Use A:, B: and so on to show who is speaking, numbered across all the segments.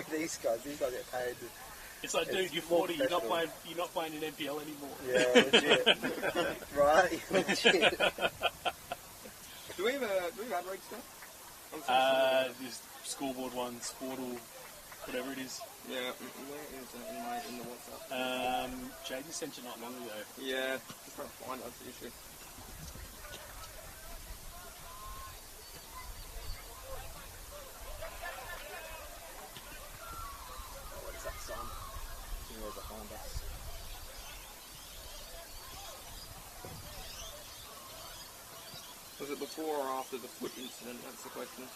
A: comparing these guys get paid.
B: It's like, dude, you're 40. You're not playing in NPL anymore.
A: Yeah, legit. Right, legit.
C: Do we have ad read stuff?
B: There's scoreboard one, Sportal, whatever it is.
C: Yeah, where is that in the WhatsApp?
B: Jaden sent it not long ago.
C: Yeah, just trying to find it, that's the issue.
A: Oh, what is that song? Where's behind us?
C: Was it before or after the foot incident? That's the question.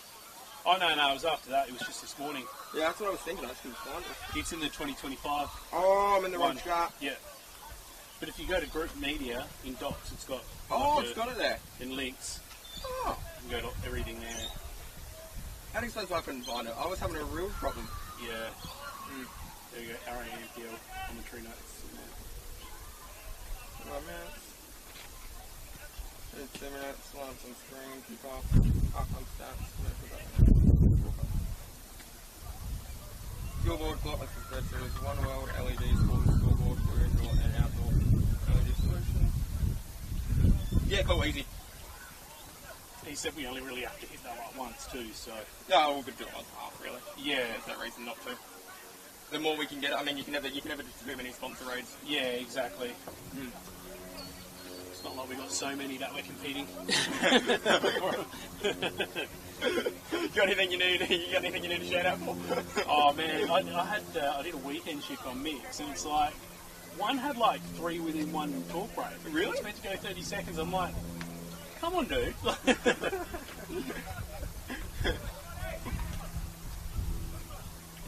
B: Oh, no, it was after that. It was just this morning.
C: Yeah, that's what I was thinking. I couldn't find it.
B: It's in the 2025.
C: Oh, I'm in the wrong chart.
B: Yeah. But if you go to group media in docs, it's got...
C: It's got it there.
B: In links.
C: Oh.
B: You can go to everything there.
C: How do you suppose I couldn't find it? I was having a real problem.
B: Yeah. There you go. RANPL commentary notes.
C: Right, man. 2 minutes, slants on screen, kick off, up on stats, Scoreboard clock, as I said, so there's one world LED scoreboard for indoor and outdoor LED solutions. Yeah, cool, easy.
B: He said we only really have to hit that like once too, so...
C: No, we could do it once half, really.
B: Yeah.
C: There's no reason not to. The more we can get, I mean, you can never distribute many sponsor raids.
B: Yeah, exactly. It's not like we've got so many that we're competing.
C: You got anything you need to shout out for?
B: Oh man, I did a weekend shift on Mix, and it's like one had like 3 within one talk break.
C: Really?
B: It's meant to go 30 seconds. I'm like, come on, dude.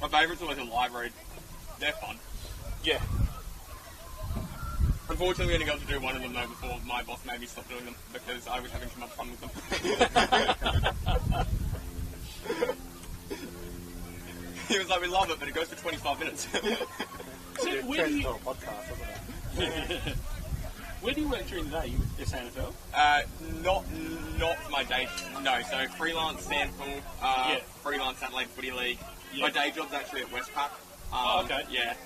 C: My favourite's always a live read. They're fun.
B: Yeah.
C: Unfortunately, we only got to do one of them though before my boss made me stop doing them because I was having too much fun with them. He was like, we love it, but it goes for 25 minutes.
B: Where do you work during the day? You just NFL?
C: Not my day. No, so freelance Sandpool, freelance Adelaide Footy League. Yeah. My day job's actually at Westpac.
B: Okay.
C: Yeah,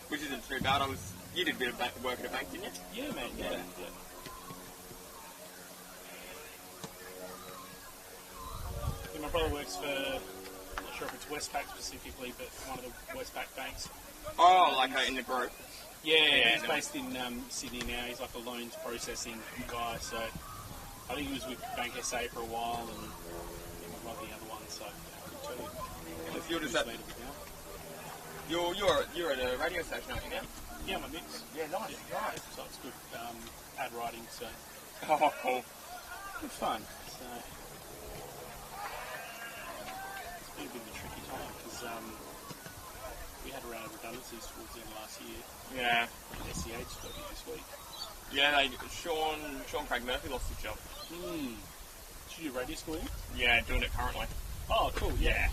C: which isn't too bad. You did a bit of work at a bank, didn't you?
B: Yeah, man. Yeah. My brother works for, I'm not sure if it's Westpac specifically, but one of the Westpac banks.
C: Oh, like in the group.
B: Yeah, he's based in Sydney now. He's like a loans processing guy, so I think he was with Bank SA for a while, and one of the other ones. So
C: if you're just you're at a radio station, aren't you now?
B: Yeah, my Mix.
C: Yeah, nice.
B: Yeah. So it's good ad writing. So
C: cool.
B: Good fun. So it's been a bit of a tricky time because we had a round of redundancies towards the end of last year.
C: Yeah.
B: SCH got me this week.
C: Yeah, Sean Craig Murphy lost his job.
B: Did you do radio schooling?
C: Yeah, doing it currently.
B: Oh, cool. Yeah.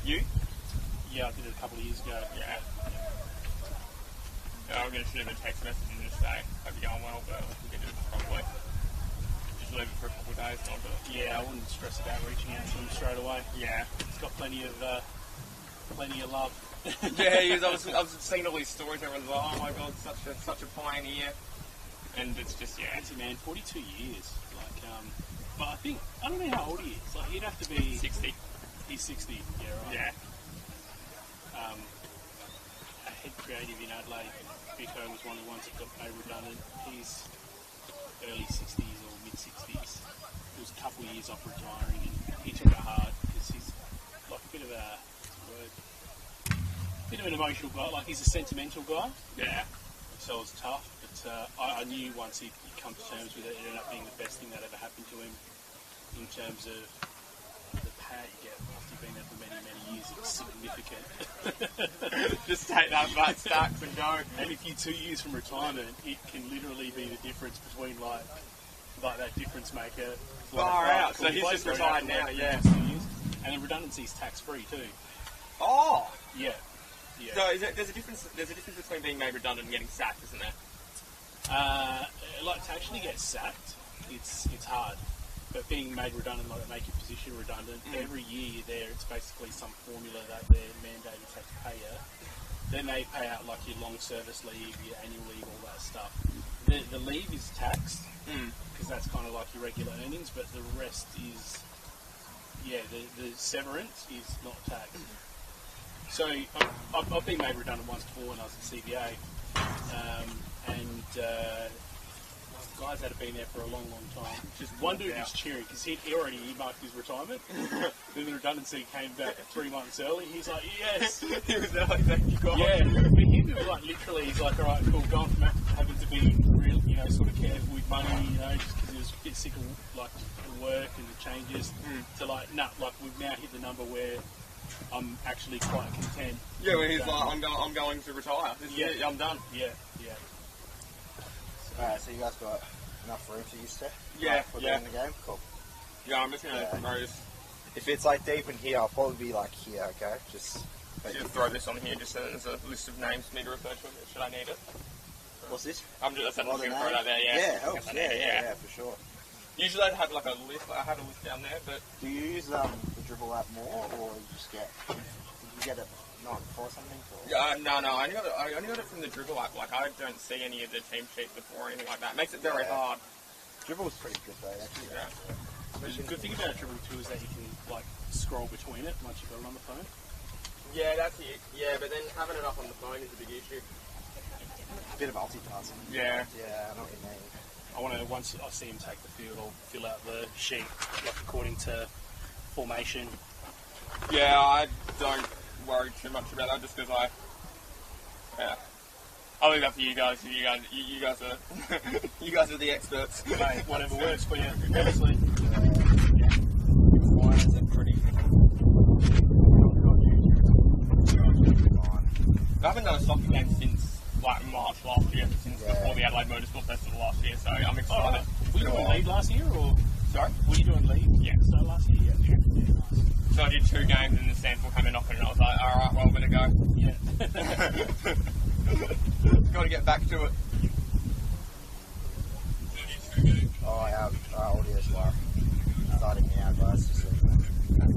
C: You?
B: Yeah, I did it a couple of years ago.
C: Yeah. I'm going to shoot him a text message and just say, hope you're going well, but we can do it probably. Just leave it for a couple of days and I'll do it.
B: Yeah, I wouldn't stress about reaching out to him straight away.
C: Yeah.
B: He's got plenty of love.
C: Yeah, I was seeing all these stories and everyone's like, oh my god, such a pioneer. And it's just,
B: Fancy man, 42 years. Like, but I don't know how old he is. Like, he'd have to be
C: 60.
B: He's 60, yeah, right.
C: Yeah.
B: A head creative in Adelaide, Birkalla was one of the ones that got made redundant. He's early 60s or mid 60s. He was a couple of years off retiring, and he took it hard because he's like a bit of an emotional guy. Like, he's a sentimental guy.
C: Yeah.
B: So it was tough, but I knew once he'd come to terms with it, it ended up being the best thing that ever happened to him in terms of the pay you get after you've been there for many, many years. It's significant.
C: Just take that back stacks and go.
B: And if you're 2 years from retirement, it can literally be the difference between like that difference maker.
C: Far out. So he's just retired now, yeah.
B: 2 years. And then redundancy's tax free too.
C: Oh.
B: Yeah. Yeah.
C: So there's a difference between being made redundant and getting sacked, isn't there?
B: Like to actually get sacked, it's hard. But being made redundant, like make your position redundant, every year you're there, it's basically some formula that they're pay you. Then they pay out like your long service leave, your annual leave, all that stuff. The leave is taxed because that's kind of like your regular earnings, but the rest is, the severance is not taxed. So I've been made redundant once before when I was at CBA, and guys that have been there for a long, long time. Just one dude was cheering because he already earmarked his retirement. Then the redundancy came back 3 months early. He's like, yes.
C: He was there like, thank you, God.
B: Yeah, but him, it was like literally, he's like, all right, cool, going from having to be real, sort of careful with money, just because he was a bit sick of like the work and the changes, to like, we've now hit the number where I'm actually quite content.
C: Yeah, when he's like, I'm going to retire. This is it, I'm done.
B: Yeah.
A: Alright, so you guys got enough room to use to? For doing the game? Cool.
C: Yeah, I'm just going to throw this.
A: If it's like deep in here, I'll probably be like here, okay? Just
C: throw this on here just so there's a list of names for me to refer to. Should I need it?
A: What's this?
C: I'm just going to throw it out there,
A: Yeah, helps. Yeah, for sure.
C: Usually I'd have like a list. I had a list down there, but...
A: Do you use the dribble app more, or you just get... Did you get it not for something?
C: No. I only got it from the dribble app. Like, I don't see any of the team sheets before or anything like that. It makes it very hard.
A: Dribble's pretty good though, actually.
C: Yeah.
B: The good thing about dribble too is that you can like scroll between it once you've got it on the phone.
C: Yeah, that's it. Yeah, but then having it up on the phone is a big issue.
A: Bit of multitasking.
C: Yeah.
A: Yeah, I know what you mean.
B: I want to, once I see him take the field, I'll fill out the sheet like according to formation.
C: Yeah, I don't worry too much about that just because I'll leave that for you guys. You guys are you guys are the experts.
B: Mate, whatever works for you, honestly.
A: Mine is a pretty...
C: I haven't done a soccer game since like March last year, since before the Adelaide Motorsport Festival last year, so I'm excited.
B: Were you doing lead last year, or...?
C: Sorry?
B: Were you doing lead?
C: Yeah.
B: So last year? Yeah, nice.
C: So I did 2 games and the Stanford came in knocking and I was like, alright, well, I'm going to go.
B: Yeah.
C: Got to get back to it.
A: Oh, our audio's like starting me out, guys. Just so you know.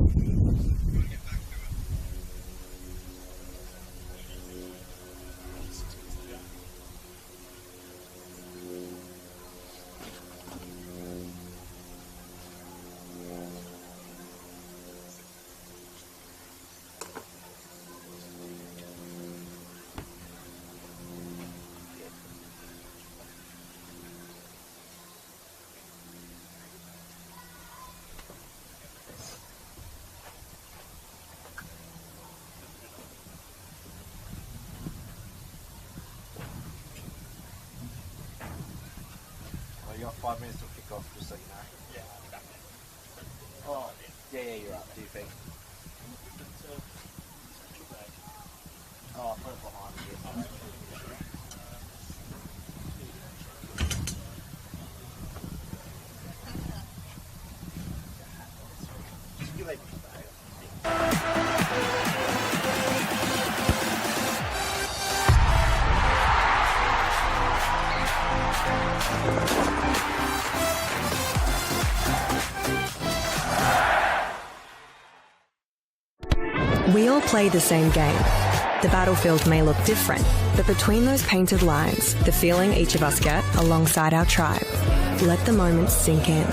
A: You got 5 minutes to kick off, just so you know.
C: Yeah.
A: Oh, yeah, you're up. Do you think? Oh, I'll put it behind you. Just give it a bag.
D: We all play the same game. The battlefield may look different, but between those painted lines, the feeling each of us get alongside our tribe. Let the moment sink in,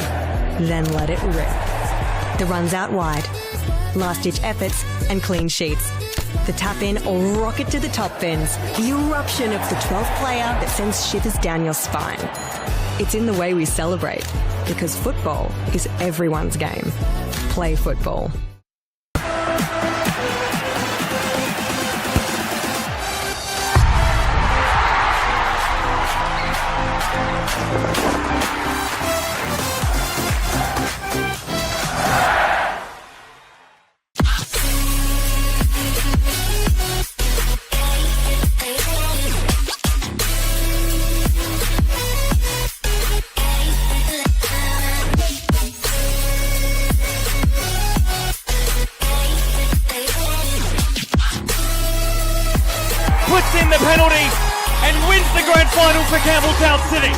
D: then let it rip. The runs out wide, last-ditch efforts and clean sheets. The tap-in or rocket to the top bins. The eruption of the 12th player that sends shivers down your spine. It's in the way we celebrate, because football is everyone's game. Play football.
E: Puts in the penalty and wins the grand final for Campbelltown City.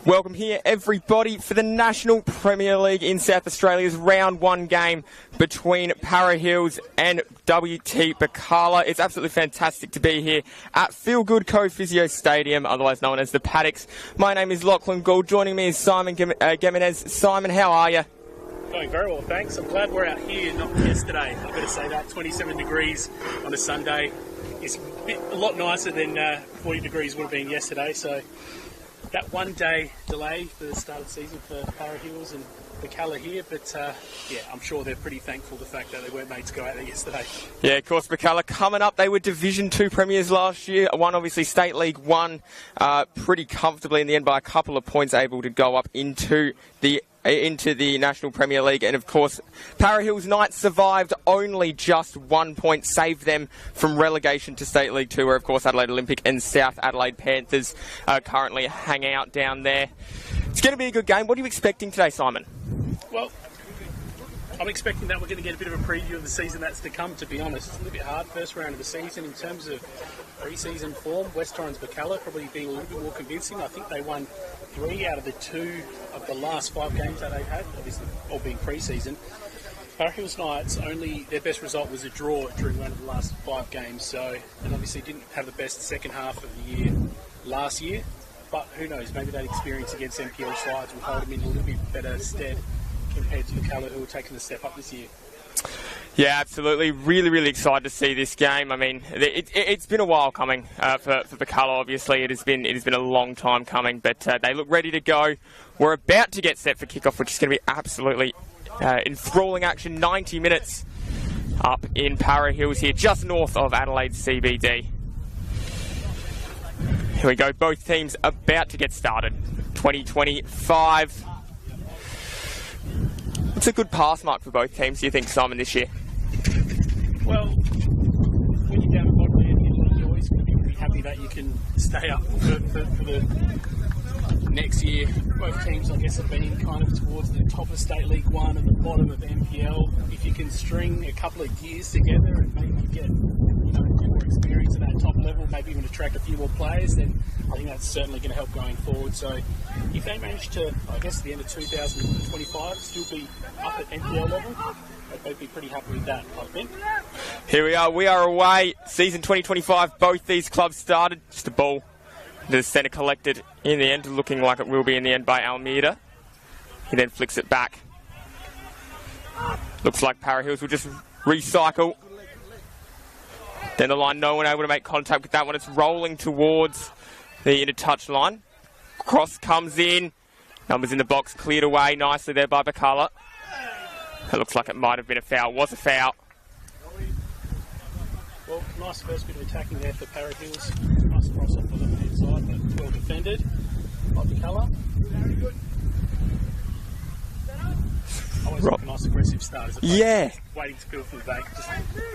C: Welcome here, everybody, for the National Premier League in South Australia's Round 1 game between Para Hills and WT Birkalla. It's absolutely fantastic to be here at Feel Good Co-Physio Stadium, otherwise known as the Paddocks. My name is Lachlan Gould. Joining me is Simon Gimenez. Simon, how are you?
B: Going very well, thanks. I'm glad we're out here, not yesterday. I've got to say that 27 degrees on a Sunday is a lot nicer than 40 degrees would have been yesterday, so that 1 day delay for the start of the season for Para Hills and Birkalla here, but yeah, I'm sure they're pretty thankful the fact that they weren't made to go out there yesterday. Yeah,
C: of course, Birkalla coming up. They were Division 2 premiers last year, won obviously State League 1 pretty comfortably in the end by a couple of points, able to go up into the National Premier League. And of course, Para Hills Knights survived, only just 1 point saved them from relegation to State League 2, where of course Adelaide Olympic and South Adelaide Panthers currently hang out down there. It's going to be a good game. What are you expecting today, Simon?
B: Well, I'm expecting that we're going to get a bit of a preview of the season that's to come, to be honest. It's a little bit hard, first round of the season. In terms of pre-season form, West Torrens Birkalla probably being a little bit more convincing. I think they won 3 out of the 2 of the last 5 games that they've had, obviously all being pre-season. Para Hills Knights, only their best result was a draw during one of the last 5 games, so, and obviously didn't have the best second half of the year last year, but who knows, maybe that experience against NPLSA will hold them in a little bit better stead compared to Birkalla, who are taking the step up this year.
C: Yeah, absolutely. Really, really excited to see this game. I mean, it's been a while coming for Birkalla. Obviously, it has been a long time coming, but they look ready to go. We're about to get set for kickoff, which is going to be absolutely enthralling action. 90 minutes up in Para Hills here, just north of Adelaide CBD. Here we go. Both teams about to get started. 2025. It's a good pass mark for both teams, do you think, Simon, this year?
B: Well, when you're down the bottom end, you're always going to be pretty happy that you can stay up for the next year. Both teams, I guess, have been kind of towards the top of State League 1 and the bottom of NPL. If you can string a couple of years together and maybe get more experience at that top level, maybe even attract a few more players, then I think that's certainly going to help going forward. So if they manage to, I guess, at the end of 2025, still be up at NPL level, they'd be pretty happy with that, I think.
C: Here we are. We are away. Season 2025, both these clubs started. Just a ball. The centre collected in the end, looking like it will be in the end by Almeida. He then flicks it back. Looks like Para Hills will just recycle. Then the line, no one able to make contact with that one. It's rolling towards the inner touch line. Cross comes in. Numbers in the box, cleared away nicely there by Birkalla. It looks like it might have been a foul. It was a foul.
B: Well, nice first bit of attacking there for Para Hills. Nice cross off the left-hand side, but well defended by Birkalla. Very good. Always like a nice aggressive start as opposed to waiting to build from the bank. Just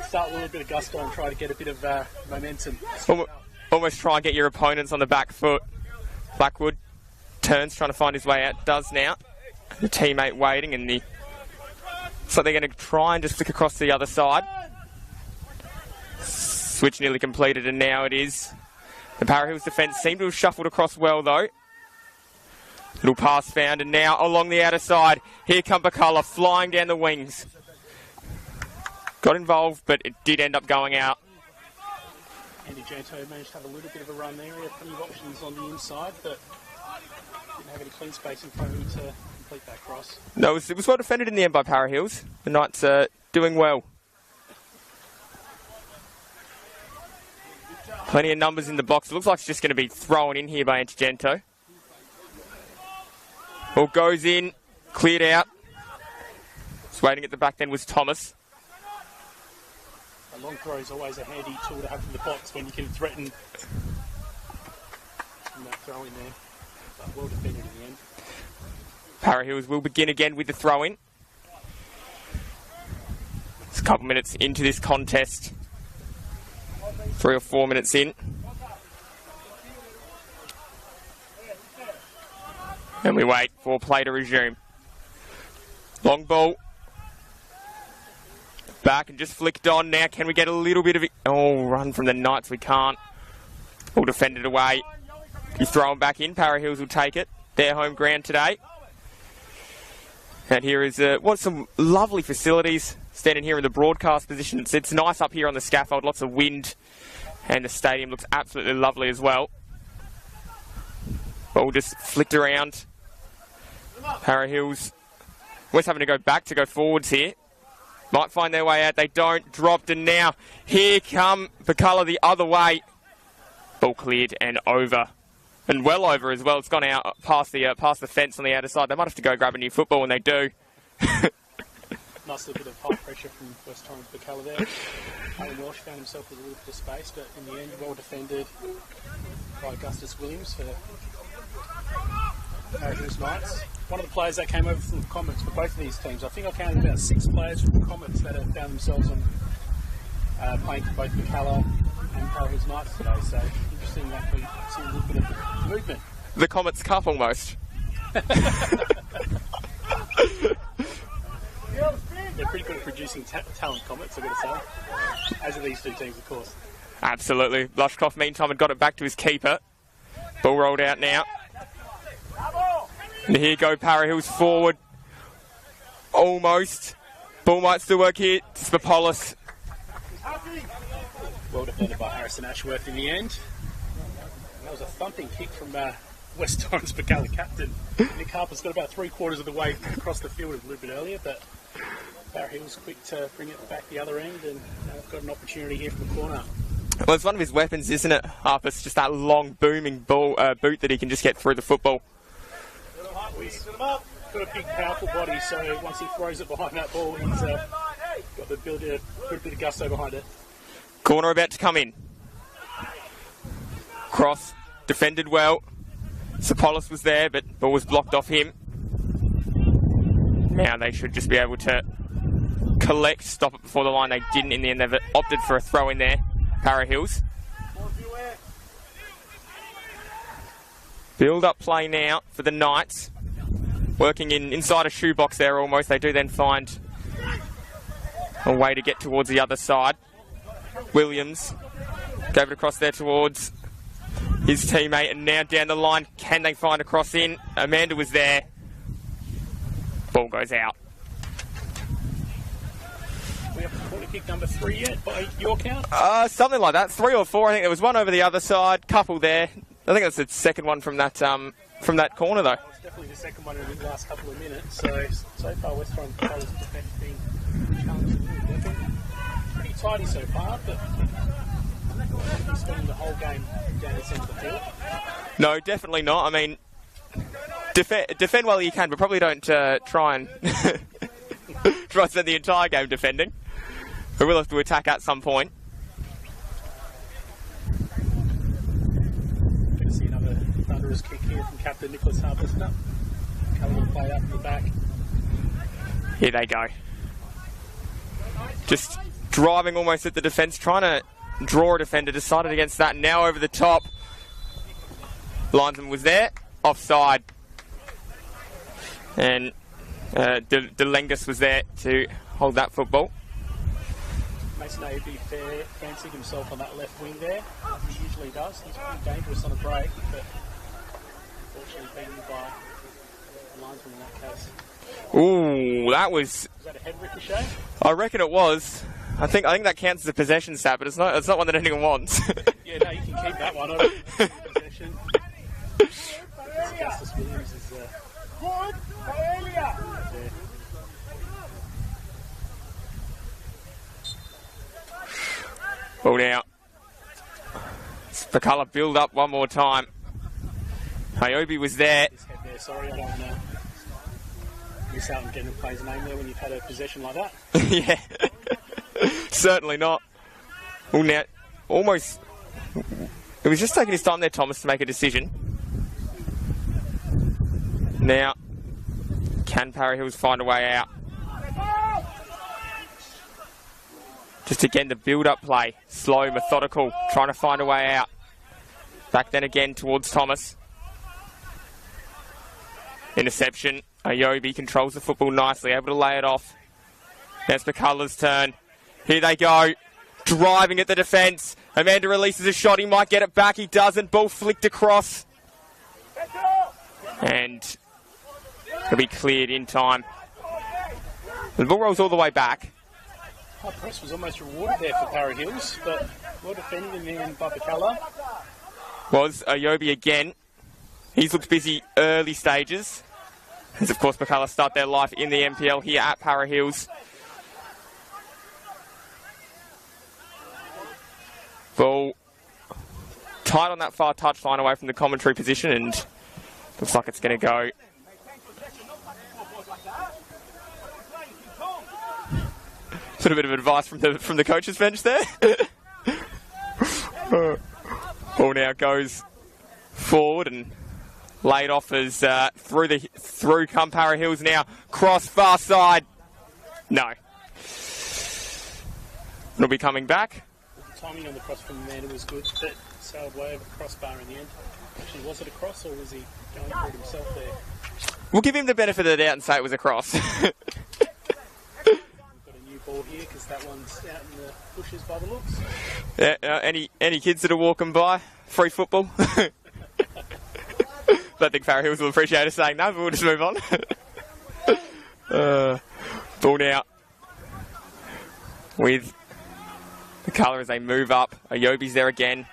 B: start with a little bit of gusto and try to get a bit of momentum.
C: Almost try and get your opponents on the back foot. Blackwood turns, trying to find his way out. Does now. The teammate waiting, and so they're going to try and just flick across to the other side. Switch nearly completed, and now it is. The Para Hills defence seem to have shuffled across well, though. Little pass found, and now along the outer side, here come Birkalla flying down the wings. Got involved, but it did end up going out.
B: Andy Janto managed to have a little bit of a run there. He had plenty of options on the inside, but didn't have any clean space in front of him to complete that cross.
C: No, it was well defended in the end by Para Hills. The Knights are doing well. Plenty of numbers in the box. It looks like it's just going to be thrown in here by Antigento. Ball goes in, cleared out. Just waiting at the back then was Thomas.
B: A long throw is always a handy tool to have in the box when you can threaten that throw in there. But well defended in the end.
C: Para Hills will begin again with the throw in. It's a couple minutes into this contest. 3 or 4 minutes in. And we wait for play to resume. Long ball. Back and just flicked on now. Can we get a little bit of it? Oh, run from the Knights. We can't. All defended away. You throw him back in. Para Hills will take it. their home ground today. And here is some lovely facilities. Standing here in the broadcast position. It's nice up here on the scaffold, lots of wind, and the stadium looks absolutely lovely as well. But we'll just flicked around. Para Hills, West having to go back to go forwards here. Might find their way out. They don't. Dropped, and now here come Birkalla the other way. Ball cleared and over. And well over as well. It's gone out past the fence on the outer side. They might have to go grab a new football when they do.
B: Nice little bit of high pressure from West Torrens Birkalla there. Alan Walsh found himself with a little bit of space, but in the end, well defended by Augustus Williams for Para Hills Knights. One of the players that came over from the Comets for both of these teams, I think I counted about 6 players from the Comets that have found themselves on playing for both Birkalla and Para Hills Knights today. So interesting that we see a little bit of movement.
C: The Comets Cup almost.
B: They're pretty good at producing talent, Comets, I've got to say. As are these two teams, of course.
C: Absolutely. Lushkoff, meantime, had got it back to his keeper. Ball rolled out now. And here go Para Hills forward. Almost. Ball might still work here. Spapolis.
B: Well defended by Harrison Ashworth in the end. That was a thumping kick from West Torrens Birkalla captain. Nick Harper's got about 3/4 of the way across the field a little bit earlier, but Para Hills quick to bring it back the other end, and got an opportunity here from the corner.
C: Well, it's one of his weapons, isn't it, Harper's? Just that long, booming boot that he can just get through the football.
B: He's got a big, powerful body, so once he throws it behind that ball, he's got the ability to put a bit of gusto behind it.
C: Corner about to come in. Cross, defended well. Sapolis was there, but ball was blocked off him. Now they should just be able to collect, stop it before the line. They didn't in the end. They've opted for a throw in there. Para Hills. Build up play now for the Knights. Working inside a shoebox there almost. They do then find a way to get towards the other side. Williams gave it across there towards his teammate, and now down the line. Can they find a cross in? Amanda was there. Ball goes out.
B: We have corner kick number 3 yet by your count?
C: Something like that. 3 or 4. I think there was one over the other side. Couple there. I think that's the second one from that corner though.
B: It's definitely the second one in the last couple of minutes. So far West Torrens Birkalla's defence being challenged a little bit. Pretty tidy so far, but he's spending the whole game down the centre of the field.
C: No, definitely not. I mean, defend well you can, but probably don't try and try and spend the entire game defending. We will have to attack at some point.
B: Going to see another thunderous kick here from Captain Nicholas Harper. Coming to play up in the back.
C: Here they go. Just driving almost at the defence, trying to draw a defender, decided against that. Now over the top. Linesman was there, offside. And DeLengus was there to hold that football.
B: Mason Aobi fancied himself on that left wing there. He usually does. He's pretty dangerous on a break, but unfortunately beaten by the linesman in that case.
C: Ooh, that was...
B: Was that a head ricochet?
C: I reckon it was. I think that counts as a possession stat, but it's not one that anyone wants.
B: Yeah, no, you can keep that one on possession. Augustus Williams is there.
C: Ball out. Birkalla build up one more time. Aobi was there.
B: His head there. Sorry, I don't want to miss out on getting a player's name there when you've had a possession like that.
C: Yeah. Certainly not. Well, now, almost... It was just taking his time there, Thomas, to make a decision. Now, can Para Hills find a way out? Just again, the build-up play. Slow, methodical, trying to find a way out. Back then again towards Thomas. Interception. Aobi controls the football nicely, able to lay it off. Now it's Birkalla's turn. Here they go. Driving at the defence. Amanda releases a shot. He might get it back. He doesn't. Ball flicked across. And it'll be cleared in time. The ball rolls all the way back.
B: High press was almost rewarded there for Para Hills, but well defended in the end by Birkalla.
C: Was Ayobi again. He's looked busy early stages. As of course Birkalla start their life in the NPL here at Para Hills. Ball tight on that far touchline away from the commentary position, and looks like it's going to go. Sort of a bit of advice from the coach's bench there. Ball now goes forward and laid off as through come Para Hills now. Cross far side. No. It'll be coming back.
B: The timing on the cross from Amanda was good, but sailed way over the crossbar in the end. Actually, was it a cross or was he going for it himself there?
C: We'll give him the benefit of the doubt and say it was a cross.
B: Ball here because that one's out in the bushes by the looks.
C: Yeah, any kids that are walking by, free football. Don't think Para Hills will appreciate us saying no, but we'll just move on. Ball now with the colour as they move up. Ayobi's there again.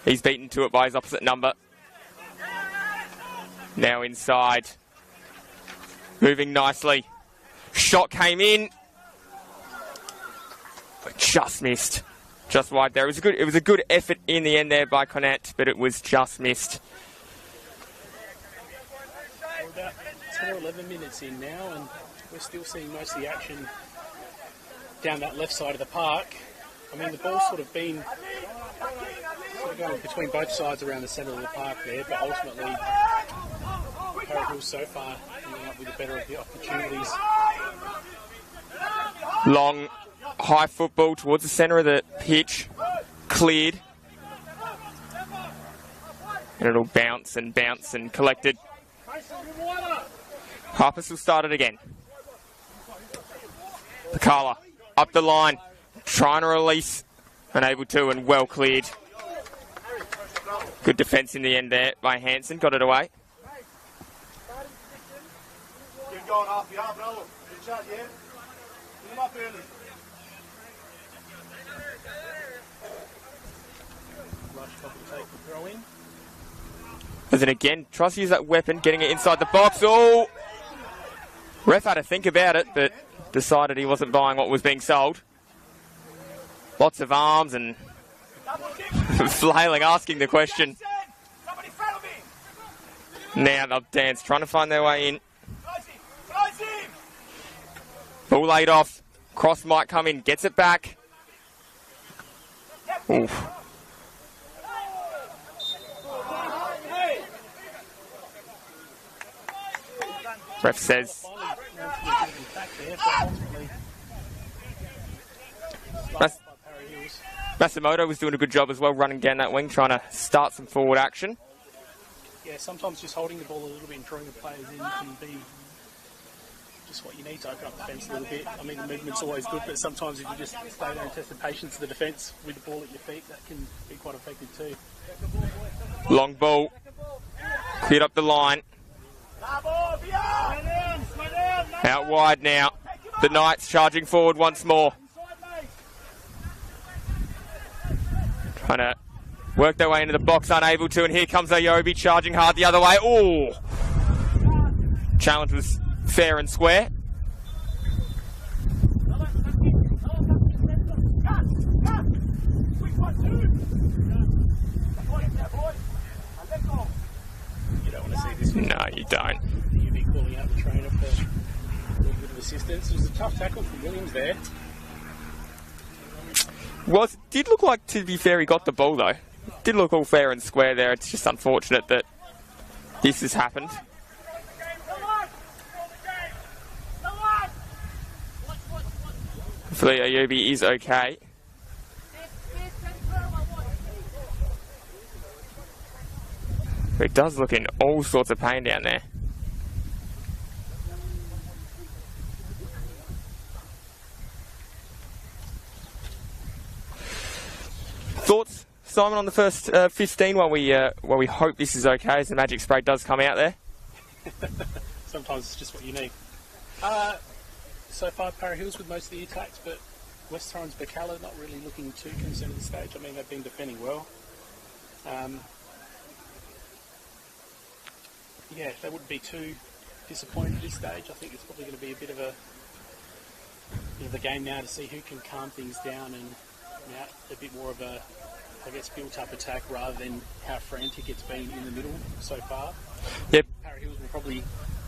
C: He's beaten to it by his opposite number. Now inside. Moving nicely. Shot came in. But just missed. Just wide there. It was a good effort in the end there by Connett, but it was just missed.
B: We're about 10 or 11 minutes in now, and we're still seeing most of the action down that left side of the park. I mean, the ball's sort of been going between both sides around the centre of the park there, but ultimately, Para Hills so far ending up with the better of the opportunities.
C: Long, high football towards the centre of the pitch. Cleared. And it'll bounce and collected. Harpers will start it again. Birkalla up the line. Trying to release. Unable to, and well cleared. Good defence in the end there by Hansen. Got it away.
A: Keep going off, yeah, bravo. Good shot, yeah. Come up early.
B: Throw in.
C: As it again tries to use that weapon, getting it inside the box. Oh! Ref had to think about it, but decided he wasn't buying what was being sold. Lots of arms and flailing, asking the question. Now they'll dance, trying to find their way in. Ball laid off. Cross might come in, gets it back. Oof. Ref says Masimoto was doing a good job as well, running down that wing, trying to start some forward action.
B: Yeah, sometimes just holding the ball a little bit and drawing the players in can be just what you need to open up the defence a little bit. I mean, the movement's always good, but sometimes if you just stay there and test the patience of the defence with the ball at your feet, that can be quite effective too.
C: Long ball. Cleared up the line. Out wide now. The Knights charging forward once more. Trying to work their way into the box, unable to, and here comes Ayobi charging hard the other way. Oh! Challenge was fair and square.
B: You don't want to see this.
C: No, you don't.
B: You'd be calling out the trainer for a little bit of assistance. It was a tough tackle from Williams there.
C: Well, it did look like, to be fair, he got the ball though. Did look all fair and square there. It's just unfortunate that this has happened. Hopefully Ayobi is okay. But it does look in all sorts of pain down there. Thoughts, Simon, on the first 15 while we hope this is okay as the magic spray does come out there?
B: Sometimes it's just what you need. So far, Para Hills with most of the attacks, but West Torrens Birkalla not really looking too concerned at this stage. I mean, they've been defending well. Yeah, they wouldn't be too disappointed at this stage. I think it's probably going to be a bit of a game now to see who can calm things down and a bit more of a, I guess, built-up attack rather than how frantic it's been in the middle so far.
C: Yep.
B: Para Hills will probably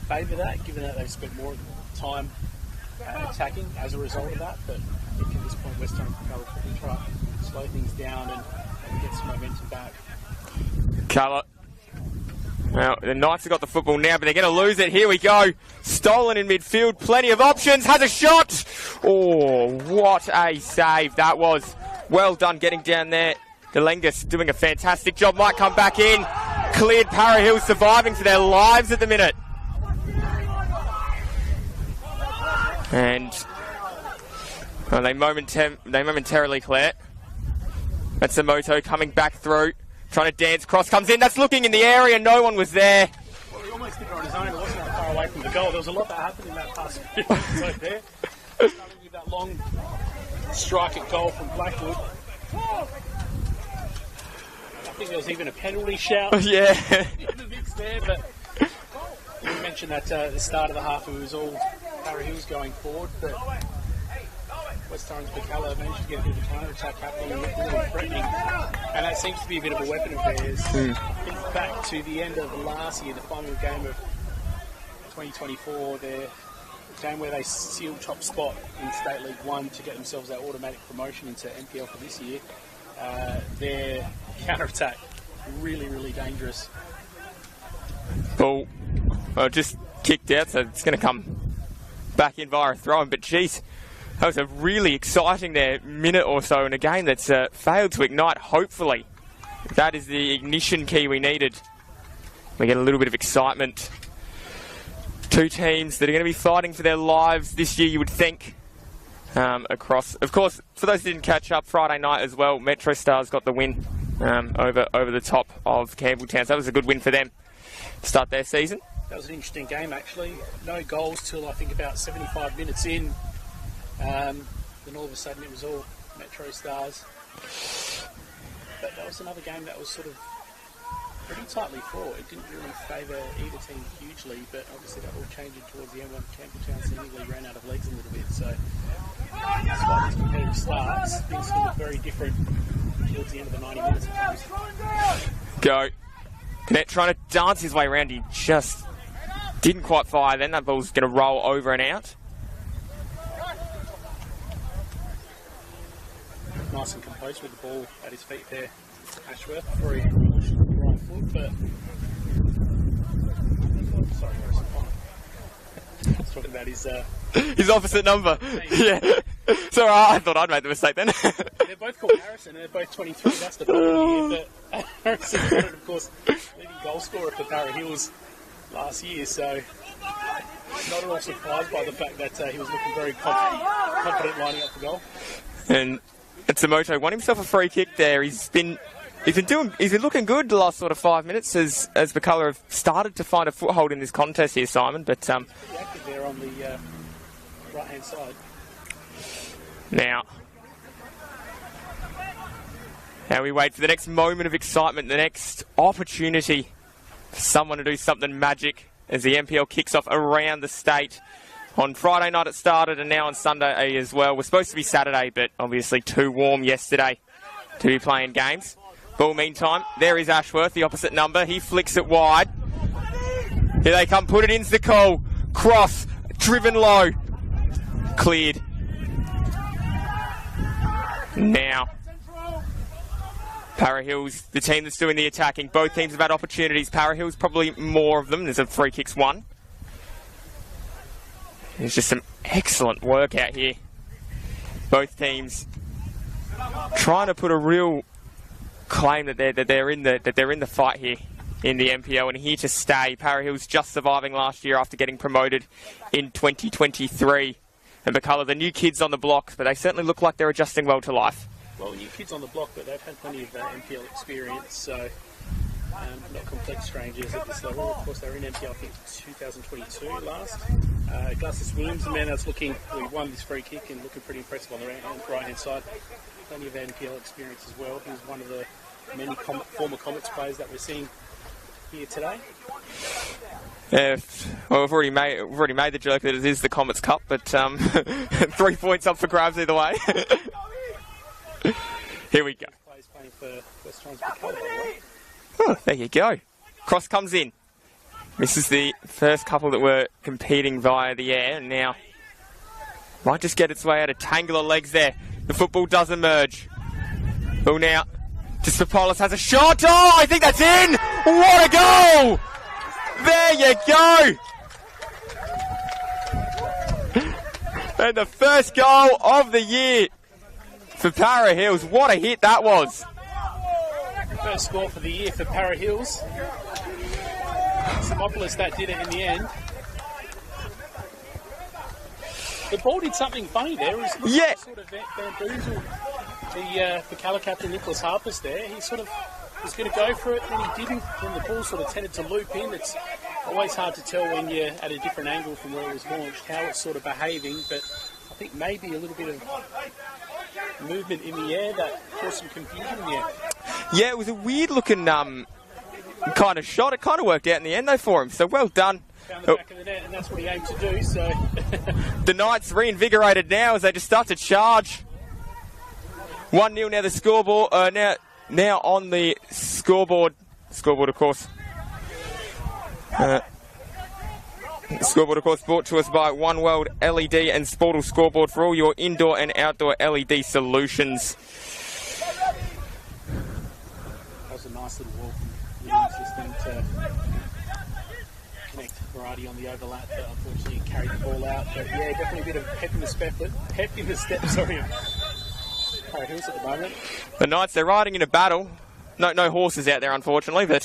B: favour that, given that they've spent more time attacking as a result of that. But I think at this point, West Torrens will probably try to slow things down and get some momentum back.
C: Colour. Well, the Knights have got the football now, but they're going to lose it. Here we go. Stolen in midfield. Plenty of options. Has a shot. Oh, what a save that was. Well done getting down there. Delengus doing a fantastic job. Might come back in. Cleared. Para Hills surviving for their lives at the minute. And well, they momentarily clear. That's the Moto coming back through. Trying to dance, cross comes in, that's looking in the area, no one was there.
B: Well, he almost did it on his own, it wasn't that far away from the goal. There was a lot that happened in that past few minutes over there. Starting with that long strike at goal from Blackwood. I think there was even a penalty shout.
C: Yeah.
B: In the mix there, but you mentioned that at the start of the half it was all Para Hills going forward, but West Torrens Birkalla managed to get a bit of a counter-attack happening and look really threatening. And that seems to be a bit of a weapon of theirs. I think back to the end of last year, the final game of 2024, the game where they sealed top spot in State League 1 to get themselves that automatic promotion into NPL for this year. Their counter-attack, really, really dangerous.
C: Ball just kicked out, so it's going to come back in via a throw-in, but geez, that was a really exciting minute or so in a game that's failed to ignite, hopefully. That is the ignition key we needed. We get a little bit of excitement. Two teams that are going to be fighting for their lives this year, you would think. Across, of course, for those who didn't catch up, Friday night as well, Metro Stars got the win over the top of Campbelltown. So that was a good win for them to start their season.
B: That was an interesting game, actually. No goals till, I think, about 75 minutes in. Then all of a sudden it was all Metro Stars. But that was another game that was sort of pretty tightly fought. It didn't really favour either team hugely, but obviously that all changed towards the end when Campbelltown seemingly ran out of legs a little bit. So despite these competitive starts, things can look very different towards the end of the 90 minutes.
C: Go. Cadet trying to dance his way around. He just didn't quite fire then. That ball's going to roll over and out.
B: Nice and composed with the ball at his feet there, Ashworth, before he pushed the right foot, but sorry, Harrison Connor. He's talking about his
C: opposite number. Yeah. Sorry, I thought I'd made the mistake then.
B: They're both called Harrison, they're both 23, that's the problem here, but Harrison Connor, of course, leading goal scorer for Para Hills last year, so not at all surprised by the fact that he was looking very confident lining up the goal.
C: And Tsumoto won himself a free kick there. He's been looking good the last sort of 5 minutes as Birkalla have started to find a foothold in this contest here, Simon. But
B: pretty active there on the right hand side.
C: Now we wait for the next moment of excitement, the next opportunity for someone to do something magic as the NPL kicks off around the state. On Friday night it started, and now on Sunday as well. We're supposed to be Saturday, but obviously too warm yesterday to be playing games. Ball meantime, there is Ashworth, the opposite number. He flicks it wide. Here they come, put it into the goal. Cross, driven low. Cleared. Now, Para Hills, the team that's doing the attacking. Both teams have had opportunities. Para Hills, probably more of them. There's a free kicks won. There's just some excellent work out here. Both teams trying to put a real claim that they're in the fight here in the NPL and here to stay. Para Hills just surviving last year after getting promoted in 2023. And Birkalla, the new kids on the block, but they certainly look like they're adjusting well to life.
B: Well, new kids on the block, but they've had plenty of NPL experience, so Not complete strangers at this level. Of course, they were in NPL, I think, 2022 last. Gustus Williams, the man that's looking, he won this free kick and looking pretty impressive on the right-hand side. Plenty of NPL experience as well. He was one of the many former Comets players that we're seeing here today.
C: Yeah, well, we've already made the joke that it is the Comets Cup, but 3 points up for grabs either way. Here we go.
B: Players playing for West Torrens Birkalla, by the way.
C: Oh, there you go. Cross comes in. This is the first couple that were competing via the air, and now might just get its way out of tangle of legs there. The football does emerge. Well, now, Distopolis has a shot. Oh, I think that's in! What a goal! There you go! And the first goal of the year for Para Hills. What a hit that was!
B: First score for the year for Para Hills. Distopolis that did it in the end. The ball did something funny there. It was sort of bamboozled the Birkalla captain Nicholas Harpers there. He sort of was going to go for it, and he didn't. Then the ball sort of tended to loop in. It's always hard to tell when you're at a different angle from where it was launched, how it's sort of behaving, but I think maybe a little bit of movement in the air that caused some confusion in the air.
C: Yeah, it was a weird looking kind of shot. It kind of worked out in the end though for him, so well done.
B: Found the back of the net, and that's what he aimed to do, so...
C: The Knights reinvigorated now as they just start to charge. 1-0 now the scoreboard, now on the scoreboard, of course. Scoreboard, of course, brought to us by One World LED and Sportal Scoreboard for all your indoor and outdoor LED solutions.
B: That was a nice little wall from the system to connect Variety on the overlap, but unfortunately carried the ball out. But yeah, definitely a bit of pep in the step, sorry, of Para Hills at the moment.
C: The Knights, they're riding in a battle. No horses out there, unfortunately, but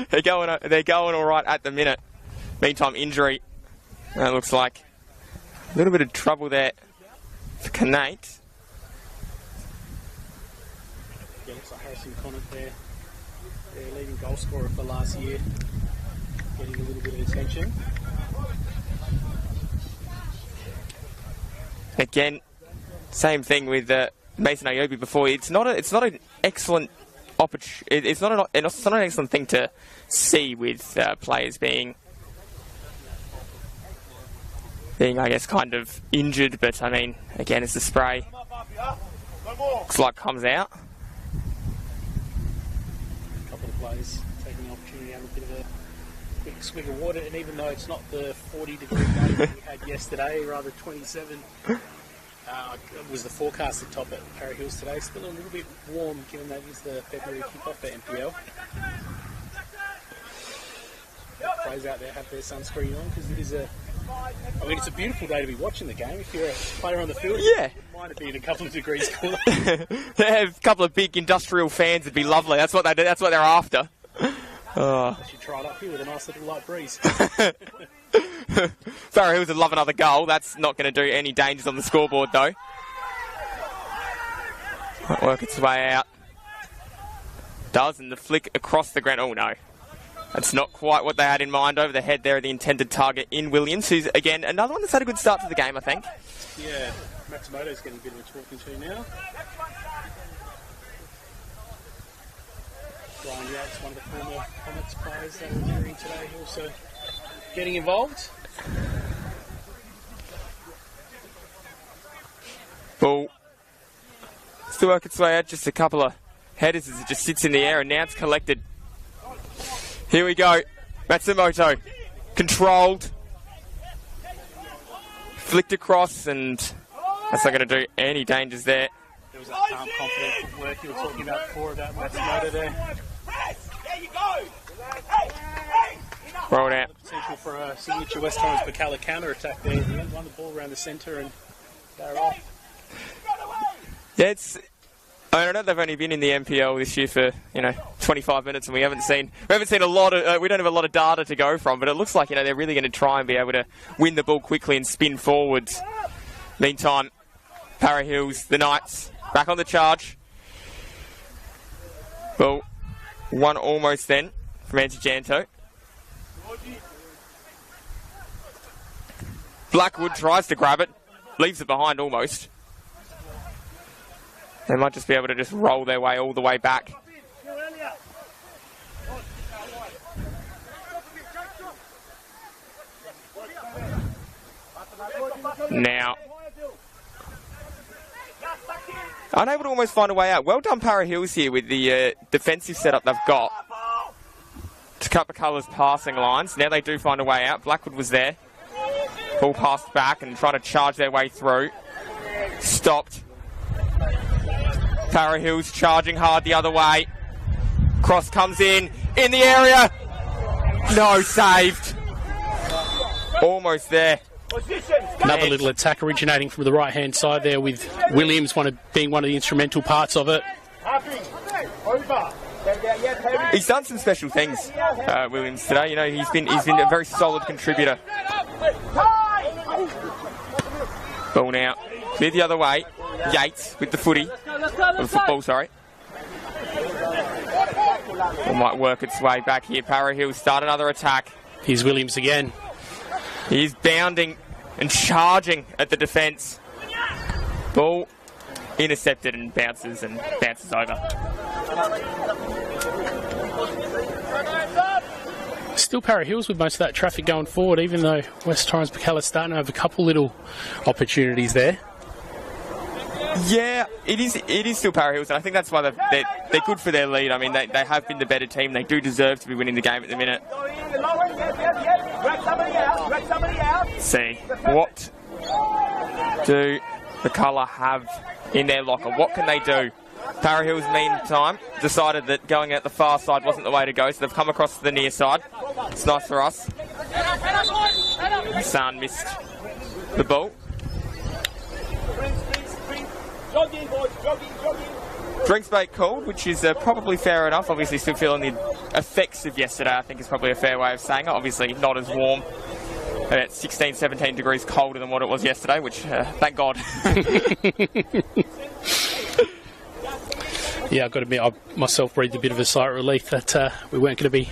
C: they're going all right at the minute. Meantime, injury. It looks like a little bit of trouble there for Canate.
B: Yeah, looks like Harrison Conant there, their leading goal scorer for last year, getting a little bit of attention.
C: Again, same thing with Mason Ayobi before. It's not an excellent opportunity. It's not an excellent thing to see with players being, I guess, kind of injured. But I mean, again, it's the spray. Looks like comes out.
B: A couple of players taking the opportunity to have a bit of a quick swig of water, and even though it's not the 40-degree day that we had yesterday, rather 27. Was the forecasted top at Para Hills today. Still a little bit warm given that it's the February kickoff for NPL. Players out there have their sunscreen on because it is it's a beautiful day to be watching the game. If you're a player on the field,
C: yeah,
B: it might have been a couple of degrees cooler.
C: They have a couple of big industrial fans. It'd be lovely. That's what they do. That's what they're after.
B: I should try it up here with a nice little light breeze.
C: Para Hills would love another goal. That's not going to do any dangers on the scoreboard, though. Might work its way out. Does, and the flick across the ground. Oh, no. That's not quite what they had in mind. Over the head there, the intended target in Williams, who's, again, another one that's had a good start to the game, I think.
B: Yeah, Matsumoto's getting a bit of a talking to now. Brian Yates, one of the former Comets players that we're hearing today, also getting involved.
C: Ball still work its way out, just a couple of headers as it just sits in the air, and now it's collected. Here we go. Matsumoto controlled, flicked across, and that's not going to do any dangers there.
B: There was that calm, confident footwork you were talking about before about Matsumoto there.
C: Rolled out.
B: Potential for a signature West Torrens Birkalla counter-attack there. He won the ball around the centre and they're off.
C: Yeah, I know they've only been in the NPL this year for 25 minutes, and we haven't seen a lot of we don't have a lot of data to go from. But it looks like they're really going to try and be able to win the ball quickly and spin forwards. Meantime, Para Hills, the Knights back on the charge. Well, One almost then from Antijanto. Blackwood tries to grab it, leaves it behind almost. They might just be able to just roll their way all the way back. Now, unable to almost find a way out. Well done, Para Hills here with the defensive setup they've got to cut Birkalla's passing lines. Now they do find a way out. Blackwood was there. Ball passed back and trying to charge their way through. Stopped. Para Hills charging hard the other way. Cross comes in the area. No, saved. Almost there.
B: Another little attack originating from the right-hand side there with Williams being one of the instrumental parts of it.
C: He's done some special things, Williams, today. You know, he's been a very solid contributor. Ball now. Clear the other way. Yates with the footy. Or the football, sorry. It might work its way back here. Para Hills start another attack.
B: Here's Williams again.
C: He's bounding and charging at the defence. Ball intercepted and bounces over.
B: Still Para Hills with most of that traffic going forward, even though West Torrens Birkalla starting to have a couple little opportunities there.
C: Yeah, it is still Para Hills, and I think that's why they're good for their lead. I mean, they have been the better team. They do deserve to be winning the game at the minute. Let's see, what do Birkalla have in their locker? What can they do? Para Hills, meantime, decided that going out the far side wasn't the way to go, so they've come across to the near side. It's nice for us. Hassan missed the ball. Drinks bait called, which is probably fair enough. Obviously still feeling the effects of yesterday, I think is probably a fair way of saying it. Obviously not as warm. About 16, 17 degrees colder than what it was yesterday, which, thank God.
B: Yeah, I've got to admit, I myself breathed a bit of a sigh of relief that we weren't going to be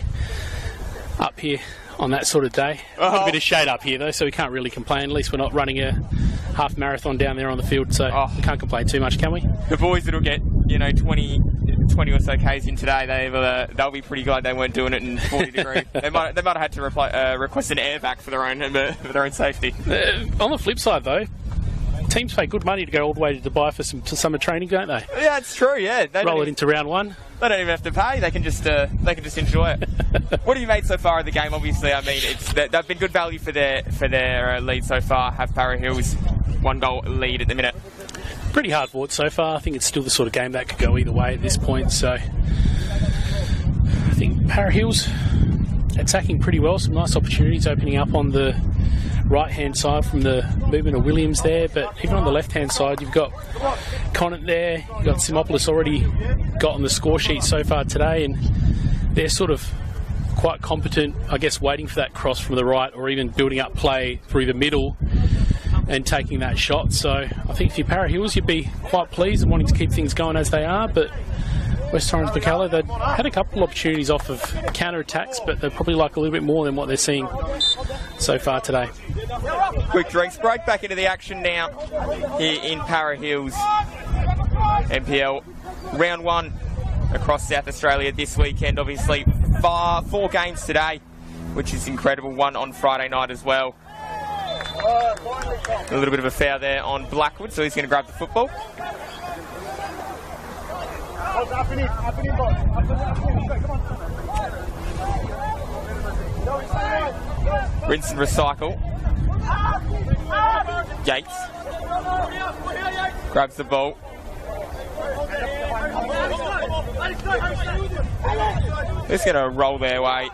B: up here on that sort of day. Got a bit of shade up here, though, so we can't really complain. At least we're not running a half marathon down there on the field, so we can't complain too much, can we?
C: The boys that'll get, 20 or so Ks in today, they'll be pretty glad they weren't doing it in 40 degrees. They might have had to request an airvac for their own safety.
B: On the flip side, though, teams pay good money to go all the way to Dubai for some summer training, don't they?
C: Yeah, it's true. Yeah,
B: roll it into round one.
C: They don't even have to pay. They can just enjoy it. What have you made so far of the game? Obviously, I mean, they've been good value for their lead so far. Have Para Hills 1 goal lead at the minute.
B: Pretty hard fought so far. I think it's still the sort of game that could go either way at this point. So I think Para Hills attacking pretty well. Some nice opportunities opening up on the right-hand side from the movement of Williams there, but even on the left-hand side, you've got Conant there, you've got Simopoulos already got on the score sheet so far today, and they're sort of quite competent, I guess, waiting for that cross from the right or even building up play through the middle and taking that shot. So I think if you're Para Hills, you'd be quite pleased and wanting to keep things going as they are, but West Torrens Birkalla, they've had a couple of opportunities off of counter-attacks, but they'd probably like a little bit more than what they're seeing so far today.
C: Quick drinks break, back into the action now here in Para Hills. NPL round 1 across South Australia this weekend. Obviously 4 games today, which is incredible. 1 on Friday night as well. A little bit of a foul there on Blackwood, so he's going to grab the football. Rinse and recycle. Yates grabs the ball. They're just going to roll their way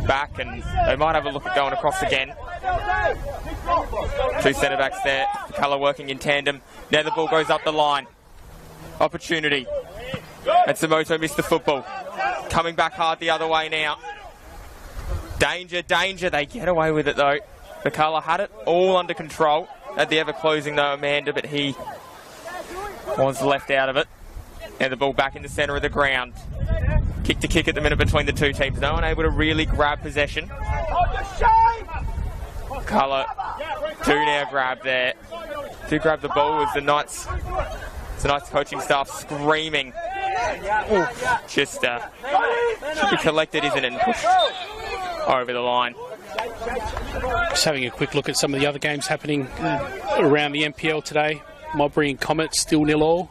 C: back, and they might have a look at going across again. 2 centre backs there. Birkalla working in tandem. Now the ball goes up the line. Opportunity. And Samoto missed the football. Coming back hard the other way now. Danger, danger. They get away with it though. Birkalla had it all under control. At the ever closing though, Amanda, but he was left out of it. And the ball back in the centre of the ground. Kick to kick at the minute between the two teams. No one able to really grab possession. Birkalla do now grab there. Do grab the ball as the Knights coaching staff screaming. Ooh, just should be collected, isn't it, and pushed over the line.
B: Just having a quick look at some of the other games happening around the NPL today. Modbury and Comet still 0-0.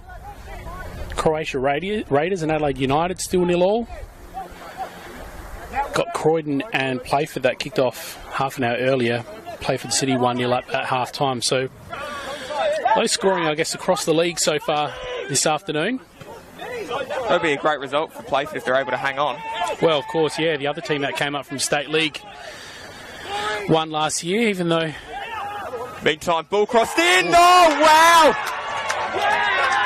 B: Croatia Raiders and Adelaide United still 0-0. Got Croydon and Playford that kicked off half an hour earlier. Playford City 1-0 up at half time. So low scoring, I guess, across the league so far this afternoon.
C: That would be a great result for Playford if they're able to hang on.
B: Well, of course, yeah, the other team that came up from State League won last year, even though...
C: Meantime, ball crossed in. Oh, wow!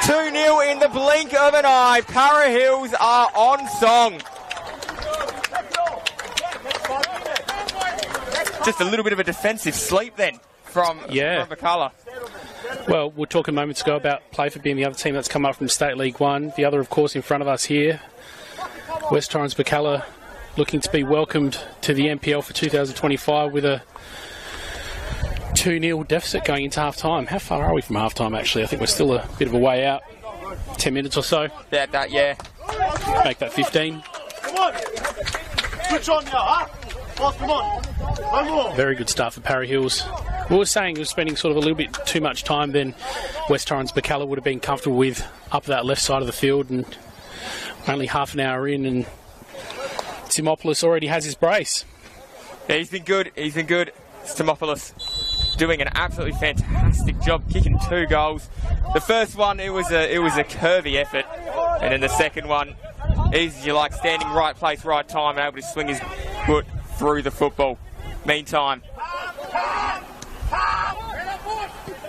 C: 2-0 in the blink of an eye. Para Hills are on song. Just a little bit of a defensive sleep then from Birkalla.
B: Well, we were talking moments ago about Playford being the other team that's come up from State League 1. The other, of course, in front of us here, West Torrens Birkalla, looking to be welcomed to the NPL for 2025 with a 2-0 deficit going into half-time. How far are we from half-time, actually? I think we're still a bit of a way out. 10 minutes or so.
C: Yeah,
B: Make that 15.
A: Come on! Switch on now, huh? Oh, come on. One more.
B: Very good start for Para Hills. We were saying we were spending sort of a little bit too much time than West Torrens Birkalla would have been comfortable with up that left side of the field, and only half an hour in and Timopoulos already has his brace.
C: Yeah, he's been good. Timopoulos doing an absolutely fantastic job, kicking 2 goals. The first one, it was a curvy effort, and then the second one, easy, like standing right place, right time, and able to swing his foot through the football. Meantime,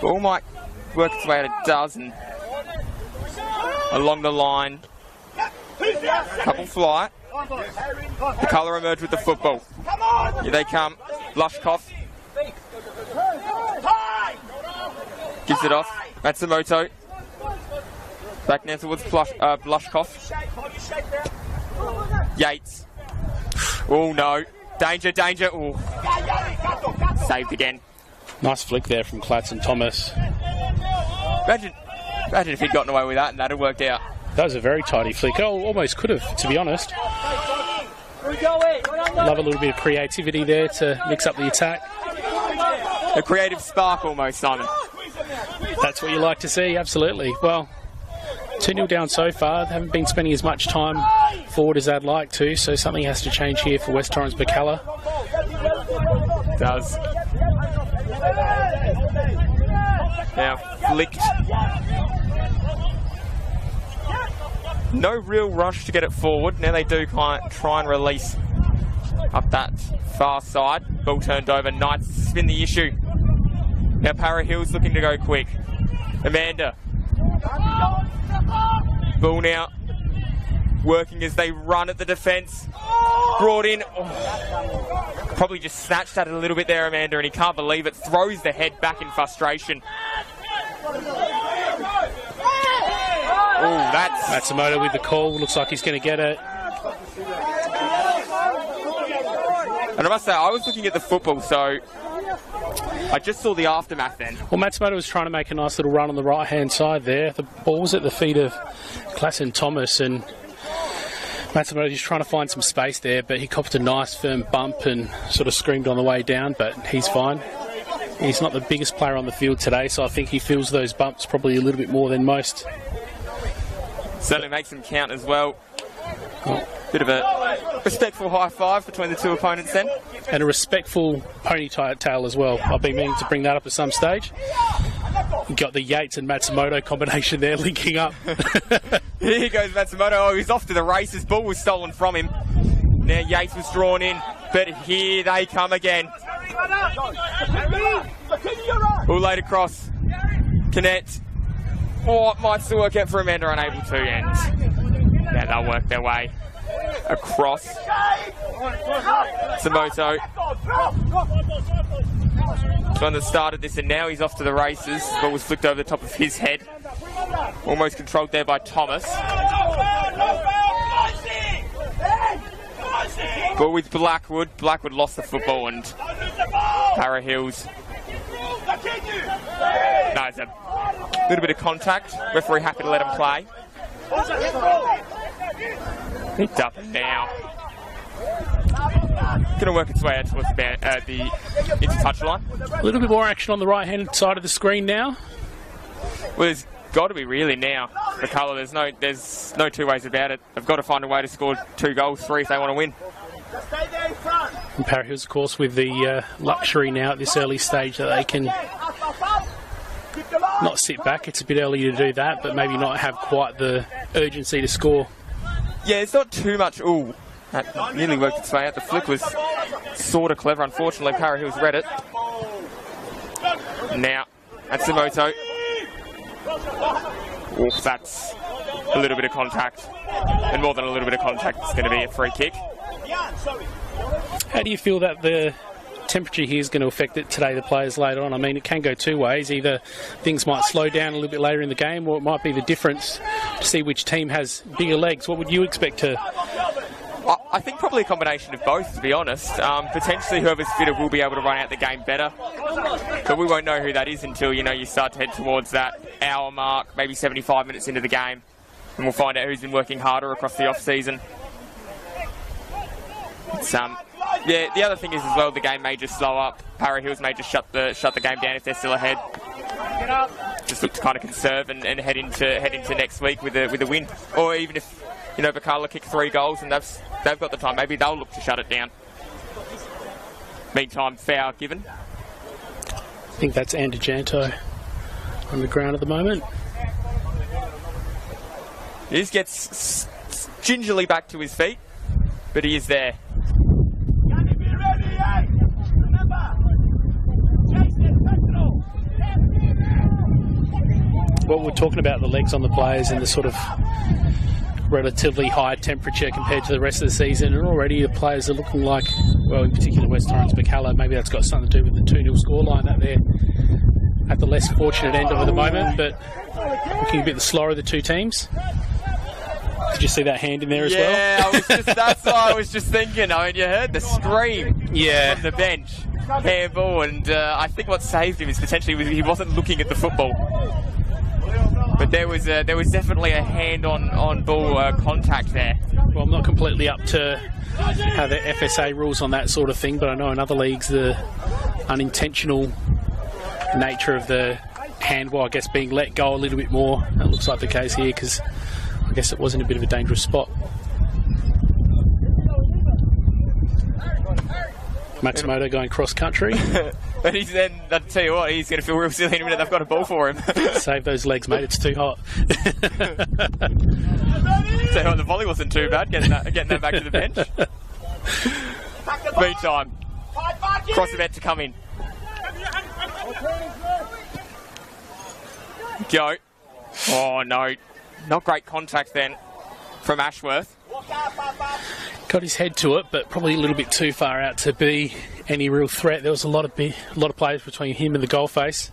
C: ball might work its way at a dozen along the line. Couple fly. Birkalla emerge with the football. Here they come. Blushkoff gives it off. Matsumoto. Back now towards Blushkoff. Yates. Oh no. Danger. Oh. Saved again.
B: Nice flick there from Clatson Thomas.
C: Imagine if he'd gotten away with that and that had worked out.
B: That was a very tidy flick. Oh, almost could have, to be honest. Love a little bit of creativity there to mix up the attack.
C: A creative spark almost, Simon.
B: That's what you like to see, absolutely. Well, 2-0 down so far. They haven't been spending as much time forward as I'd like to, so something has to change here for West Torrens Birkalla.
C: Does. Now flicked. No real rush to get it forward. Now they do try and release up that far side. Ball turned over. Knights spin the issue. Now Para Hills looking to go quick. Amanda. Ball now. Working as they run at the defence. Brought in. Oh. Probably just snatched at it a little bit there, Amanda, and he can't believe it. Throws the head back in frustration. Oh, that's...
B: Matsumoto with the call. Looks like he's going to get it.
C: And I must say, I was looking at the football, so I just saw the aftermath then.
B: Well, Matsumoto was trying to make a nice little run on the right-hand side there. The ball was at the feet of Clatson Thomas, and Matsumoto just trying to find some space there, but he copped a nice firm bump and sort of screamed on the way down, but he's fine. He's not the biggest player on the field today, so I think he feels those bumps probably a little bit more than most.
C: Certainly makes them count as well. Bit of a respectful high five between the two opponents then.
B: And a respectful ponytail as well. I've been meaning to bring that up at some stage. You got the Yates and Matsumoto combination there linking up.
C: Here goes Matsumoto. Oh, he's off to the races. Ball was stolen from him. Now Yates was drawn in, but here they come again. Ball laid across. Connect. Oh, it might still work out for Amanda, unable to, and yeah, they'll work their way across. Samoto. The one that started this, and now he's off to the races. Ball was flicked over the top of his head. Almost controlled there by Thomas. But with Blackwood lost the football and Para Hills. No, it's a little bit of contact. Referee happy to let him play. It's up and now. Going to work its way out towards the into touch line.
B: A little bit more action on the right-hand side of the screen now.
C: Well, there's got to be really now. Birkalla, there's no two ways about it. They've got to find a way to score 2 goals, 3 if they want to win.
B: And Para Hills, of course, with the luxury now at this early stage that they can not sit back. It's a bit early to do that, but maybe not have quite the urgency to score.
C: Yeah, it's not too much. Ooh, that nearly worked its way out. The flick was sort of clever. Unfortunately, Para Hills read it. Now, Matsumoto. Oof, that's a little bit of contact. And more than a little bit of contact, it's going to be a free kick.
B: How do you feel that the temperature here is going to affect it today, the players later on? I mean, it can go 2 ways. Either things might slow down a little bit later in the game, or it might be the difference to see which team has bigger legs. What would you expect to...
C: I think probably a combination of both, to be honest. Potentially whoever's fitter will be able to run out the game better. But we won't know who that is until, you start to head towards that hour mark, maybe 75 minutes into the game. And we'll find out who's been working harder across the off-season. Yeah, the other thing is as well, the game may just slow up. Para Hills may just shut the game down if they're still ahead. Just look to kind of conserve and head into next week with a win. Or even if Birkalla kick 3 goals and they've got the time, maybe they'll look to shut it down. Meantime, foul given.
B: I think that's Andijanto on the ground at the moment.
C: He just gets gingerly back to his feet, but he is there.
B: Well, we're talking about the legs on the players and the sort of relatively high temperature compared to the rest of the season, and already the players are looking like, well, in particular West Torrens Birkalla, maybe that's got something to do with the 2-0 scoreline that they're at the less fortunate end of at the moment, but looking a bit slower of the two teams. Did you see that hand in there as well?
C: Yeah, that's what I was just thinking. I mean, you heard the scream from the bench. Handball, and I think what saved him is potentially he wasn't looking at the football. But there was definitely a hand-on ball contact there.
B: Well, I'm not completely up to how the FSA rules on that sort of thing, but I know in other leagues the unintentional nature of the handball, I guess, being let go a little bit more. That looks like the case here because I guess it was in a bit of a dangerous spot. Matsumoto going cross-country.
C: But he's then, I'll tell you what, he's going to feel real silly in a minute. They've got a ball for him.
B: Save those legs, mate. It's too hot.
C: So the volley wasn't too bad, getting that back to the bench. Meantime, cross event to come in. Go. Oh, no. Not great contact then from Ashworth.
B: Got his head to it, but probably a little bit too far out to be any real threat. There was a lot of players between him and the goal face.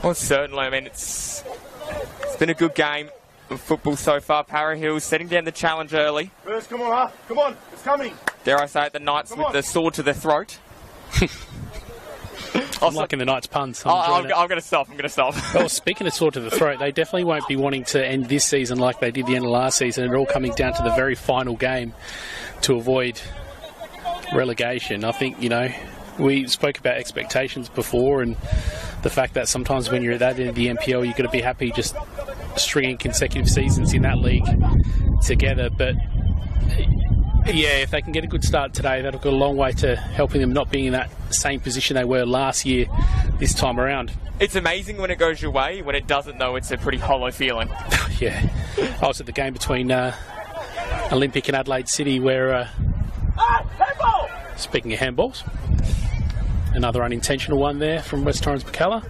C: Well, certainly. I mean, it's been a good game of football so far. Para Hills setting down the challenge early.
A: First, come on, come on, it's coming.
C: Dare I say it, the Knights with the sword to the throat.
B: I'm liking the Knights puns.
C: I'm going to stop.
B: Well, speaking of sword to the throat, they definitely won't be wanting to end this season like they did the end of last season. It's all coming down to the very final game to avoid relegation. I think, we spoke about expectations before and the fact that sometimes when you're at that end of the NPL, you've got to be happy just stringing consecutive seasons in that league together. But yeah, if they can get a good start today, that'll go a long way to helping them not being in that same position they were last year this time around.
C: It's amazing when it goes your way. When it doesn't, though, it's a pretty hollow feeling.
B: Yeah. I was at the game between Olympic and Adelaide City where, speaking of handballs, another unintentional one there from West Torrens Birkalla.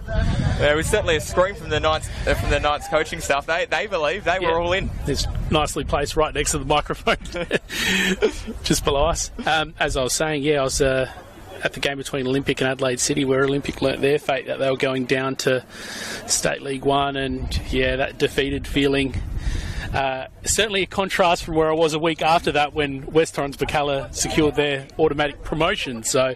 C: There was certainly a scream from the Knights coaching staff. They believed they were all in.
B: It's nicely placed right next to the microphone, just below us. As I was saying, I was at the game between Olympic and Adelaide City where Olympic learnt their fate, that they were going down to State League 1, and that defeated feeling Certainly a contrast from where I was a week after that when West Torrens Birkalla secured their automatic promotion. So,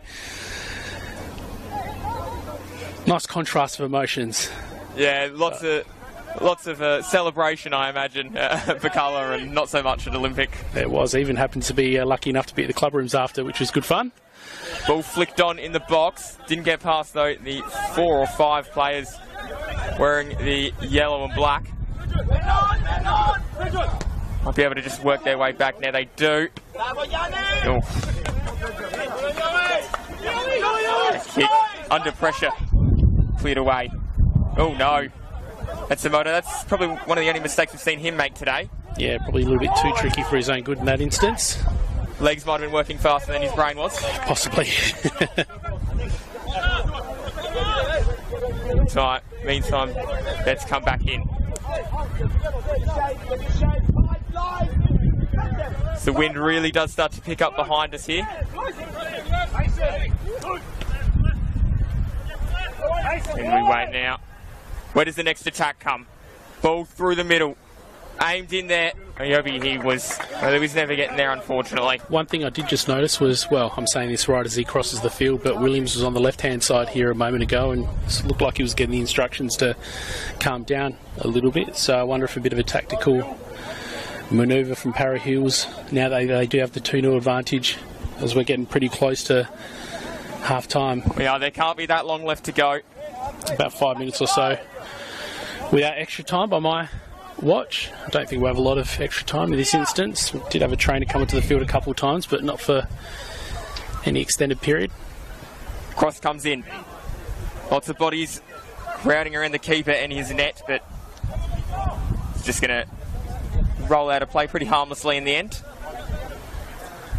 B: nice contrast of emotions.
C: Yeah, lots of celebration, I imagine, Birkalla, and not so much at Olympic.
B: There was. I even happened to be lucky enough to be at the club rooms after, which was good fun.
C: Ball flicked on in the box. Didn't get past, though, the 4 or 5 players wearing the yellow and black. Might be able to just work their way back now. They do. Oh. Kick under pressure. Cleared away. Oh, no. That's Emoto. That's probably one of the only mistakes we've seen him make today.
B: Yeah, probably a little bit too tricky for his own good in that instance.
C: Legs might have been working faster than his brain was.
B: Possibly.
C: Meantime, let's come back in. So the wind really does start to pick up behind us here. And we wait now. Where does the next attack come? Ball through the middle. Aimed in there. Ayobi, he was never getting there, unfortunately.
B: One thing I did just notice was, well, I'm saying this right as he crosses the field, but Williams was on the left-hand side here a moment ago and it looked like he was getting the instructions to calm down a little bit. So I wonder if a bit of a tactical manoeuvre from Para Hills. Now they do have the 2-0 advantage as we're getting pretty close to half-time.
C: Yeah, there can't be that long left to go.
B: About 5 minutes or so without extra time by my watch. I don't think we have a lot of extra time in this instance. We did have a trainer come into the field a couple of times, but not for any extended period.
C: Cross comes in. Lots of bodies crowding around the keeper and his net, but he's just going to roll out of play pretty harmlessly in the end.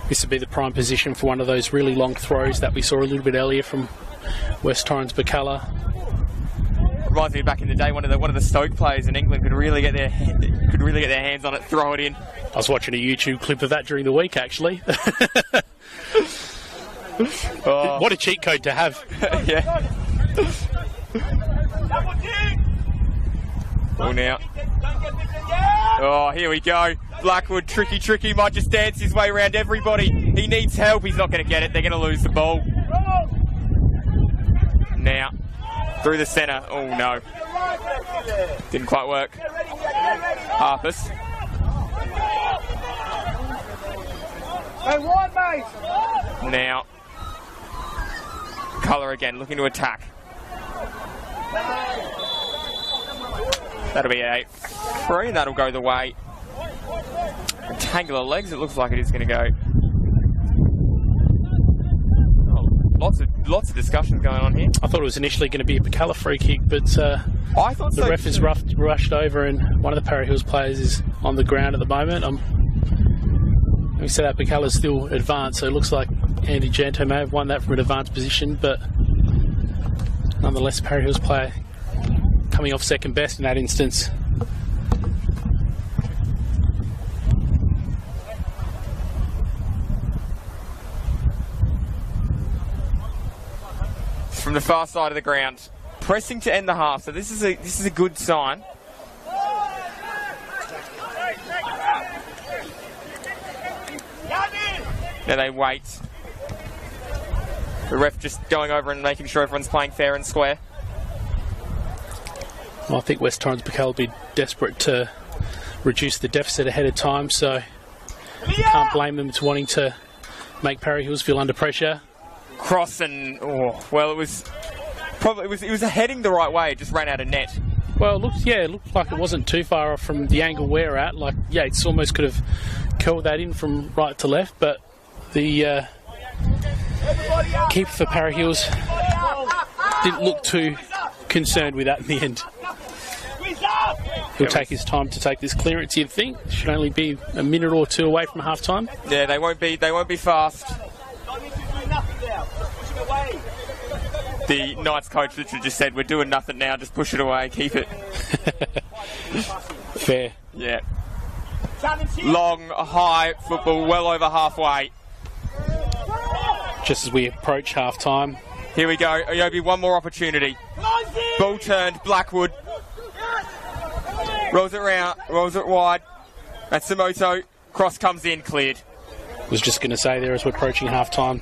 B: This would be the prime position for one of those really long throws that we saw a little bit earlier from West Torrens Birkalla.
C: Reminds me of back in the day, one of the Stoke players in England could really get their hands on it, throw it in.
B: I was watching a YouTube clip of that during the week, actually.
C: Oh.
B: What a cheat code to have.
C: Yeah. Well, now. Oh, here we go. Blackwood, tricky, might just dance his way around everybody. He needs help. He's not going to get it. They're going to lose the ball. Now, through the centre. Oh, no. Didn't quite work. Harpus. Now, Colour again, looking to attack. That'll be a free, and that'll go the way. A tangle of legs, it looks like it is going to go. Oh, lots of discussion going on here.
B: I thought it was initially going to be a Birkalla free kick, but
C: I thought
B: the ref has rushed over, and one of the Para Hills players is on the ground at the moment. We said that Birkalla's still advanced, so it looks like Andy Janto may have won that from an advanced position, but nonetheless, Para Hills player coming off second best in that instance.
C: From the far side of the ground, pressing to end the half, so this is a good sign. Now they wait. The ref just going over and making sure everyone's playing fair and square.
B: Well, I think West Torrens Birkalla will be desperate to reduce the deficit ahead of time, so can't blame them for wanting to make Para Hills feel under pressure.
C: Cross and well, it was heading the right way. It just ran out of net.
B: Well, it looked like it wasn't too far off from the angle we're at. Like Yates almost could have curled that in from right to left, but the keeper for Para Hills didn't look too concerned with that in the end. He'll take his time to take this clearance, you'd think. Should only be a minute or two away from half time.
C: Yeah, they won't be fast. The Knights coach literally just said, "We're doing nothing now, just push it away, keep it."
B: Fair.
C: Yeah. Long, high football, well over halfway.
B: Just as we approach half time.
C: Here we go. Ayobi, one more opportunity. Ball turned, Blackwood. Rolls it round, rolls it wide. Matsumoto, cross comes in, cleared.
B: Was just going to say there as we're approaching half-time,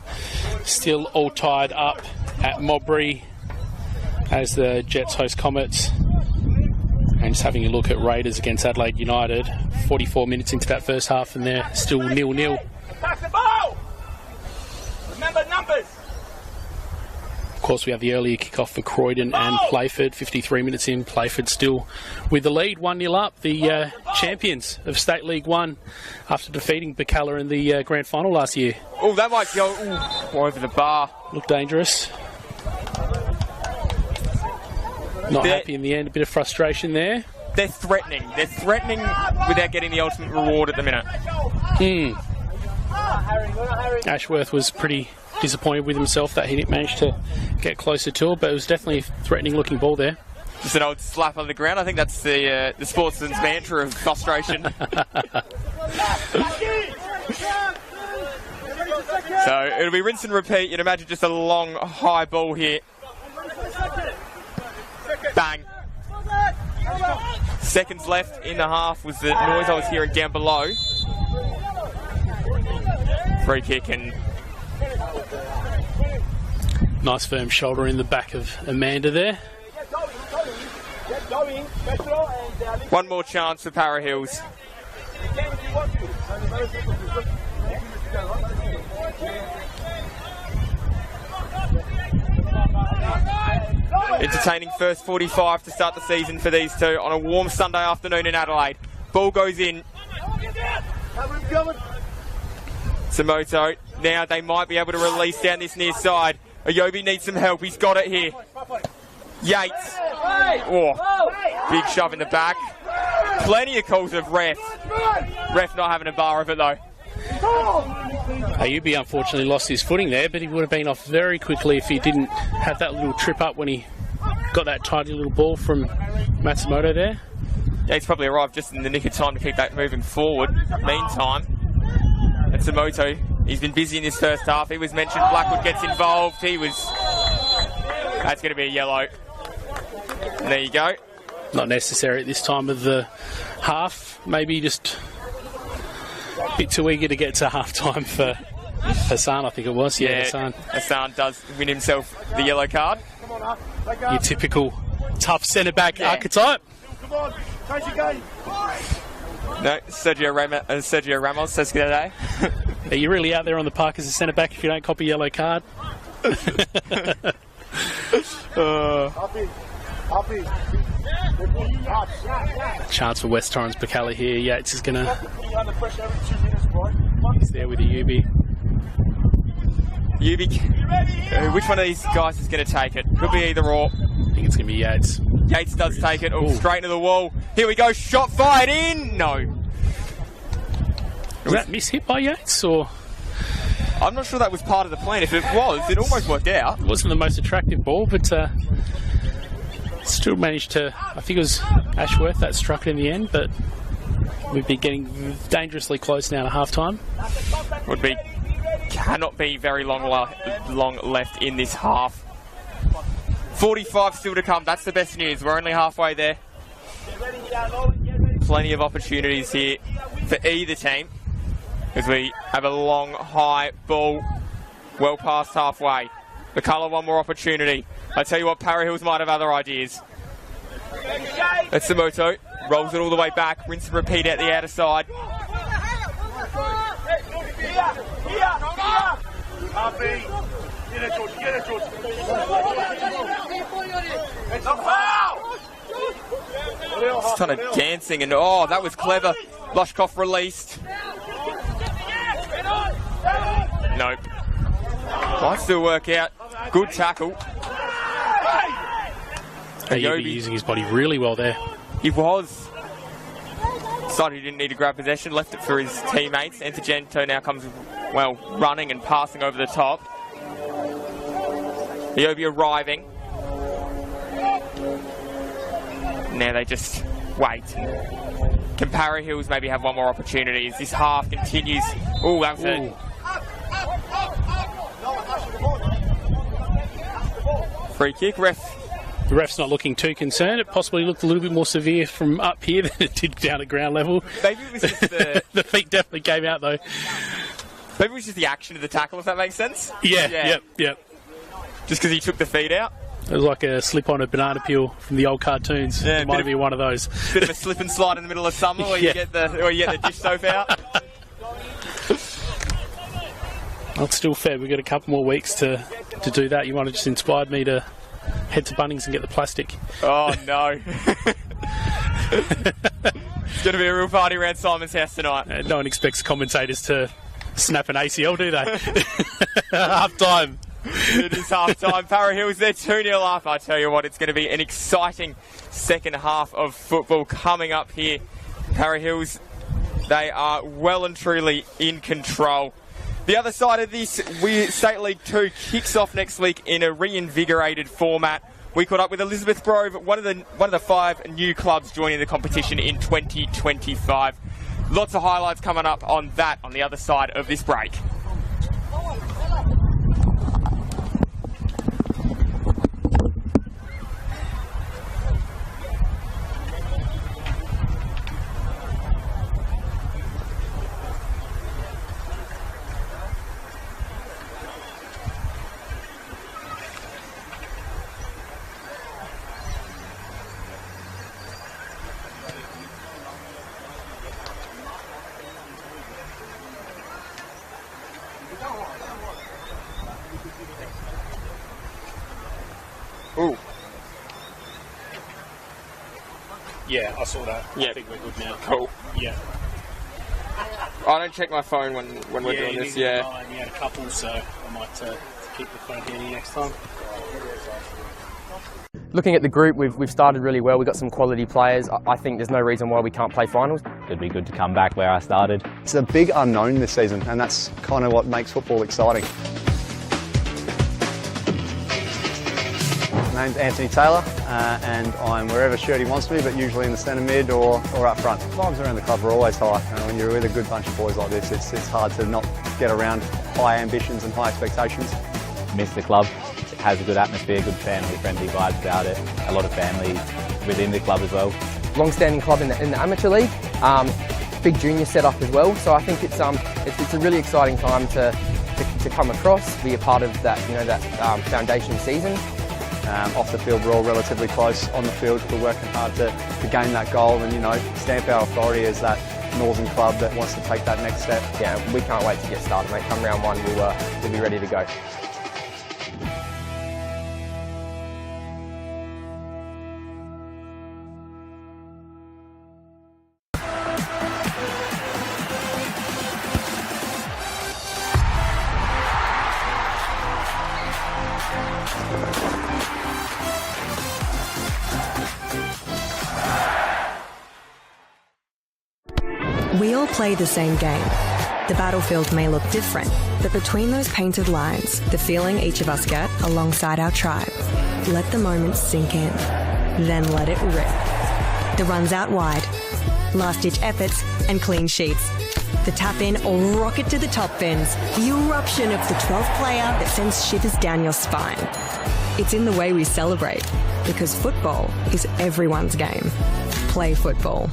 B: still all tied up at Modbury as the Jets host Comets. And just having a look at Raiders against Adelaide United, 44 minutes into that first half and they're still 0-0.
E: Pass the ball! Remember numbers!
B: Of course, we have the earlier kickoff for Croydon and Playford. 53 minutes in, Playford still with the lead, 1-0 up. The champions of State League 1 after defeating Birkalla in the grand final last year.
C: Oh, that might go over the bar.
B: Looked dangerous. Not happy in the end, a bit of frustration there.
C: They're threatening. They're threatening without getting the ultimate reward at the minute.
B: Ashworth was pretty disappointed with himself that he didn't manage to get closer to it, but it was definitely a threatening looking ball there.
C: Just an old slap on the ground. I think that's the sportsman's mantra of frustration. So it'll be rinse and repeat. You'd imagine just a long, high ball here. Bang. Seconds left in the half was the noise I was hearing down below. Free kick and...
B: Nice firm shoulder in the back of Amanda there.
C: One more chance for Para Hills. Entertaining first 45 to start the season for these two on a warm Sunday afternoon in Adelaide. Ball goes in. Samoto. Now they might be able to release down this near side. Ayobi needs some help. He's got it here. Yates. Oh, big shove in the back. Plenty of calls of ref. Ref not having a bar of it though.
B: Ayubi unfortunately lost his footing there, but he would have been off very quickly if he didn't have that little trip up when he got that tiny little ball from Matsumoto there.
C: Yeah, he's probably arrived just in the nick of time to keep that moving forward. Meantime, Matsumoto, he's been busy in his first half. He was mentioned, Blackwood gets involved. That's going to be a yellow. And there you go.
B: Not necessary at this time of the half. Maybe just a bit too eager to get to half-time for Hassan, I think it was. Yeah, Hassan.
C: Hassan does win himself the yellow card.
B: Your typical tough centre-back archetype.
C: No, Sergio Ramos says good day.
B: Are you really out there on the park as a centre-back if you don't copy yellow card? Chance for West Torrens Birkalla here. Yates is going to... He's there with the Ubi.
C: Which one of these guys is going to take it? Could be either or.
B: I think it's going to be Yates.
C: Yates does take it. Oh, straight into the wall. Here we go. Shot fired in. No.
B: Was that miss-hit by Yates, or...?
C: I'm not sure that was part of the plan. If it was, it almost worked out.
B: It wasn't the most attractive ball, but still managed to... I think it was Ashworth that struck it in the end, but we'd be getting dangerously close now to half-time.
C: Cannot be very long left in this half. 45 still to come. That's the best news. We're only halfway there. Plenty of opportunities here for either team, as we have a long, high ball well past halfway. Birkalla, one more opportunity. I tell you what, Para Hills might have other ideas. Matsumoto rolls it all the way back, rinse and repeat out the outer side. Just kind of dancing, and oh, that was clever. Loshkoff released. Nope. Might still work out. Good tackle.
B: Ayobi using his body really well there.
C: He was. Decided he didn't need to grab possession, left it for his teammates. Entagento now comes, well, running and passing over the top. Ayobi arriving. Now they just wait. Can Para Hills maybe have one more opportunity as this half continues? Oh, that was it. Free kick. Ref
B: the ref's not looking too concerned. It possibly looked a little bit more severe from up here than it did down at ground level.
C: Maybe it was just the...
B: The feet definitely came out, though.
C: Maybe it was just the action of the tackle, if that makes sense?
B: Yeah. Yep.
C: Just because he took the feet out?
B: It was like a slip on a banana peel from the old cartoons.
C: Yeah,
B: it might be one of those.
C: Bit of a slip and slide in the middle of summer where you get the dish soap out.
B: Well, it's still fair. We've got a couple more weeks to do that. You might have just inspired me to head to Bunnings and get the plastic.
C: Oh, no. It's going to be a real party around Simon's house tonight.
B: No one expects commentators to snap an ACL, do they? Half time.
C: It is half time. Para Hills, they're 2-0 up. I tell you what, it's going to be an exciting second half of football coming up here. Para Hills, they are well and truly in control. The other side of this, State League 2 kicks off next week in a reinvigorated format. We caught up with Elizabeth Grove, one of the 5 new clubs joining the competition in 2025. Lots of highlights coming up on that on the other side of this break. Ooh.
B: Yeah, I saw that.
C: Yeah.
B: I think we're good now.
C: Cool.
B: Yeah.
C: I don't check my phone when we're doing this, yeah.
B: You had a couple, so I might keep the phone handy next time.
F: Looking at the group, we've started really well. We've got some quality players. I think there's no reason why we can't play finals.
G: It'd be good to come back where I started.
H: It's a big unknown this season, and that's kind of what makes football exciting. My name's Anthony Taylor, and I'm wherever Shirty wants me, but usually in the centre mid or up front. Vibes around the club are always high, and when you're with a good bunch of boys like this, it's hard to not get around high ambitions and high expectations.
G: Miss the club. It has a good atmosphere, good family-friendly vibes about it. A lot of family within the club as well.
F: Long-standing club in the amateur league, big junior setup as well. So I think it's a really exciting time to come across, be a part of that that foundation season.
H: Off the field, we're all relatively close. On the field, we're working hard to gain that goal and stamp our authority as that northern club that wants to take that next step.
F: Yeah, we can't wait to get started, mate. Come round 1, we'll be ready to go.
D: We all play the same game. The battlefield may look different, but between those painted lines, the feeling each of us get alongside our tribe. Let the moment sink in, then let it rip. The runs out wide, last-ditch efforts and clean sheets. The tap-in or rocket to the top bins, the eruption of the 12th player that sends shivers down your spine. It's in the way we celebrate, because football is everyone's game. Play football.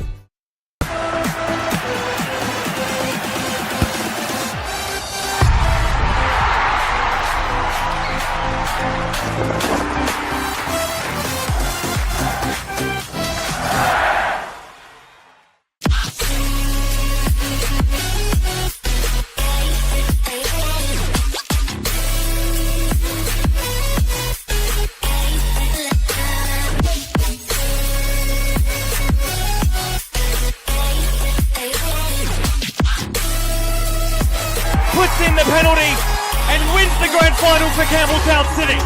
E: Puts in the penalty and wins the grand final for Campbelltown City.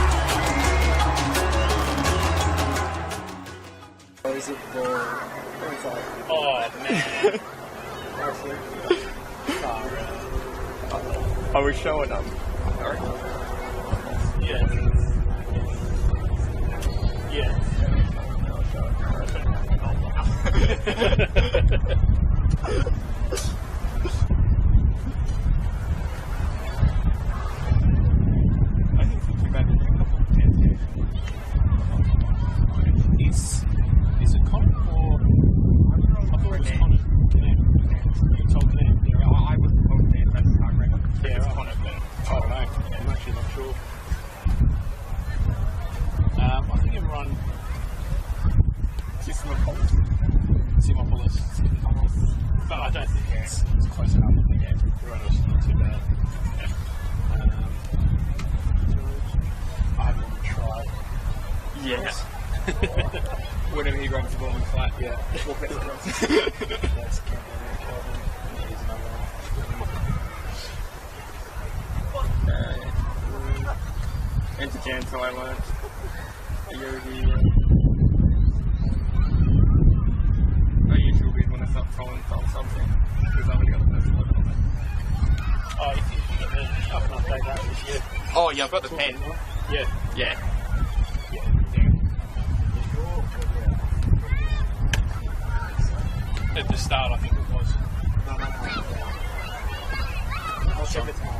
B: Oh, man.
C: I was showing them.
B: Yeah. Yeah. But I don't think it's close enough in the game. Everyone else is not too bad. I haven't even tried.
C: Yeah. Whenever he runs the ball in flat, yeah. Walk back across.
A: That's can't be any problem. Here's another one.
C: Enter cancel, I learned. I usually weird when I start throwing from something. Because I've only got the first one on it.
B: Oh, if you get the up and update that this year.
C: Oh, yeah, I've got the pen.
B: Yeah.
C: Yeah.
B: At the start, I think it was.
A: I'll check it tomorrow.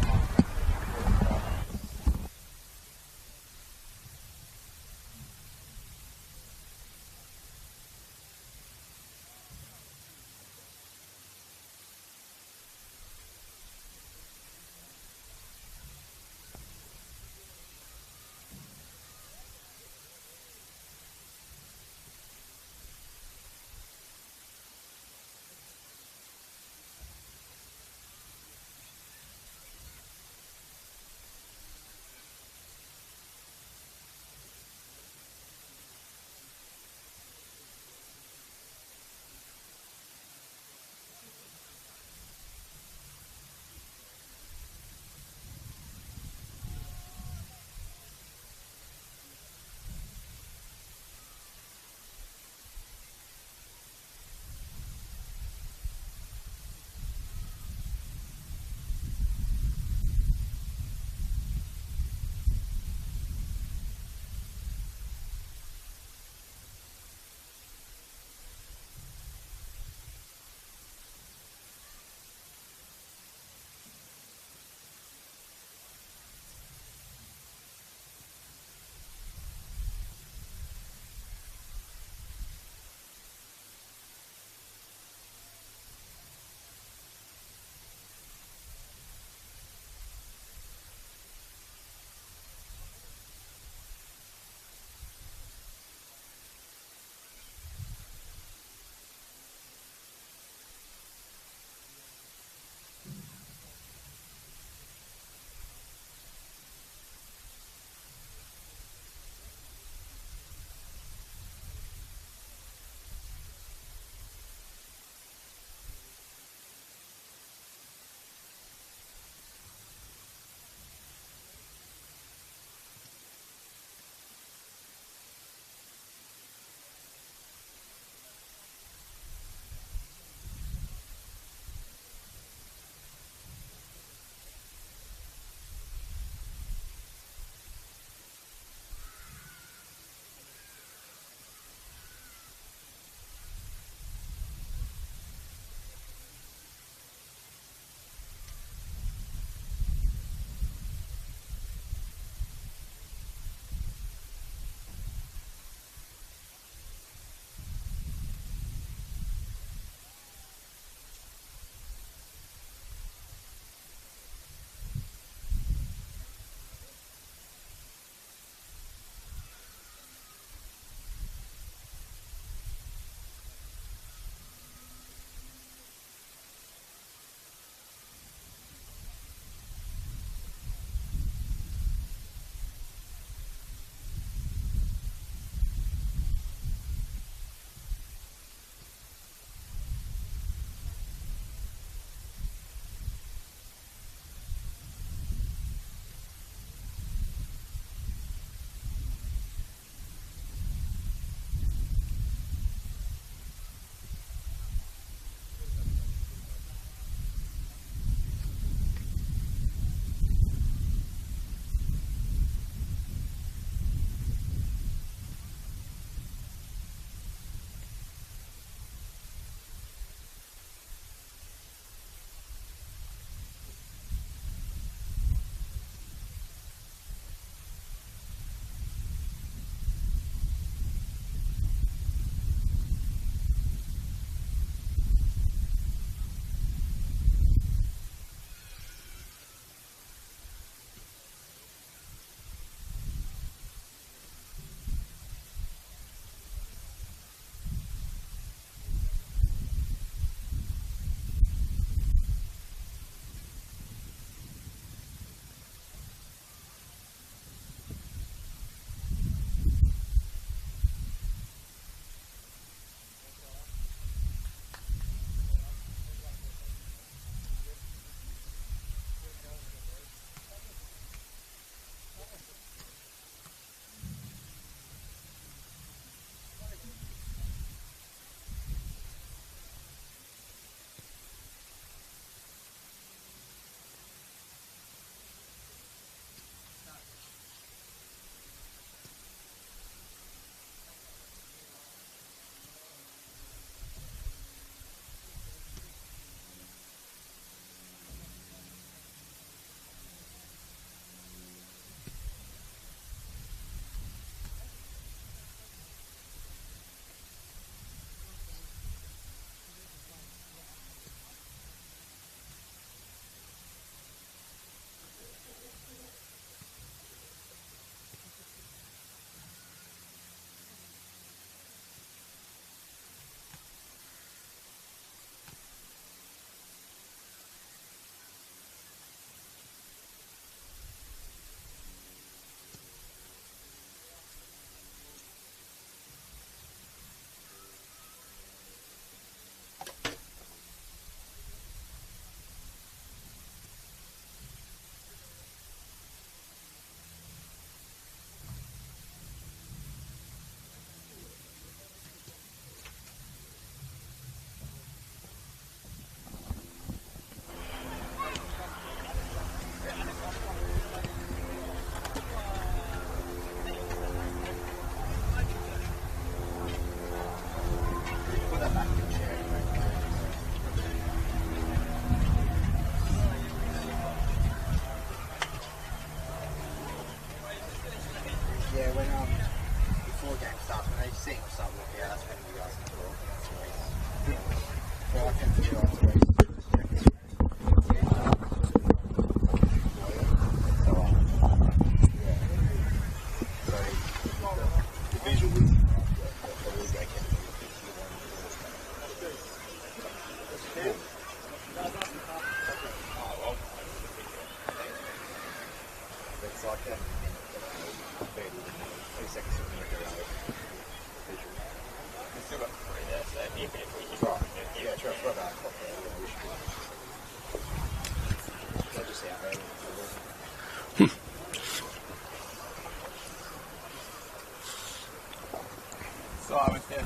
C: So I was down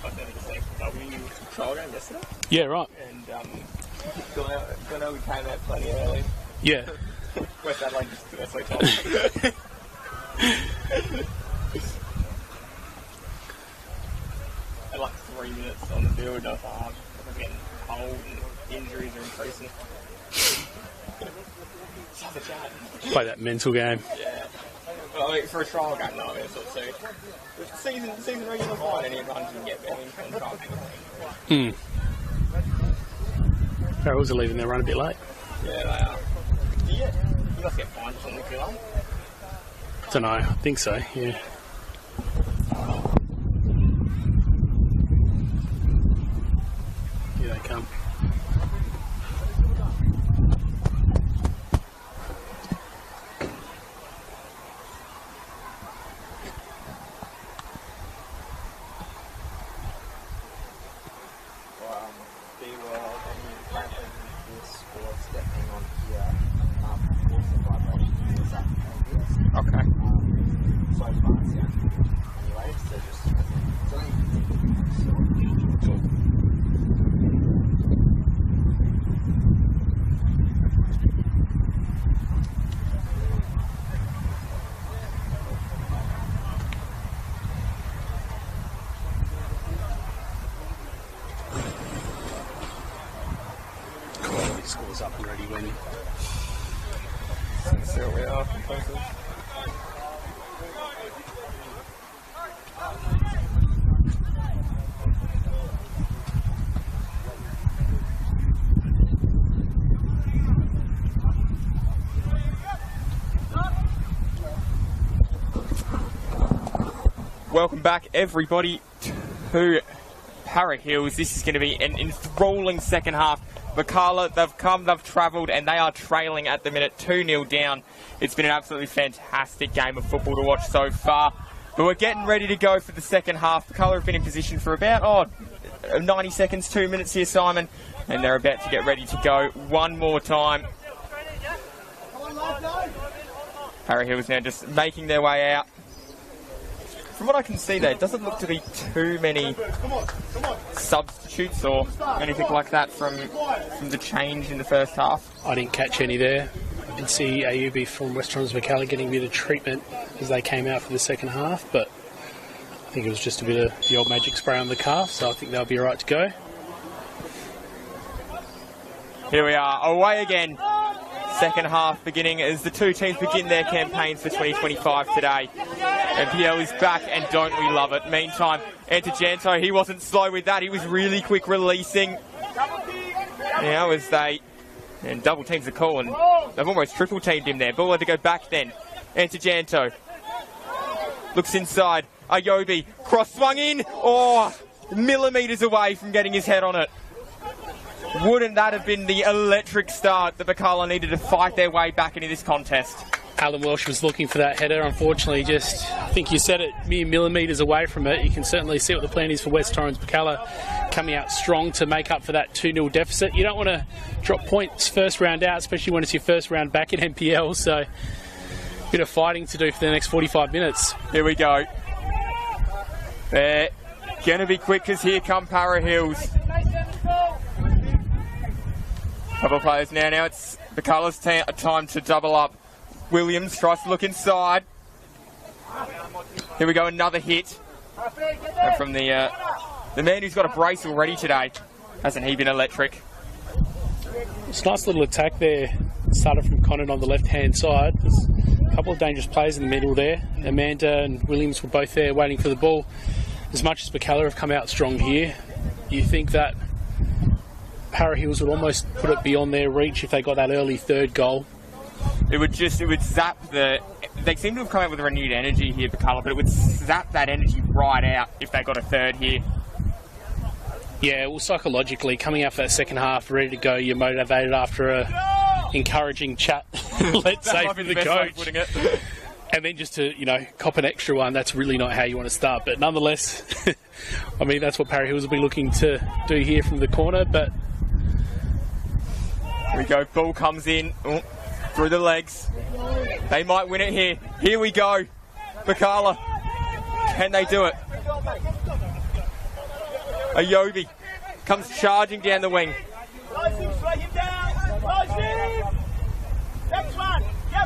C: at the W trial game yesterday.
B: Yeah, right.
C: And I know we came out plenty early.
B: Yeah.
C: West Adelaide just took us so time. At like 3 minutes on the field, I was like, I'm getting cold and injuries are increasing. Have a chat.
B: Play that mental game.
C: Yeah. Well, I mean, for a trial game, no, I mean, it's sort of season regular fine, anyone can get better in trial.
B: Barrels are leaving their run a bit late.
C: Yeah, they are. You must get fined for something if you're late.
B: Don't know. I think so. Yeah. Here they come. Scores up and ready when.
C: See what we are. Welcome back, everybody, to Para Hills. This is going to be an enthralling second half. Birkalla, they've travelled, and they are trailing at the minute, 2-0 down. It's been an absolutely fantastic game of football to watch so far. But we're getting ready to go for the second half. Birkalla have been in position for about 90 seconds, 2 minutes here, Simon. And they're about to get ready to go one more time. Para Hills now just making their way out. From what I can see there, it doesn't look to be too many substitutes or anything like that from the change in the first half.
B: I didn't catch any there. I did see Ayubi from West Torrens Birkalla getting a bit of treatment as they came out for the second half, but I think it was just a bit of the old magic spray on the calf, so I think they'll be all right to go.
C: Here we are, away again. Second half beginning as the two teams begin their campaigns for 2025 today. NPL is back, and don't we love it. Meantime, enter Janto. He wasn't slow with that. He was really quick releasing. Now as they... And double teams the call, and they've almost triple teamed him there. Ball had to go back then. Enter Janto. Looks inside. Ayobi. Cross swung in. Oh, millimetres away from getting his head on it. Wouldn't that have been the electric start that Birkalla needed to fight their way back into this contest?
B: Alan Welsh was looking for that header. Unfortunately, just, I think you said it, mere millimetres away from it. You can certainly see what the plan is for West Torrens Birkalla coming out strong to make up for that 2-0 deficit. You don't want to drop points first round out, especially when it's your first round back in NPL. So, a bit of fighting to do for the next 45 minutes.
C: Here we go. They're going to be quick because here come Para Hills. Couple of players now. Now it's Birkalla's time to double up. Williams tries to look inside. Here we go, another hit. And from the man who's got a brace already today. Hasn't he been electric?
B: It's a nice little attack there. Started from Conant on the left-hand side. There's a couple of dangerous players in the middle there. Amanda and Williams were both there waiting for the ball. As much as Birkalla have come out strong here, you think that Para Hills would almost put it beyond their reach if they got that early third goal.
C: It would zap the... They seem to have come out with renewed energy here, Birkalla, but it would zap that energy right out if they got a third here.
B: Yeah, well, psychologically, coming out for that second half, ready to go, you're motivated after a encouraging chat, let's say, from the coach. And then just to, cop an extra one, that's really not how you want to start. But nonetheless, I mean, that's what Para Hills will be looking to do here from the corner, but...
C: Here we go, ball comes in. Oh. Through the legs. They might win it here. Here we go. Birkalla Can they do it? Ayobi comes charging down the wing.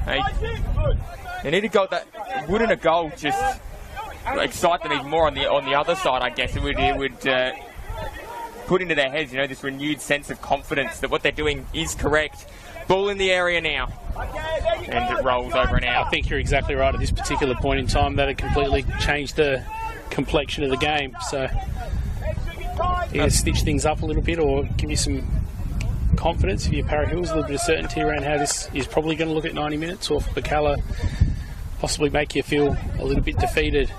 C: Hey, they need a goal. That wouldn't a goal just excite them even more on the other side? I guess it would put into their heads, this renewed sense of confidence that what they're doing is correct. Ball in the area now, and it rolls over and out.
B: I think you're exactly right. At this particular point in time, that had completely changed the complexion of the game. So either stitch things up a little bit or give you some confidence if you're Para Hills, a little bit of certainty around how this is probably going to look at 90 minutes, or for Birkalla, possibly make you feel a little bit defeated.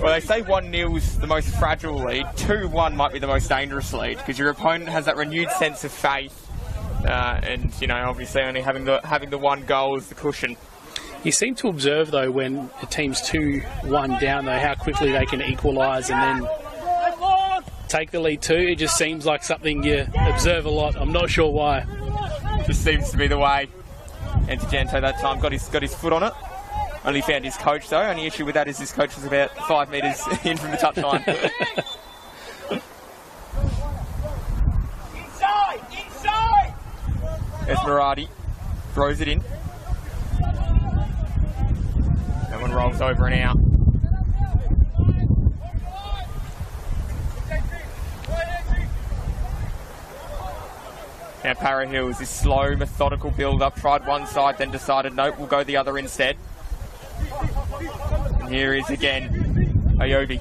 C: Well, they say 1-0 is the most fragile lead. 2-1 might be the most dangerous lead because your opponent has that renewed sense of faith, and obviously only having the one goal as the cushion.
B: You seem to observe though when a team's 2-1 down though how quickly they can equalise and then take the lead too. It just seems like something you observe a lot. I'm not sure why.
C: Just seems to be the way. And Janto that time got his foot on it. Only found his coach though. Only issue with that is his coach was about 5 metres in from the touchline.
I: Inside!
C: Esmeraldi throws it in. That one rolls over and out. Now Para Hills, this slow, methodical build-up, tried one side, then decided, nope, we'll go the other instead. And here is again, Ayobi.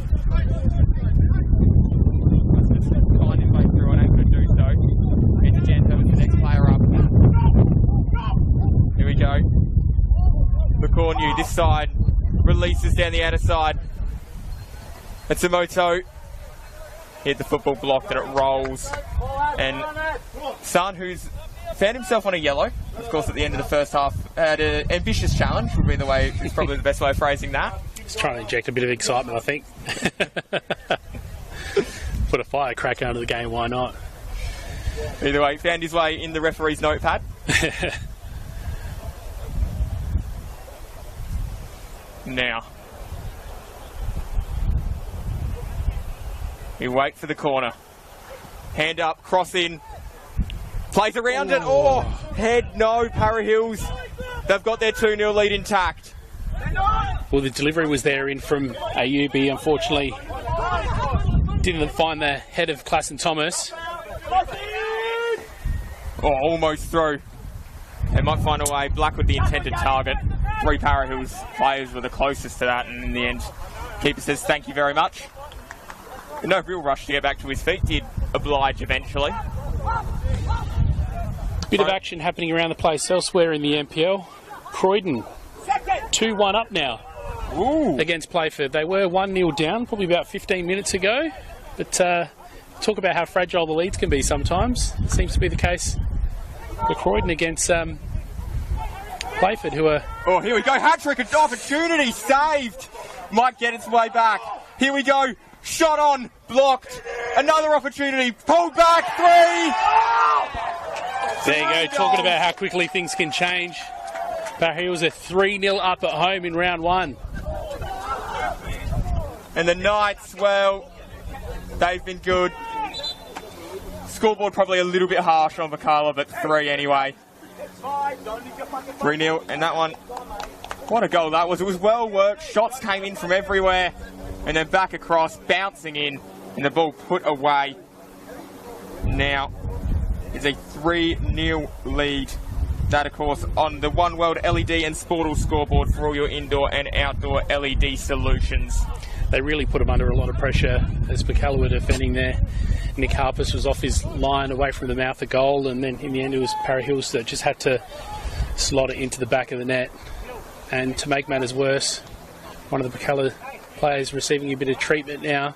C: Find his way through, and could do so. And Janto is the next player up. Here we go. McCornew, this side, releases down the outer side. Matsumoto hit the football block and it rolls. And San, who's found himself on a yellow, of course, at the end of the first half, had an ambitious challenge, would be is probably the best way of phrasing that.
B: He's trying to inject a bit of excitement, I think. Put a firecracker under the game, why not?
C: Either way, found his way in the referee's notepad. Now, he waits for the corner. Hand up, cross in, plays around it. Oh, head no, Para Hills. They've got their 2-0 lead intact.
B: Well, the delivery was there in from Ayubi. Unfortunately, didn't find the head of Klassen Thomas.
C: Oh, almost through. They might find a way. Blackwood, the intended target. 3 Para Hills players were the closest to that, and in the end, keeper says thank you very much. No real rush to get back to his feet. Did oblige eventually.
B: Bit of action happening around the place elsewhere in the NPL. Croydon 2-1 up now.
C: Ooh.
B: Against Playford. They were 1-0 down probably about 15 minutes ago. But talk about how fragile the leads can be sometimes. It seems to be the case for Croydon against Playford, who are...
C: Oh, here we go. Hat-trick, an opportunity saved. Might get its way back. Here we go. Shot on, blocked. Another opportunity, pulled back, 3.
B: There you go, talking about how quickly things can change. Para Hills are 3-0 up at home in round 1.
C: And the Knights, well, they've been good. Scoreboard probably a little bit harsh on Birkalla, but 3 anyway. 3-0, and that one, what a goal that was. It was well worked, shots came in from everywhere. And then back across, bouncing in, and the ball put away. Now is a 3-0 lead. That, of course, on the One World LED and Sportal scoreboard for all your indoor and outdoor LED solutions.
B: They really put them under a lot of pressure as Birkalla were defending there. Nick Harpus was off his line away from the mouth of goal, and then in the end it was Para Hills that just had to slot it into the back of the net. And to make matters worse, one of the Birkalla players receiving a bit of treatment now.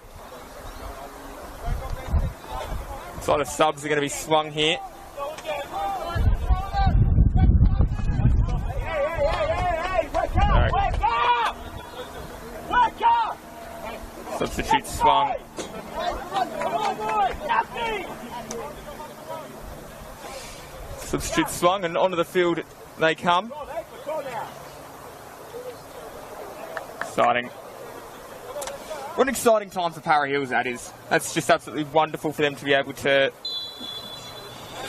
C: A lot of subs are going to be swung here. Substitute swung. Substitute swung, and onto the field they come. Exciting. What an exciting time for Para Hills that is. That's just absolutely wonderful for them to be able to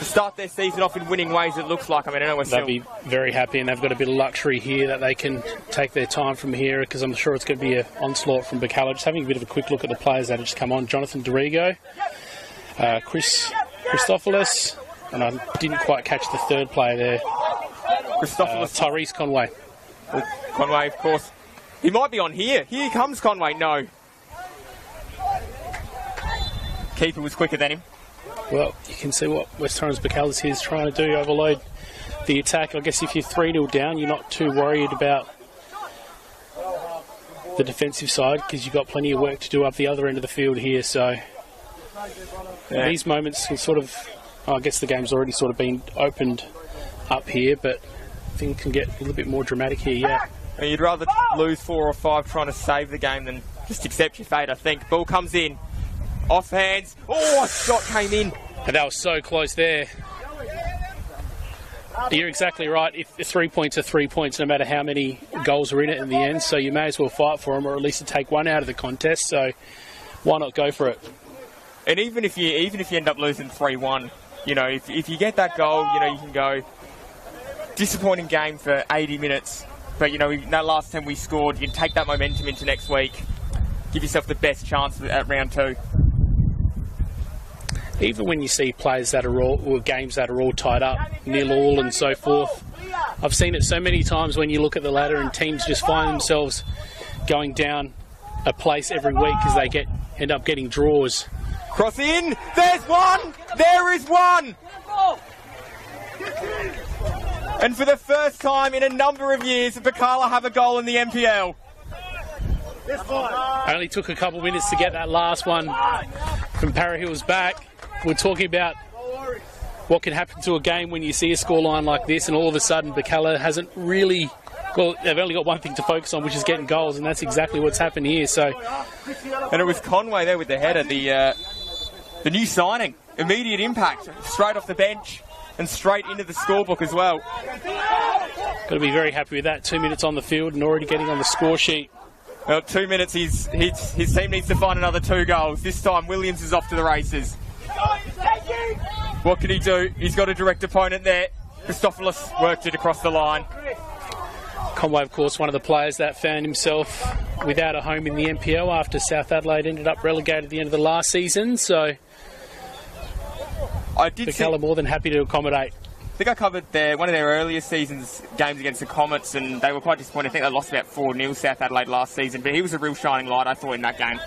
C: start their season off in winning ways, it looks like. I mean, I know we're
B: They'll be very happy, and they've got a bit of luxury here that they can take their time from here, because I'm sure it's going to be an onslaught from Birkalla. Just having a bit of a quick look at the players that have just come on. Jonathan Dorigo, Christopoulos, and I didn't quite catch the third player there. Tyrese Conway.
C: Conway, of course. He might be on here. Here comes Conway. No. Keeper was quicker than him.
B: Well, you can see what West Torrens Birkalla's here is trying to do, overload the attack. I guess if you're 3-0 down, you're not too worried about the defensive side, because you've got plenty of work to do up the other end of the field here. So these moments can sort of, I guess the game's already sort of been opened up here, but things can get a little bit more dramatic here, yeah.
C: You'd rather lose 4 or 5 trying to save the game than just accept your fate, I think. Ball comes in. Off hands. Oh, a shot came in.
B: And that was so close there. You're exactly right. If 3 points are 3 points, no matter how many goals are in it in the end, so you may as well fight for them, or at least to take one out of the contest. So why not go for it?
C: And even if you end up losing 3-1, you know, if you get that goal, you know, you can go disappointing game for 80 minutes. But, you know, that last time we scored, you can take that momentum into next week, give yourself the best chance at round 2.
B: Even when you see players that are all, or games that are all tied up, 0-0 and so forth, I've seen it so many times when you look at the ladder and teams just find themselves going down a place every week because they end up getting draws.
C: Cross in, there's one, there is one! And for the first time in a number of years, Birkalla have a goal in the NPL.
B: Only took a couple minutes to get that last one from Para Hills back. We're talking about what can happen to a game when you see a scoreline like this, and all of a sudden Birkalla hasn't really, well, they've only got one thing to focus on, which is getting goals, and that's exactly what's happened here. So,
C: and it was Conway there with the header, the new signing, immediate impact, straight off the bench and straight into the scorebook as well.
B: Got to be very happy with that. 2 minutes on the field and already getting on the score sheet.
C: Well, 2 minutes, his team needs to find another 2 goals. This time Williams is off to the races. What can he do? He's got a direct opponent there. Christopoulos worked it across the line.
B: Conway, of course, one of the players that found himself without a home in the NPL after South Adelaide ended up relegated at the end of the last season. So Birkalla more than happy to accommodate.
C: I think I covered one of their earlier season's games against the Comets, and they were quite disappointed. I think they lost about 4-0 South Adelaide last season, but he was a real shining light, I thought, in that game.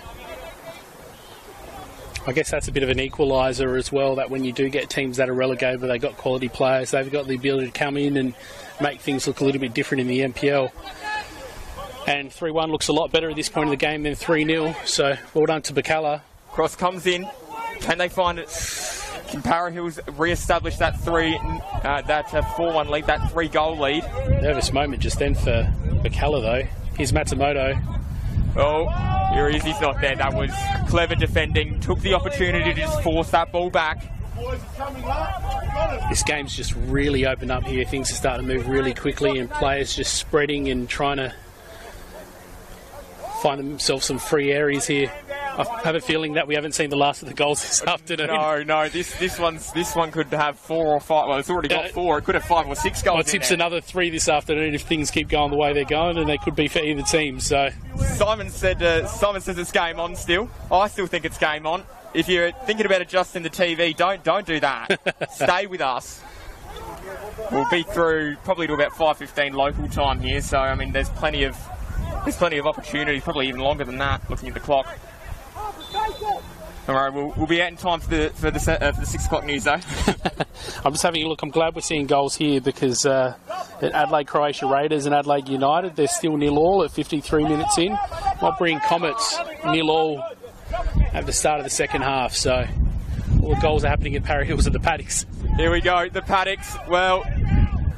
B: I guess that's a bit of an equaliser as well, that when you do get teams that are relegated but they've got quality players, they've got the ability to come in and make things look a little bit different in the NPL. And 3-1 looks a lot better at this point in the game than 3-0, so well done to Birkalla.
C: Cross comes in. Can they find it? Can Para Hills re-establish that 4-1 lead, that 3-goal lead?
B: Nervous moment just then for Birkalla though. Here's Matsumoto.
C: Oh, here he is, he's not there. That was clever defending. Took the opportunity to just force that ball back.
B: This game's just really opened up here. Things are starting to move really quickly and players just spreading and trying to find themselves some free areas here. I have a feeling that we haven't seen the last of the goals this afternoon.
C: No, this one could have 4 or 5. Well, it's already got 4. It could have 5 or 6 goals.
B: Well, it tips another 3 this afternoon if things keep going the way they're going, and they could be for either team. So
C: Simon says it's game on still. I still think it's game on. If you're thinking about adjusting the TV, don't do that. Stay with us. We'll be through probably to about 5:15 local time here. So I mean, there's plenty of opportunities, probably even longer than that. Looking at the clock. All right, we'll be out in time for the 6 o'clock news, though.
B: I'm just having a look. I'm glad we're seeing goals here because at Adelaide Croatia Raiders and Adelaide United, they're still 0-0 at 53 minutes in. Might bring Comets 0-0 at the start of the second half. So all the goals are happening at Para Hills at the Paddocks.
C: Here we go, the Paddocks. Well,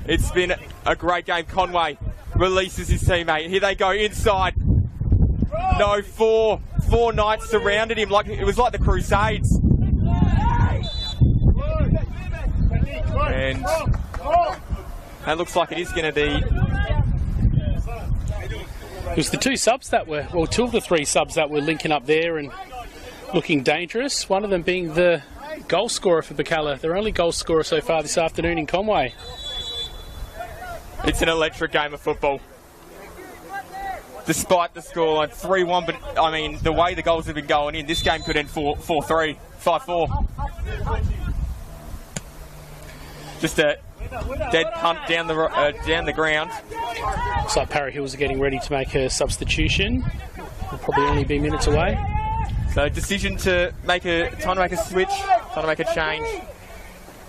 C: it's been a great game. Conway releases his teammate. Here they go inside. No, four knights surrounded him like it was like the Crusades. And that looks like it is going to be
B: It was the two subs that were, well, two of the three subs that were linking up there and looking dangerous. One of them being the goal scorer for Birkalla, their only goal scorer so far this afternoon in Conway.
C: It's an electric game of football. Despite the scoreline 3-1, but I mean, the way the goals have been going in, this game could end 4-3, 5-4. Just a dead punt down the ground.
B: Looks like Para Hills are getting ready to make a substitution. Will probably only be minutes away.
C: So decision to time to make a switch, time to make a change.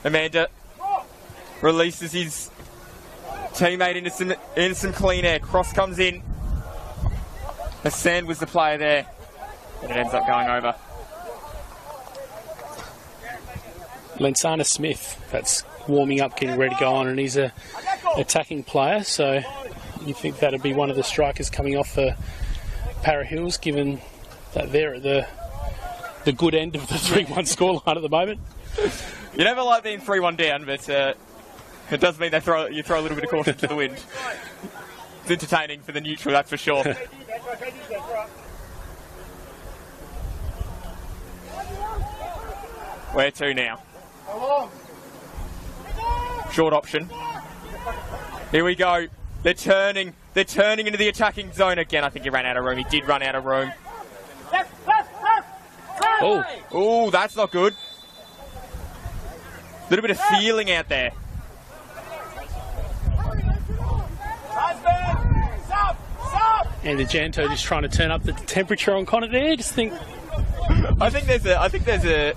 C: Amanda releases his teammate into some clean air. Cross comes in. Hassan was the player there, and it ends up going over.
B: Lensana Smith, that's warming up, getting ready to go on, and he's a attacking player, so you think that'd be one of the strikers coming off for Para Hills, given that they're at the good end of the 3-1 scoreline at the moment.
C: You never like being 3-1 down, but it does mean you throw a little bit of caution to the wind. It's entertaining for the neutral, that's for sure. Where to now? Short option. Here we go. They're turning into the attacking zone again. I think he ran out of room. He did run out of room. Oh, that's not good. A little bit of feeling out there.
B: And the Janto just trying to turn up the temperature on Connor there.
C: I think there's a.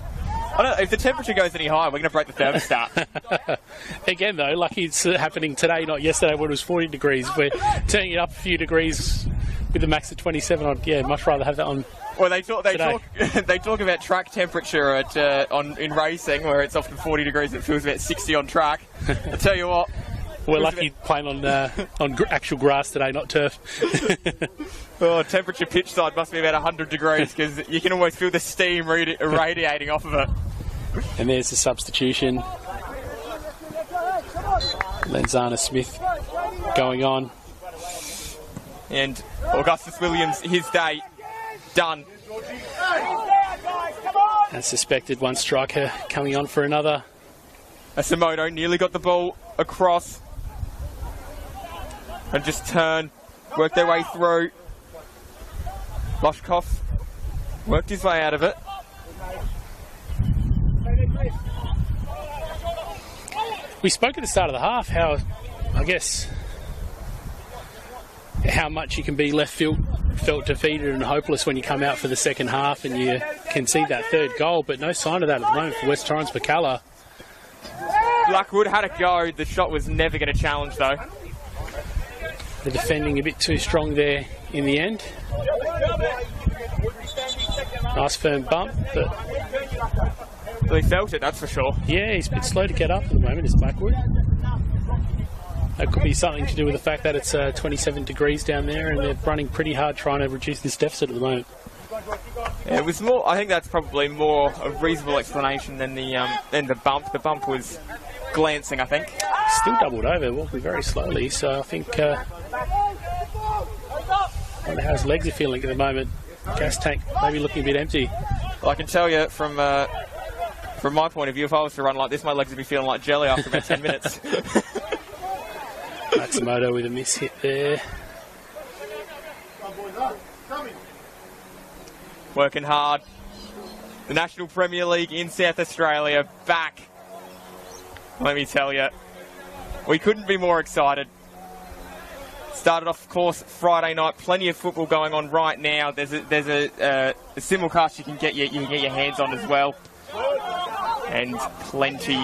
C: I don't know, if the temperature goes any higher, we're going to break the thermostat.
B: Again, though, lucky it's happening today, not yesterday when it was 40 degrees. We're turning it up a few degrees with a max of 27 on. Yeah, much rather have that on.
C: Well, they talk about track temperature in racing, where it's often 40 degrees. It feels about 60 on track. I tell you what.
B: We're lucky playing on actual grass today, not turf.
C: Oh, temperature pitch side must be about 100 degrees because you can almost feel the steam radiating off of it.
B: And there's the substitution. Lenzana Smith going on.
C: And Augustus Williams, his day done.
B: And suspected one striker coming on for another.
C: Asamoto nearly got the ball across. And just work their way through. Loshkov worked his way out of it.
B: We spoke at the start of the half how much you can be felt defeated and hopeless when you come out for the second half and you concede that third goal, but no sign of that at the moment for West Torrens Birkalla.
C: Blackwood had a go. The shot was never going to challenge, though.
B: The defending a bit too strong there in the end. Nice firm bump, but...
C: Well, he felt it, that's for sure.
B: Yeah, he's a bit slow to get up at the moment, is Blackwood. That could be something to do with the fact that it's 27 degrees down there and they're running pretty hard trying to reduce this deficit at the moment.
C: Yeah, it was more. I think that's probably more a reasonable explanation than the bump. The bump was glancing, I think.
B: Still doubled over, walking very slowly. So I think. I wonder how his legs are feeling at the moment. Gas tank maybe looking a bit empty.
C: Well, I can tell you from my point of view, if I was to run like this, my legs would be feeling like jelly after about 10 minutes.
B: Matsumoto with a miss hit there.
C: Working hard. The National Premier League in South Australia back. Let me tell you, we couldn't be more excited. Started off, of course, Friday night. Plenty of football going on right now. There's a simulcast you can get your hands on as well, and plenty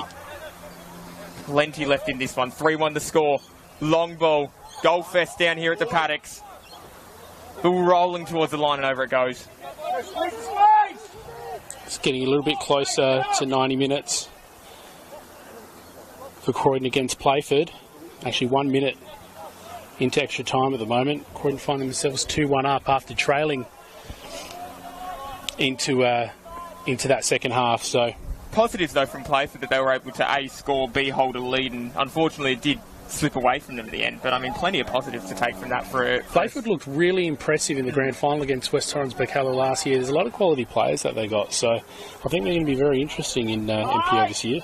C: left in this one. 3-1 the score. Long ball, goal fest down here at the paddocks. Ball rolling towards the line and over it goes.
B: It's getting a little bit closer to 90 minutes for Croydon against Playford. Actually 1 minute into extra time at the moment. Croydon find themselves 2-1 up after trailing into that second half. So
C: positives though from Playford that they were able to A, score, B, hold a lead, and unfortunately it did slip away from them at the end. But I mean, plenty of positives to take from that for
B: Playford looked really impressive in the grand final against West Torrens Birkalla last year. There's a lot of quality players that they got, so I think they're going to be very interesting in NPL this year.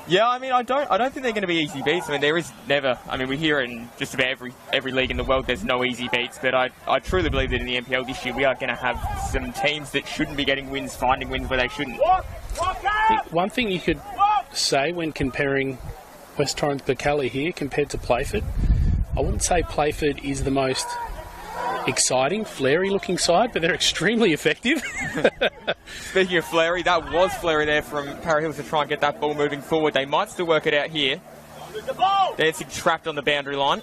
C: Yeah, I mean, I don't think they're going to be easy beats. I mean, there is never. I mean, we hear it in just about every league in the world. There's no easy beats, but I truly believe that in the NPL this year we are going to have some teams that shouldn't be getting wins, finding wins where they shouldn't.
B: I think one thing you could say when comparing West Torrens Birkalla here compared to Playford, I wouldn't say Playford is the most exciting, flary-looking side, but they're extremely effective.
C: Speaking of flary, that was flary there from Para Hills to try and get that ball moving forward. They might still work it out here. Dancing trapped on the boundary line.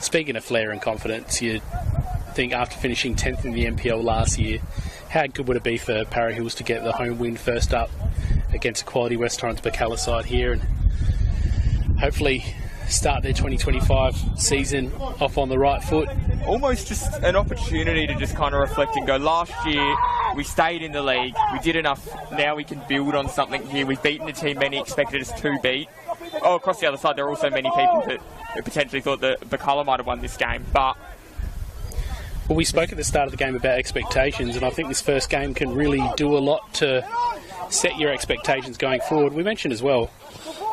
B: Speaking of flair and confidence, you think after finishing 10th in the NPL last year, how good would it be for Para Hills to get the home win first up against a quality West Torrens Birkalla side here, and hopefully start their 2025 season off on the right foot.
C: Almost just an opportunity to just kind of reflect and go, last year we stayed in the league, we did enough, now we can build on something here. We've beaten a team many expected us to beat. Oh, across the other side there are also many people that potentially thought that Birkalla might have won this game, but...
B: Well, we spoke at the start of the game about expectations, and I think this first game can really do a lot to set your expectations going forward. We mentioned as well,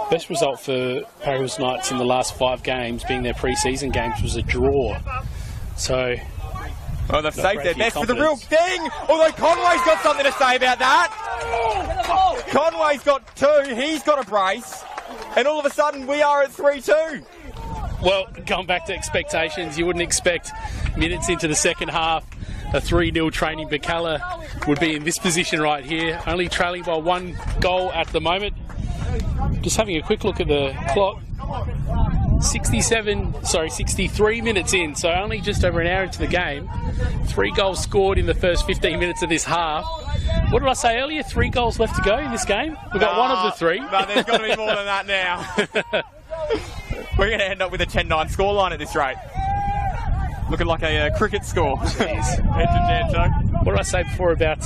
B: best result for Para Hills Knights in the last 5 games, being their pre-season games, was a draw. So,
C: well, they've saved their best for the real thing. Although Conway's got something to say about that. Conway's got 2. He's got a brace, and all of a sudden we are at 3-2.
B: Well, going back to expectations, you wouldn't expect minutes into the second half a 3-0 training Birkalla would be in this position right here, only trailing by 1 goal at the moment. Just having a quick look at the clock, 63 minutes in, so only just over an hour into the game. 3 goals scored in the first 15 minutes of this half. What did I say earlier? 3 goals left to go in this game? We've got one of the 3.
C: No, there's got to be more than that now. We're going to end up with a 10-9 scoreline at this rate. Looking like a cricket score.
B: What did I say before about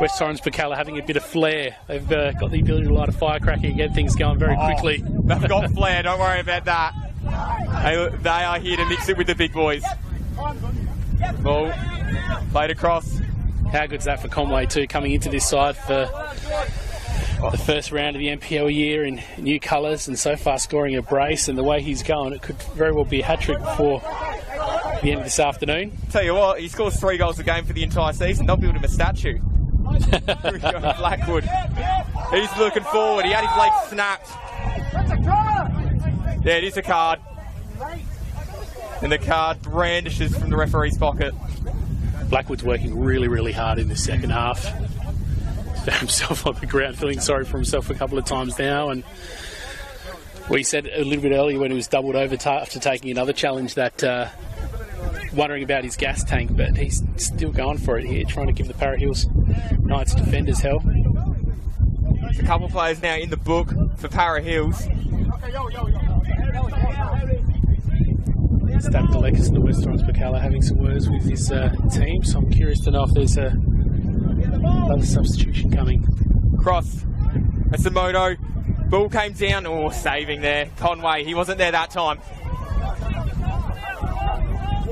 B: West Torrens Birkalla having a bit of flair? They've got the ability to light a firecracker and get things going very quickly.
C: They've got flair, don't worry about that. They are here to mix it with the big boys. Ball played across.
B: How good's that for Conway too, coming into this side for the first round of the NPL year in new colours, and so far scoring a brace, and the way he's going, it could very well be a hat-trick before the end of this afternoon.
C: Tell you what, he scores 3 goals a game for the entire season. They'll build him a statue. Blackwood. He's looking forward. He had his leg snapped. Yeah, it is a card. And the card brandishes from the referee's pocket.
B: Blackwood's working really, really hard in the second half. Found himself on the ground feeling sorry for himself a couple of times now, and we said a little bit earlier when he was doubled over after taking another challenge that wondering about his gas tank, but he's still going for it here, trying to give the Para Hills Knights defenders hell.
C: A couple of players now in the book for Para Hills.
B: Stav Galekas and the West Torrens Birkalla having some words with his team, so I'm curious to know if there's another substitution coming.
C: Cross. Asamoto. Ball came down. Oh, saving there. Conway, he wasn't there that time.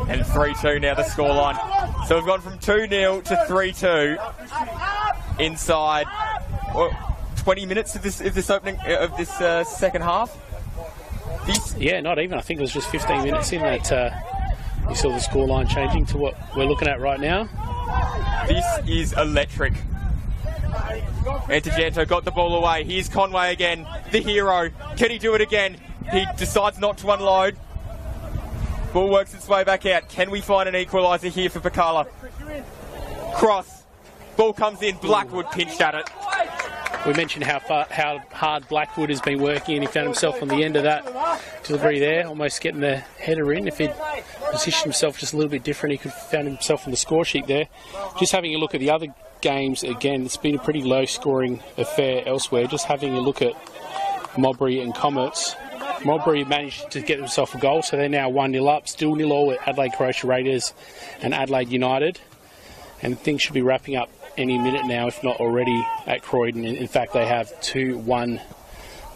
C: And 3-2 now the scoreline. So we've gone from 2-0 to 3-2 inside 20 minutes of this opening of this second half.
B: Yeah, not even. I think it was just 15 minutes in that you saw the scoreline changing to what we're looking at right now.
C: This is electric. Antijanto got the ball away. Here's Conway again, the hero. Can he do it again? He decides not to unload. Ball works its way back out. Can we find an equaliser here for Birkalla? Cross. Ball comes in. Blackwood pinched at it.
B: We mentioned how hard Blackwood has been working, and he found himself on the end of that delivery there, almost getting the header in. If he'd positioned himself just a little bit different, he could have found himself on the score sheet there. Just having a look at the other games again, it's been a pretty low-scoring affair elsewhere. Just having a look at Mowbray and Comets. Mowbray managed to get themselves a goal, so they're now 1-0 up, still 0-0 at Adelaide Croatia Raiders and Adelaide United. And things should be wrapping up any minute now, if not already, at Croydon. In fact, they have 2-1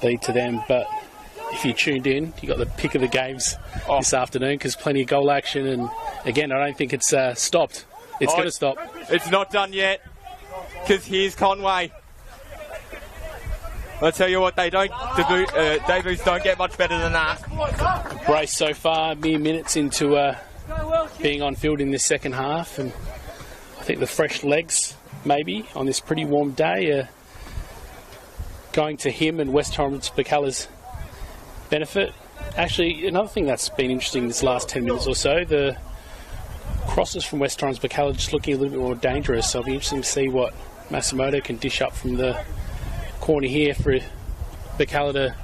B: lead to them. But if you tuned in, you got the pick of the games this afternoon, because plenty of goal action. And again, I don't think it's stopped. It's going to stop.
C: It's not done yet, because here's Conway. I'll tell you what, they don't debuts don't get much better than that.
B: Brace so far, mere minutes into being on field in this second half, and I think the fresh legs, maybe, on this pretty warm day, are going to him and West Torrens Birkalla's benefit. Actually, another thing that's been interesting this last 10 minutes or so, the crosses from West Torrens Birkalla just looking a little bit more dangerous, so it'll be interesting to see what Masimoto can dish up from the corner here for Birkalla to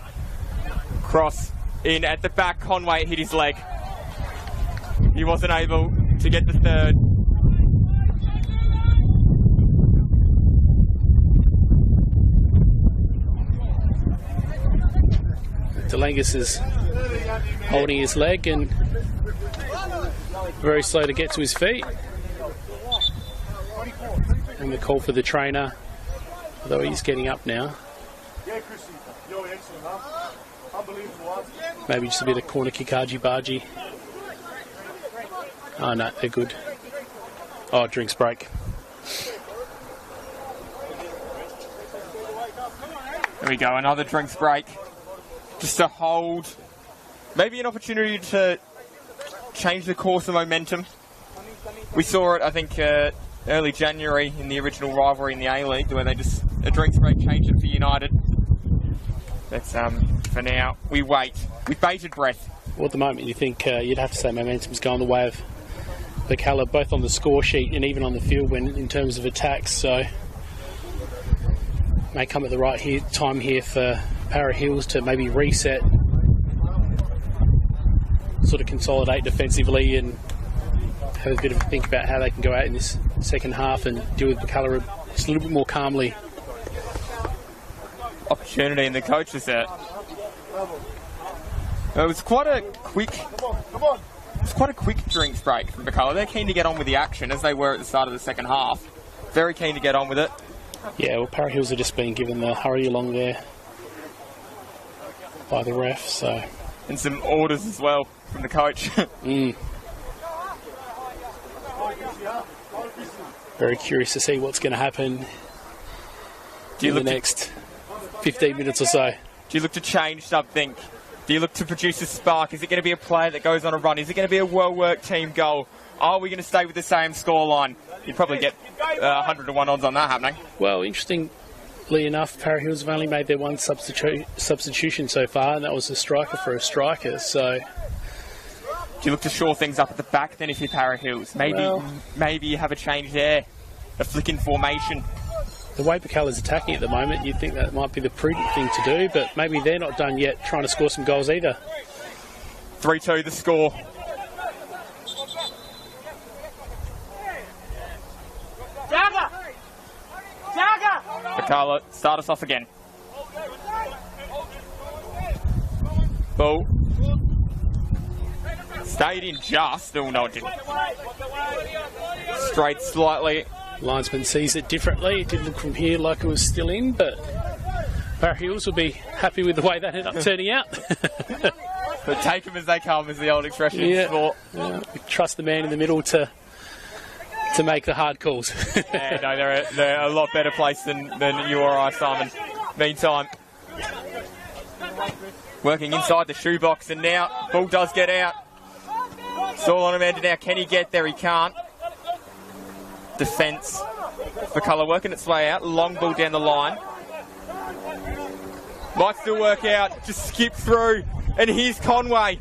C: cross in at the back. Conway hit his leg. He wasn't able to get the third.
B: Delangus is holding his leg and very slow to get to his feet. And the call for the trainer, although he's getting up now. Maybe just a bit of corner kick, argy-bargy. Oh no, they're good. Oh, drinks break.
C: There we go, another drinks break. Just to hold, maybe an opportunity to change the course of momentum. We saw it, I think, early January in the original rivalry in the A-League, where they just, a drinks break changed it for United. But for now, we wait with bated breath.
B: Well, at the moment, you think you'd have to say momentum's going the way of Birkalla, both on the score sheet and even on the field when in terms of attacks. So may come at the right time here for Para Hills to maybe reset, sort of consolidate defensively and have a bit of a think about how they can go out in this second half and deal with Birkalla just a little bit more calmly.
C: Opportunity in the coach's set. It was quite a quick drinks break from Birkalla. They're keen to get on with the action, as they were at the start of the second half. Very keen to get on with it.
B: Yeah, well, Para Hills are just being given the hurry along there by the ref, so.
C: And some orders as well from the coach.
B: Very curious to see what's going to happen in the next 15 minutes or so.
C: Do you look to change something? Do you look to produce a spark? Is it going to be a player that goes on a run? Is it going to be a well-worked team goal? Are we going to stay with the same scoreline? You'd probably get 100-to-1 odds on that happening.
B: Well, interestingly enough, Para Hills have only made their one substitution so far, and that was a striker for a striker, so.
C: Do you look to shore things up at the back then if you're Para Hills? Maybe you have a change there, a flick in formation.
B: The way Birkalla's attacking at the moment, you'd think that might be the prudent thing to do, but maybe they're not done yet trying to score some goals either.
C: 3-2 the score. Birkalla, start us off again. Ball. Stayed in just. Oh, no, it didn't. Straight slightly.
B: Linesman sees it differently. It did look from here like it was still in, but Para Hills will be happy with the way that ended up turning out.
C: But take them as they come, is the old expression in sport.
B: Yeah. We trust the man in the middle to make the hard calls.
C: Yeah, no, they're a lot better placed than you or I, Simon. Meantime, working inside the shoebox, and now ball does get out. It's all on Amanda now. Can he get there? He can't. Defence. Birkalla working its way out. Long ball down the line. Might still work out. Just skip through. And here's Conway.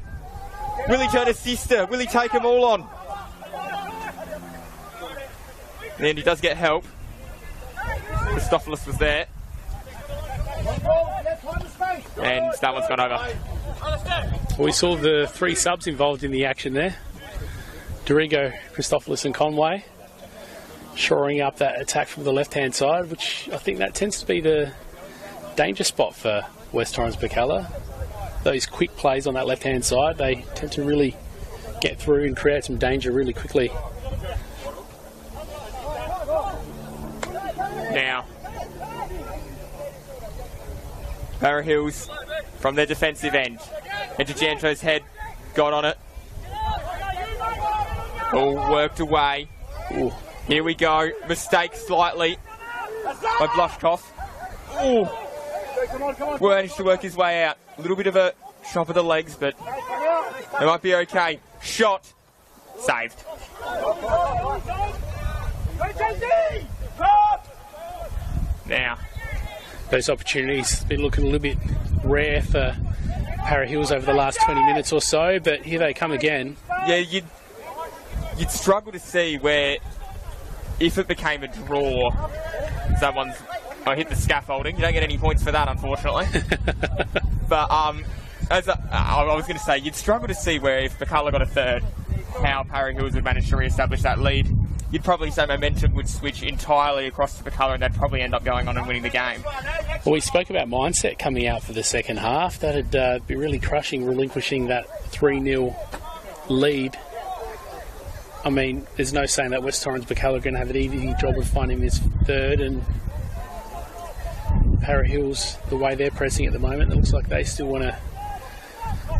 C: Will he turn a sister? Will he take them all on? And he does get help. Christopoulos was there. And that one's gone over.
B: We saw the three subs involved in the action there. Dorigo, Christopoulos and Conway shoring up that attack from the left-hand side, which I think that tends to be the danger spot for West Torrens Birkalla. Those quick plays on that left-hand side, they tend to really get through and create some danger really quickly.
C: Now, Para Hills from their defensive end. Into Janto's head, got on it. All worked away. Ooh. Here we go. Mistake slightly by Blushkoff. Ooh. Managed to work his way out. A little bit of a chop of the legs, but it might be okay. Shot. Saved. Now,
B: those opportunities have been looking a little bit rare for Para Hills over the last 20 minutes or so, but here they come again.
C: Yeah, you'd struggle to see where, if it became a draw, someone's hit the scaffolding. You don't get any points for that, unfortunately. But as I was going to say, you'd struggle to see where, if Birkalla got a third, how Para Hills would manage to re-establish that lead. You'd probably say momentum would switch entirely across to Birkalla and they'd probably end up going on and winning the game.
B: Well, we spoke about mindset coming out for the second half. That'd be really crushing, relinquishing that 3-0 lead. I mean, there's no saying that West Torrens Birkalla are going to have an easy job of finding this third, and Para Hills, the way they're pressing at the moment, it looks like they still want to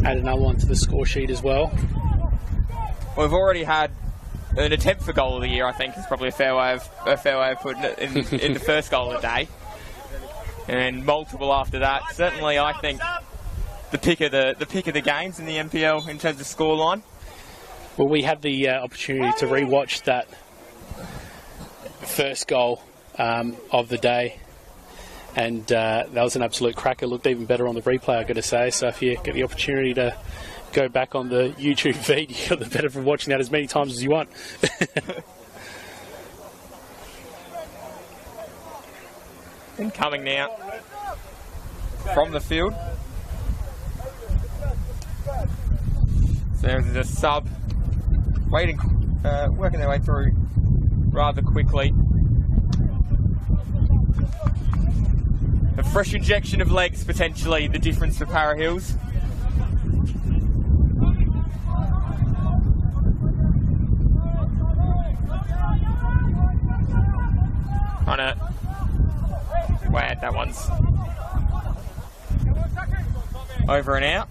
B: add another one to the score sheet as well.
C: We've already had an attempt for goal of the year, I think, is probably a fair way of putting it in the first goal of the day, and multiple after that. Certainly, I think the pick of the games in the NPL in terms of scoreline.
B: Well, we had the opportunity to re-watch that first goal of the day, and that was an absolute cracker. Looked even better on the replay, I've got to say. So if you get the opportunity to go back on the YouTube feed, you got the better from watching that as many times as you want.
C: And coming now from the field. So there's a sub waiting, working their way through rather quickly. A fresh injection of legs, potentially the difference for Para Hills. On it. Wow, that one's over and out.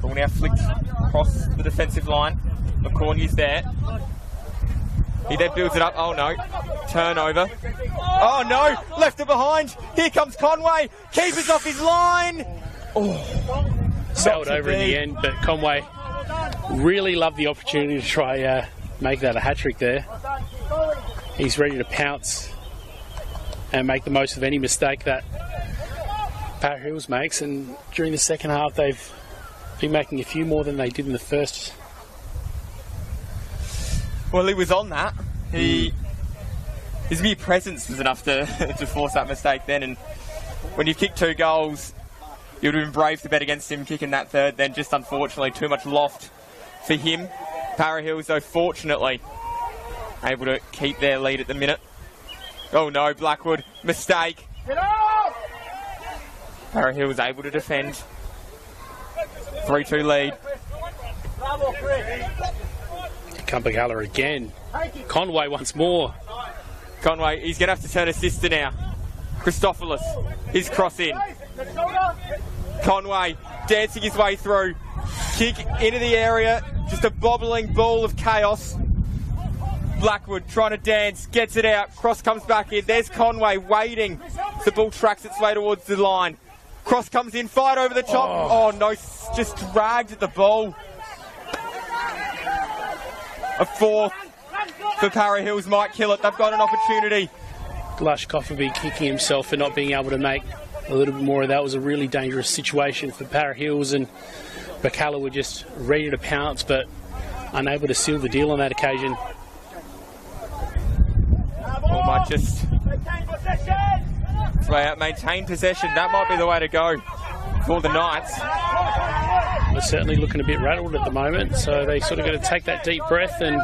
C: Ball now flicked across the defensive line. McCorney's there. He then builds it up. Oh no. Turnover. Oh no. Left it behind. Here comes Conway. Keeper's off his line. Oh.
B: Sailed over in the end, but Conway really loved the opportunity to try make that a hat-trick there. He's ready to pounce and make the most of any mistake that Para Hills makes, and during the second half they've been making a few more than they did in the first.
C: Well, he was on that. His mere presence was enough to force that mistake then, and when you've kicked 2 goals, you would have been brave to bet against him kicking that third, then just unfortunately too much loft for him. Para Hills, though, fortunately able to keep their lead at the minute. Oh no, Blackwood, mistake. Para Hills able to defend. 3-2 lead.
B: Come Birkalla again. Conway once more.
C: Conway, he's going to have to turn a sister now. Christophilus, his cross in. Conway dancing his way through. Kick into the area. Just a bobbling ball of chaos. Blackwood trying to dance, gets it out. Cross comes back in. There's Conway waiting. The ball tracks its way towards the line. Cross comes in, fired over the top. Oh no, just dragged at the ball. A fourth for Para Hills might kill it. They've got an opportunity.
B: Blushkoff will be kicking himself for not being able to make a little bit more of that. It was a really dangerous situation for Para Hills, and Birkalla were just ready to pounce but unable to seal the deal on that occasion.
C: Or might just maintain possession. That might be the way to go for the Knights.
B: They're certainly looking a bit rattled at the moment, so they sort of got to take that deep breath and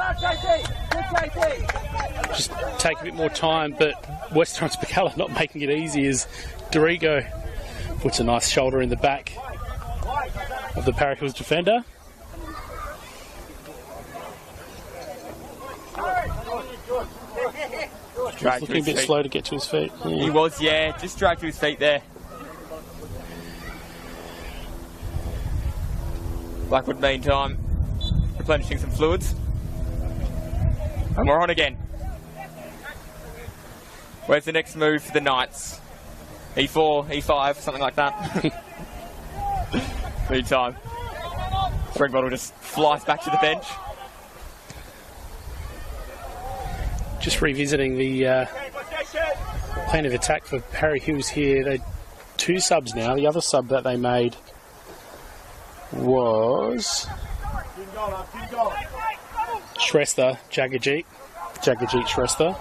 B: just take a bit more time. But West Torrens Birkalla not making it easy as Dorigo puts a nice shoulder in the back of the Para Hills defender.
C: Dragged
B: looking a bit slow to get to his feet. Yeah.
C: He was, yeah, just dragged to his feet there. Blackwood, meantime, replenishing some fluids. And we're on again. Where's the next move for the Knights? E4, E5, something like that. Meantime, Springbottle just flies back to the bench.
B: Just revisiting the plan of attack for Harry Hills here. They 2 subs now. The other sub that they made was Shrestha, Jagajit Shrestha,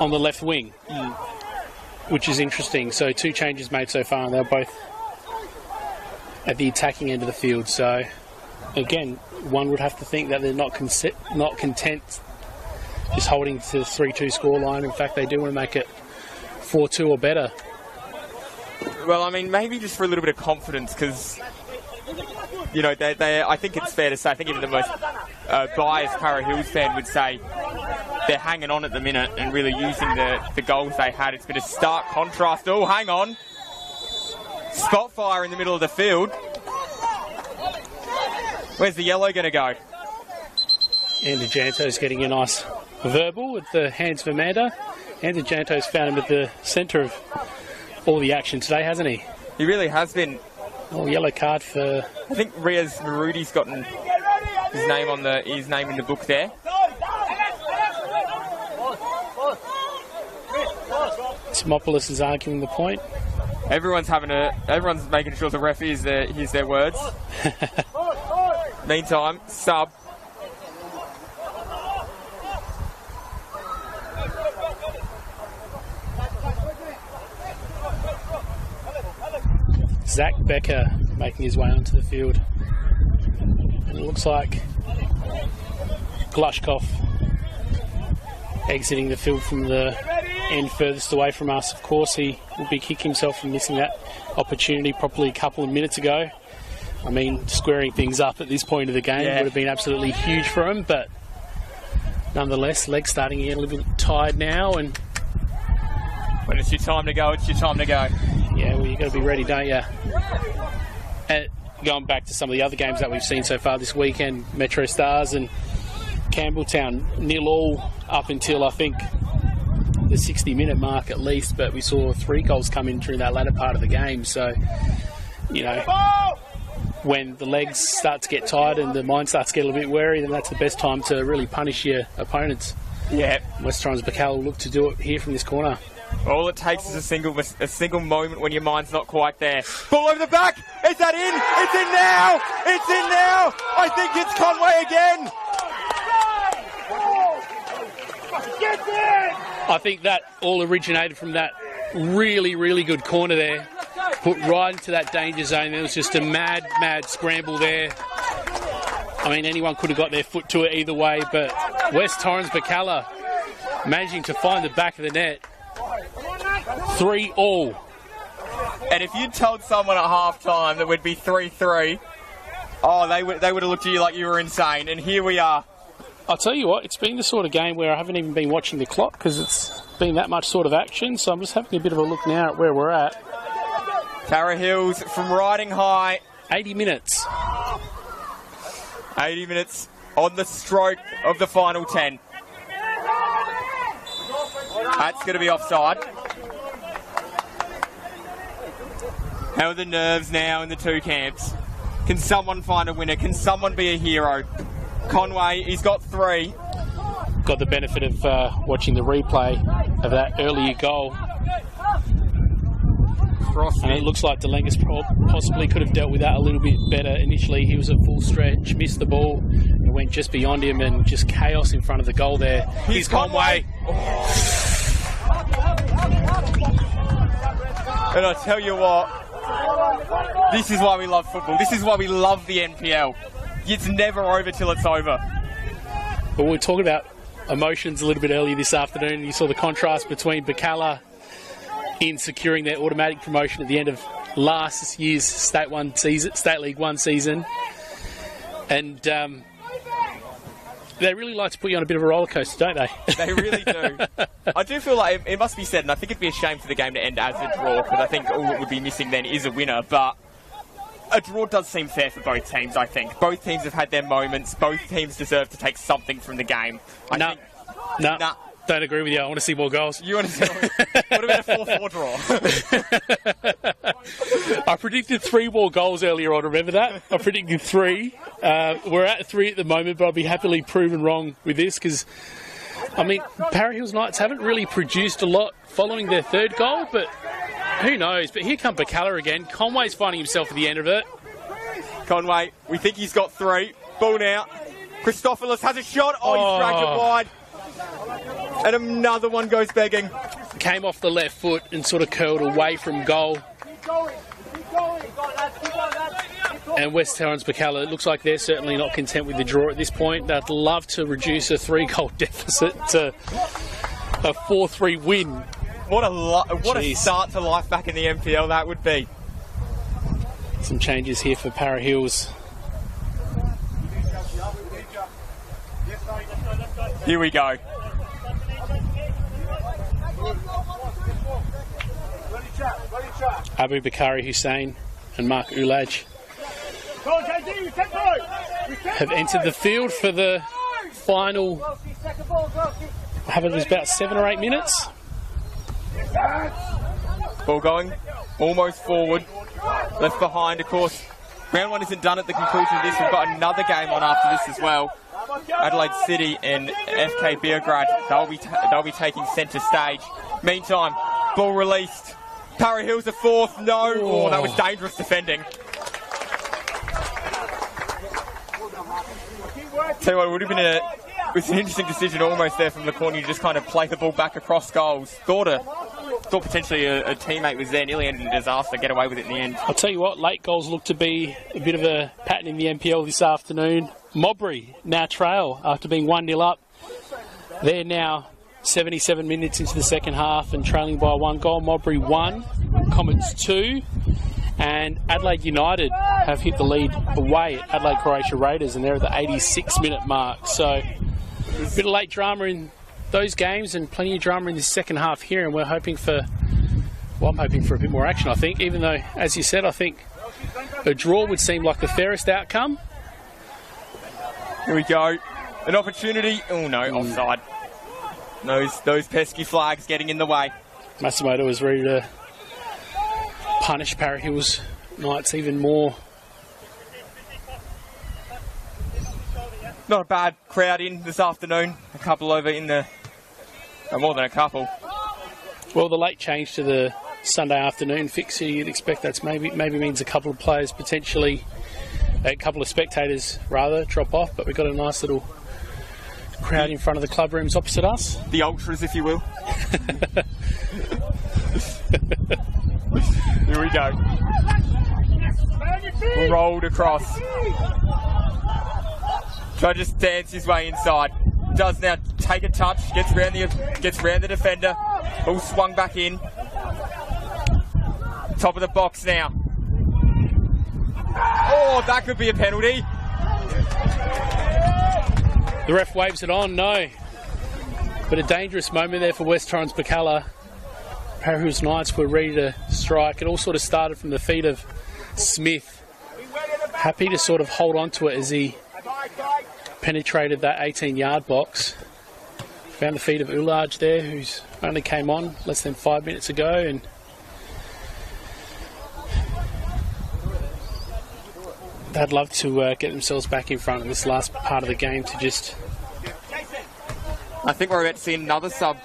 B: on the left wing, which is interesting. So 2 changes made so far, and they're both at the attacking end of the field. So again, one would have to think that they're not content just holding to the 3-2 scoreline. In fact, they do want to make it 4-2 or better.
C: Well, I mean, maybe just for a little bit of confidence, because, you know, I think it's fair to say, I think even the most biased Para Hills fan would say they're hanging on at the minute and really using the goals they had. It's been a stark contrast. Oh, hang on. Spot fire in the middle of the field. Where's the yellow going to go?
B: Andy Janto's getting a nice verbal with the hands of Amanda. Andy Janto's found him at the centre of all the action today, hasn't he?
C: He really has been.
B: Oh, yellow card for...
C: I think Riaz Marudi's gotten his name in the book there.
B: Simopoulos is arguing the point.
C: Everyone's making sure the ref hears their words. Meantime, sub.
B: Zach Becker making his way onto the field. And it looks like Glushkov exiting the field from the end furthest away from us. Of course, he will be kicking himself from missing that opportunity probably a couple of minutes ago. I mean, squaring things up at this point of the game would have been absolutely huge for him, but nonetheless, legs starting to get a little bit tired now. And
C: when it's your time to go, it's your time to go.
B: Yeah, well, you've got to be ready, don't you? And going back to some of the other games that we've seen so far this weekend, Metro Stars and Campbelltown 0-0 up until, I think, the 60-minute mark at least, but we saw 3 goals come in during that latter part of the game. So, you know, when the legs start to get tired and the mind starts to get a little bit wary, then that's the best time to really punish your opponents.
C: Yeah.
B: West Torrens Birkalla will look to do it here from this corner.
C: All it takes is a single moment when your mind's not quite there. Ball over the back. Is that in? It's in now. It's in now. I think it's Conway again.
B: I think that all originated from that really, really good corner there. Put right into that danger zone. There was just a mad scramble there. I mean, anyone could have got their foot to it either way, but West Torrens Birkalla managing to find the back of the net. 3-3.
C: And if you'd told someone at half-time that we'd be 3-3, they would have looked at you like you were insane. And here we are.
B: I'll tell you what, it's been the sort of game where I haven't even been watching the clock because it's been that much sort of action. So I'm just having a bit of a look now at where we're at.
C: Para Hills from riding high.
B: 80 minutes.
C: 80 minutes on the stroke of the final 10. That's going to be offside. How are the nerves now in the 2 camps? Can someone find a winner? Can someone be a hero? Conway, he's got 3.
B: Got the benefit of watching the replay of that earlier goal. And it looks like Delengas possibly could have dealt with that a little bit better initially. He was at full stretch, missed the ball, and went just beyond him, and just chaos in front of the goal there. Here's Conway.
C: And I tell you what, this is why we love football. This is why we love the NPL. It's never over till it's over.
B: But we were talking about emotions a little bit earlier this afternoon. You saw the contrast between Birkalla in securing their automatic promotion at the end of last year's State League 1 season, and They really like to put you on a bit of a roller coaster, don't they?
C: They really do. I do feel like it must be said, and I think it'd be a shame for the game to end as a draw, because I think all it would be missing then is a winner, but a draw does seem fair for both teams, I think. Both teams have had their moments. Both teams deserve to take something from the game.
B: No. Don't agree with you. I want to see more goals.
C: You want to see what about a 4-4 draw?
B: I predicted 3 more goals earlier on, remember that? I predicted 3. We're at 3 at the moment, but I'll be happily proven wrong with this because, I mean, Para Hills Knights haven't really produced a lot following their 3rd goal, but who knows? But here comes Birkalla again. Conway's finding himself at the end of it.
C: Conway, we think he's got 3. Ball now. Christophilus has a shot. Oh, he's dragged it wide. And another one goes begging.
B: Came off the left foot and sort of curled away from goal. And West Torrens Birkalla, it looks like they're certainly not content with the draw at this point. They'd love to reduce a 3-goal deficit to a 4-3 win.
C: What a start to life back in the NPL that would be.
B: Some changes here for Para Hills.
C: Here we go.
B: Abu Bakari Hussein and Mark Ulaj have entered the field for the final, I have it was about 7 or 8 minutes.
C: Ball going, almost forward, left behind, of course. Round 1 isn't done at the conclusion of this. We've got another game on after this as well. Adelaide City and FK Beograd, they'll be taking centre stage. Meantime, ball released. Para Hills a 4th. No. Oh, that was dangerous defending. Tell you what, it would have been it was an interesting decision almost there from the corner. You just kind of play the ball back across goals. Thought potentially a teammate was there, nearly ended in disaster, get away with it in the end.
B: I'll tell you what, late goals look to be a bit of a pattern in the NPL this afternoon. Mobry now trail after being 1-0 up. They're now 77 minutes into the second half and trailing by 1 goal. Mobry 1, Comets 2, and Adelaide United have hit the lead away at Adelaide Croatia Raiders, and they're at the 86-minute mark. So a bit of late drama in those games and plenty of drama in the second half here, and we're hoping for, well, I'm hoping for a bit more action, I think, even though, as you said, I think a draw would seem like the fairest outcome.
C: Here we go. An opportunity. Oh no, offside. Those pesky flags getting in the way.
B: Matsumoto is ready to punish Para Hills Knights even more.
C: Not a bad crowd in this afternoon. A couple over in the... more than a couple.
B: Well, the late change to the Sunday afternoon fixture, you'd expect that's maybe means a couple of players potentially, a couple of spectators rather, drop off, but we've got a nice little crowd in front of the club rooms opposite us.
C: The ultras, if you will. Here we go. Rolled across. Try to just dance his way inside. Does now take a touch, gets round the defender. All swung back in. Top of the box now. Oh, that could be a penalty.
B: The ref waves it on, no. But a dangerous moment there for West Torrens Birkalla. Para Hills Knights were ready to strike. It all sort of started from the feet of Smith. Happy to sort of hold on to it as he penetrated that 18-yard box. Found the feet of Ulaj there, who's only came on less than 5 minutes ago, and they'd love to get themselves back in front of this last part of the game to just...
C: I think we're about to see another sub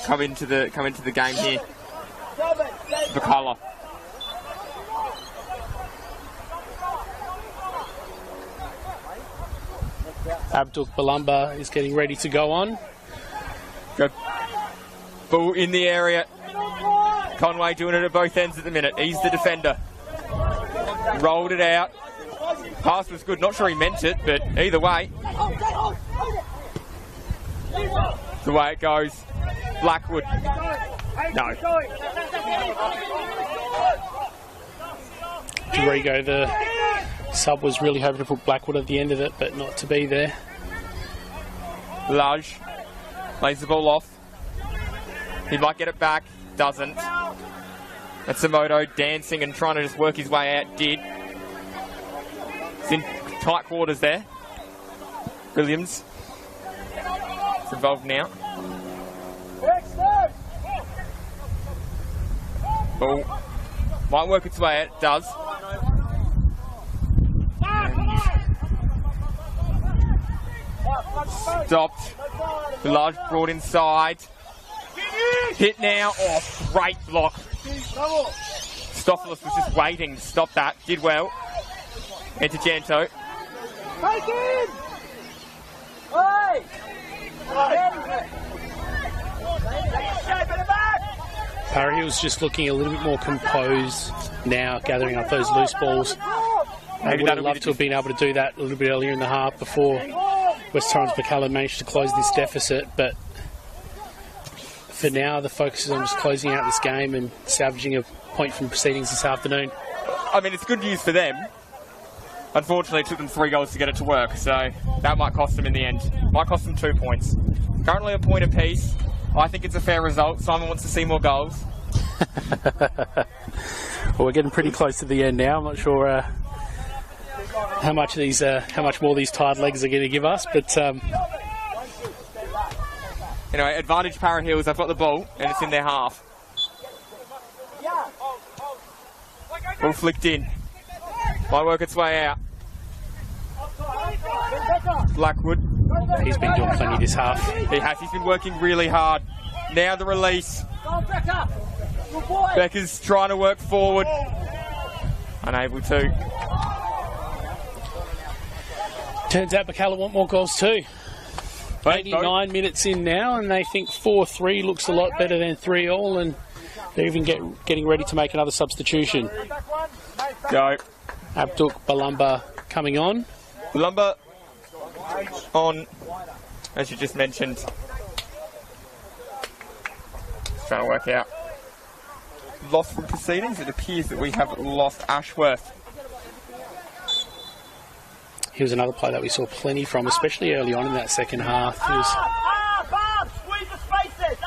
C: come into the game here. Birkalla.
B: Abdul Balamba is getting ready to go on.
C: Good. Ball in the area. Conway doing it at both ends at the minute. He's the defender. Rolled it out. Pass was good. Not sure he meant it, but either way. The way it goes. Blackwood. No.
B: Dorigo, the sub, was really hoping to put Blackwood at the end of it, but not to be there.
C: Laj lays the ball off. He might get it back. Doesn't. Matsumoto dancing and trying to just work his way out. Did. It's in tight quarters there. Williams is involved now. Ball might work its way out. It does. Stopped. Large brought inside. Hit now. Oh, great block. Stophelis was just waiting to stop that. Did well. Enter Janto.
I: Take him! Hey!
B: Parry Hill's just looking a little bit more composed now, gathering up those loose balls. I would have loved to have been able to do that a little bit earlier in the half before West Torrens Birkalla managed to close this deficit, but for now the focus is on just closing out this game and salvaging a point from proceedings this afternoon.
C: I mean, it's good news for them. Unfortunately, it took them 3 goals to get it to work, so that might cost them in the end. Might cost them 2 points. Currently a point apiece. I think it's a fair result. Simon wants to see more goals.
B: Well, we're getting pretty close to the end now. I'm not sure how much more these tired legs are going to give us, but
C: anyway, advantage Para Hills. They've got the ball and it's in their half. Ball flicked in. Might work its way out. Blackwood.
B: He's been doing plenty this half.
C: He has. He's been working really hard. Now the release. Becker's trying to work forward. Unable to.
B: Turns out Birkalla want more goals too. 89 minutes in now, and they think 4-3 looks a lot better than 3-3, and they're even getting ready to make another substitution.
C: Go.
B: Abdul Balamba coming on.
C: Balamba on, as you just mentioned. Trying to work out. Lost from proceedings. It appears that we have lost Ashworth.
B: He was another player that we saw plenty from, especially early on in that second half.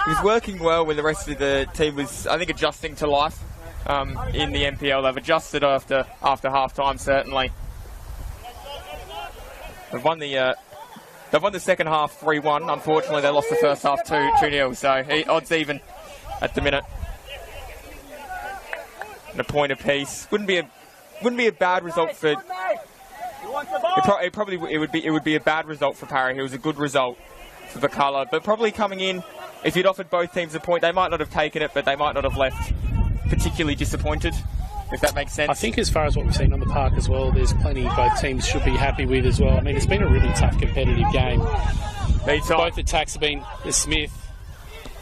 C: He was working well when the rest of the team was, I think, adjusting to life in the NPL. They've adjusted after half time, certainly. They've won the second half 3-1. Unfortunately, they lost the first half 2-0. So odds even at the minute. And a point apiece wouldn't be a bad result for. It would be a bad result for Para Hill. It was a good result for Birkalla, but probably coming in, if you'd offered both teams a point, they might not have taken it, but they might not have left particularly disappointed, if that makes sense.
B: I think as far as what we've seen on the park as well, there's plenty both teams should be happy with as well. I mean, it's been a really tough competitive game. Both attacks have been the Smith.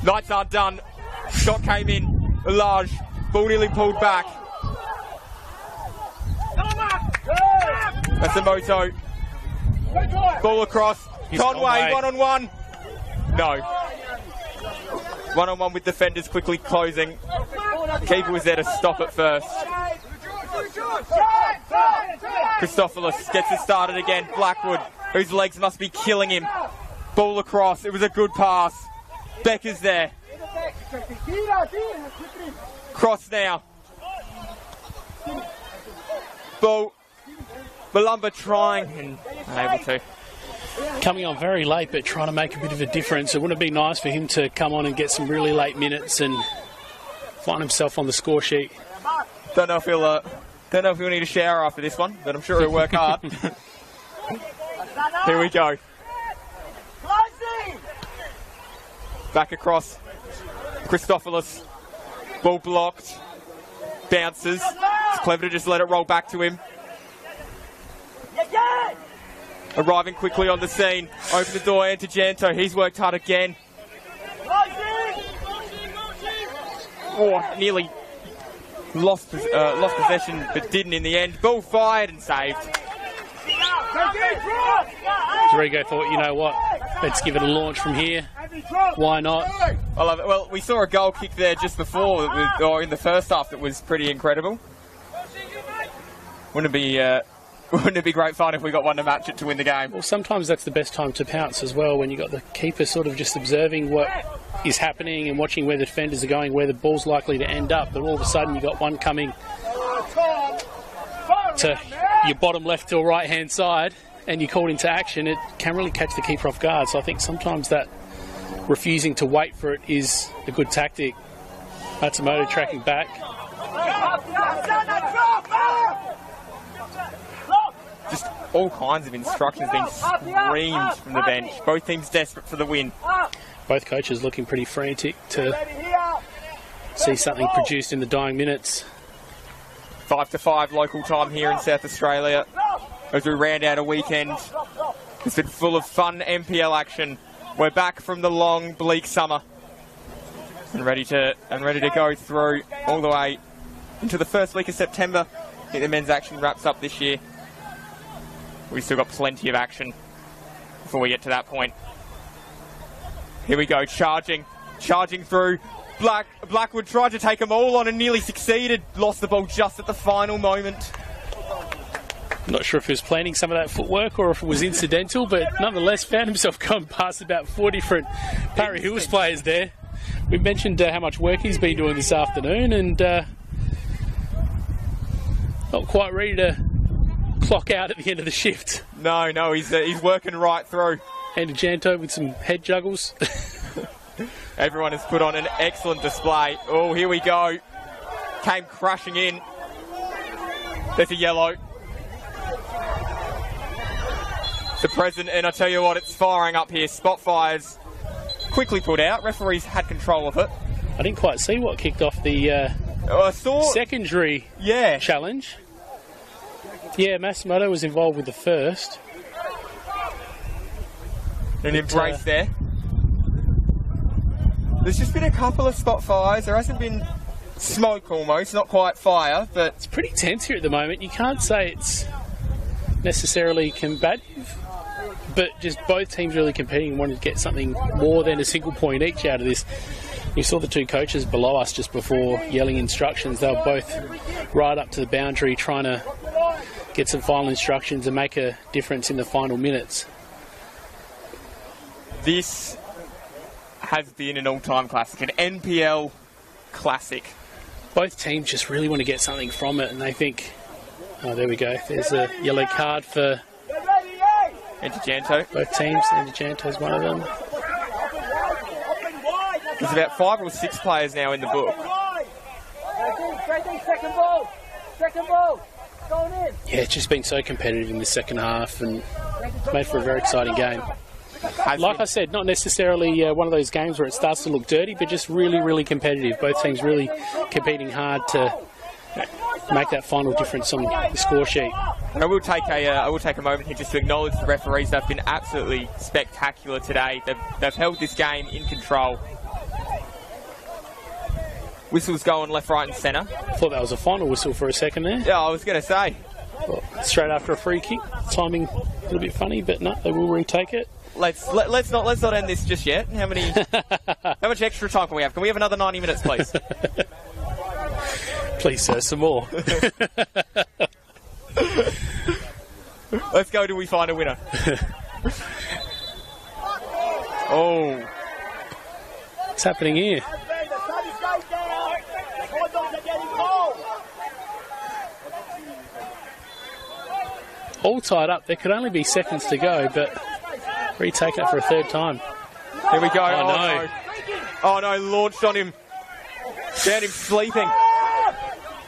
C: Nights aren't done. Shot came in. Large. Ball nearly pulled back. Matsumoto. Ball across. Conway, one-on-one. No. One-on-one with defenders quickly closing. Keeper was there to stop it first. Christopoulos gets it started again. Blackwood, whose legs must be killing him. Ball across. It was a good pass. Becker's there. Cross now. Ball. Balamba trying and unable to.
B: Coming on very late, but trying to make a bit of a difference. It wouldn't it be nice for him to come on and get some really late minutes and find himself on the score sheet.
C: Don't know if he'll need a shower after this one, but I'm sure he'll work hard. Here we go. Back across. Christopoulos. Ball blocked. Bounces. It's clever to just let it roll back to him. Arriving quickly on the scene. Open the door, enter Janto. He's worked hard again. Oh, nearly lost possession, but didn't in the end. Ball fired and saved.
B: Rodrigo thought, you know what, let's give it a launch from here. Why not?
C: I love it. Well, we saw a goal kick there just before, or in the first half, that was pretty incredible. Wouldn't it be Wouldn't it be great fun if we got one to match it to win the game?
B: Well, sometimes that's the best time to pounce as well, when you got the keeper sort of just observing what is happening and watching where the defenders are going, where the ball's likely to end up. But all of a sudden, you got one coming to your bottom left or right hand side, and you're called into action. It can really catch the keeper off guard. So I think sometimes that refusing to wait for it is a good tactic. Matsumoto tracking back.
C: Just all kinds of instructions being screamed from the bench. Both teams desperate for the win.
B: Both coaches looking pretty frantic to see something produced in the dying minutes.
C: 5-5 local time here in South Australia as we round out a weekend. It's been full of fun NPL action. We're back from the long, bleak summer and ready to go through all the way into the first week of September. I think the men's action wraps up this year. We've still got plenty of action before we get to that point. Here we go, charging through. Blackwood tried to take them all on and nearly succeeded. Lost the ball just at the final moment.
B: Not sure if he was planning some of that footwork or if it was incidental, but nonetheless found himself going past about 4 different Parra Hills players there. We mentioned how much work he's been doing this afternoon, and not quite ready to clock out at the end of the shift.
C: No, he's working right through.
B: And Janto with some head juggles.
C: Everyone has put on an excellent display. Oh, here we go. Came crashing in. There's a yellow. The present, and I tell you what, it's firing up here. Spot fires quickly put out. Referees had control of it.
B: I didn't quite see what kicked off the secondary challenge. Yeah, Matsumoto was involved with the first.
C: An embrace there. There's just been a couple of spot fires. There hasn't been smoke almost, not quite fire, but
B: it's pretty tense here at the moment. You can't say it's necessarily combative, but just both teams really competing and wanting to get something more than a single point each out of this. You saw the two coaches below us just before yelling instructions. They were both right up to the boundary trying to get some final instructions and make a difference in the final minutes.
C: This has been an all-time classic, an NPL classic.
B: Both teams just really want to get something from it, and they think, oh, there we go. There's a yellow card for
C: Janto.
B: Both teams, Janto's one of them.
C: There's about 5 or 6 players now in the book.
I: Second ball. Going in.
B: Yeah, it's just been so competitive in the second half and made for a very exciting game. Like I said, not necessarily one of those games where it starts to look dirty, but just really, really competitive. Both teams really competing hard to make that final difference on the score sheet.
C: And I will take a moment here just to acknowledge the referees. They've been absolutely spectacular today. They've held this game in control. Whistles going left, right and centre.
B: Thought that was a final whistle for a second there.
C: Yeah, I was going to say.
B: Well, straight after a free kick. Timing a little bit funny, but no, they will retake it.
C: Let's not end this just yet. How much extra time can we have? Can we have another 90 minutes, please?
B: Please, sir, some more.
C: Let's go till we find a winner. Oh.
B: What's happening here? All tied up. There could only be seconds to go, but retake it for a third time.
C: Here we go.
B: Oh, no.
C: Oh, no. Launched on him. Found him sleeping.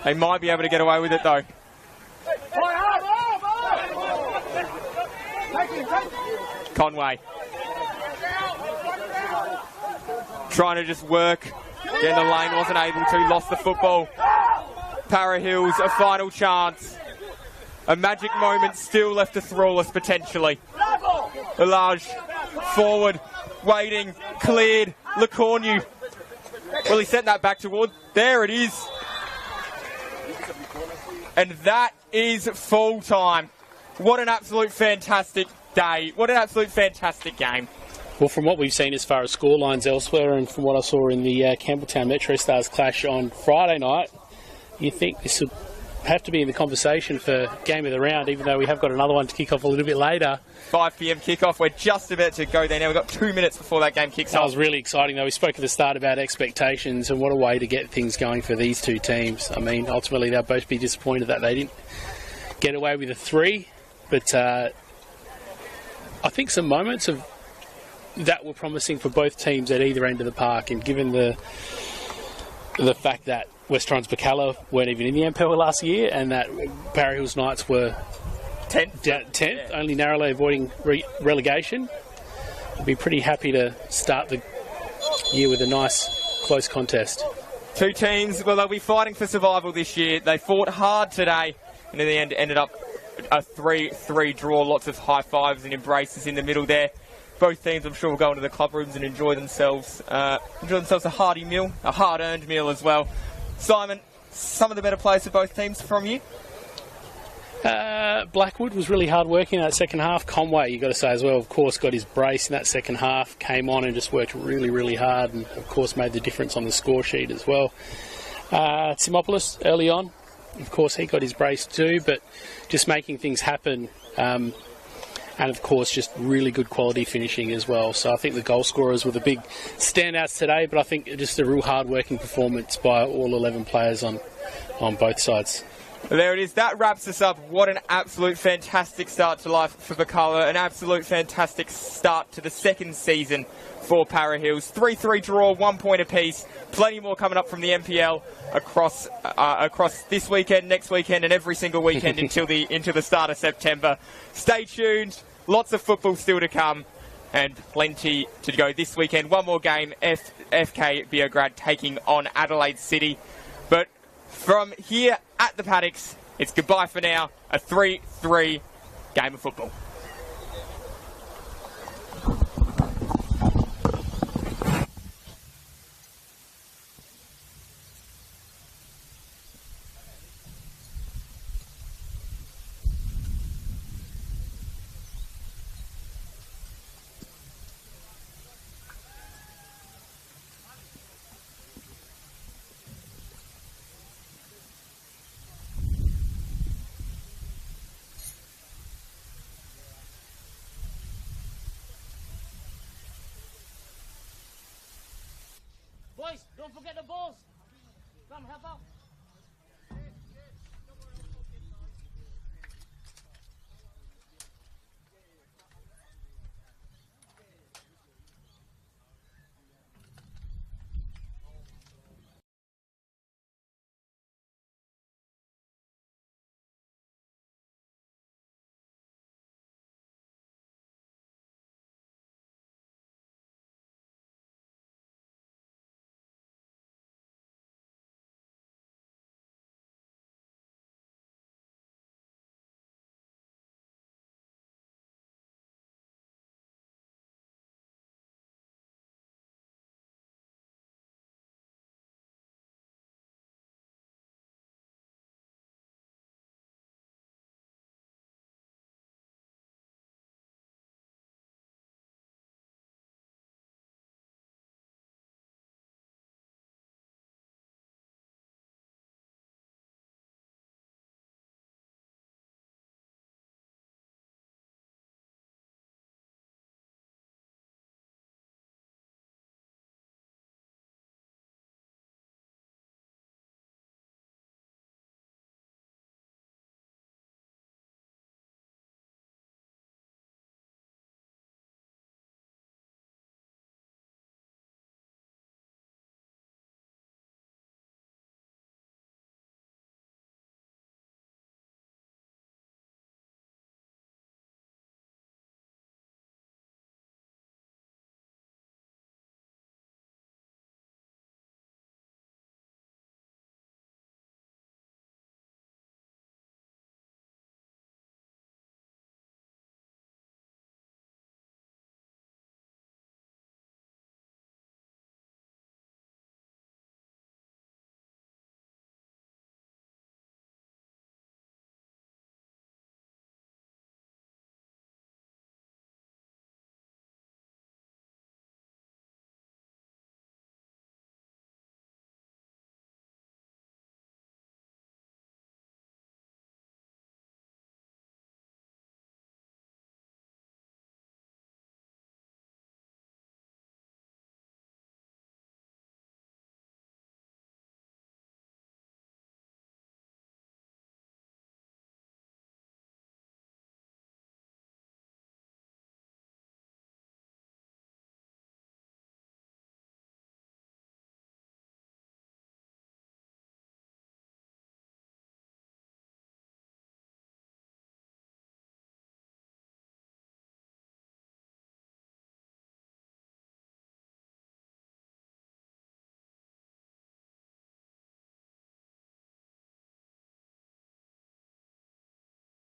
C: They might be able to get away with it, though. Conway. Trying to just work. Get in the lane. Wasn't able to. Lost the football. Parra Hills, a final chance. A magic moment still left to thrall us potentially. A large forward, waiting, cleared, Lecornu. Well, he sent that back toward. There it is. And that is full time. What an absolute fantastic day. What an absolute fantastic game.
B: Well, from what we've seen as far as scorelines elsewhere and from what I saw in the Campbelltown Metro Stars clash on Friday night, you think this would have to be in the conversation for game of the round, even though we have got another one to kick off a little bit later.
C: 5 p.m. kickoff. We're just about to go there now. We've got 2 minutes before that game kicks off.
B: That was really exciting, though. We spoke at the start about expectations, and what a way to get things going for these two teams. I mean, ultimately, they'll both be disappointed that they didn't get away with a 3, but I think some moments of that were promising for both teams at either end of the park, and given the fact that West Torrens Birkalla weren't even in the NPL last year, and that Barry Hills Knights were 10th, only narrowly avoiding relegation, I'd be pretty happy to start the year with a nice, close contest.
C: Two teams, well, they'll be fighting for survival this year. They fought hard today, and in the end ended up a 3-3 draw. Lots of high fives and embraces in the middle there. Both teams, I'm sure, will go into the club rooms and enjoy themselves a hearty meal, a hard-earned meal as well. Simon, some of the better players for both teams from you?
B: Blackwood was really hard working in that second half. Conway, you've got to say as well, of course, got his brace in that second half, came on and just worked really, really hard, and of course made the difference on the score sheet as well. Timopolis, early on, of course, he got his brace too, but just making things happen. And, of course, just really good quality finishing as well. So I think the goal scorers were the big standouts today, but I think just a real hard-working performance by all 11 players on both sides.
C: Well, there it is. That wraps us up. What an absolute fantastic start to life for Birkalla. An absolute fantastic start to the second season for Para Hills. 3-3 draw, 1 point apiece. Plenty more coming up from the NPL across this weekend, next weekend, and every single weekend into the start of September. Stay tuned. Lots of football still to come, and plenty to go this weekend. One more game, FK Beograd taking on Adelaide City. But from here at the paddocks, it's goodbye for now. A 3-3 game of football.
I: Boys, don't forget the balls. Come, help out.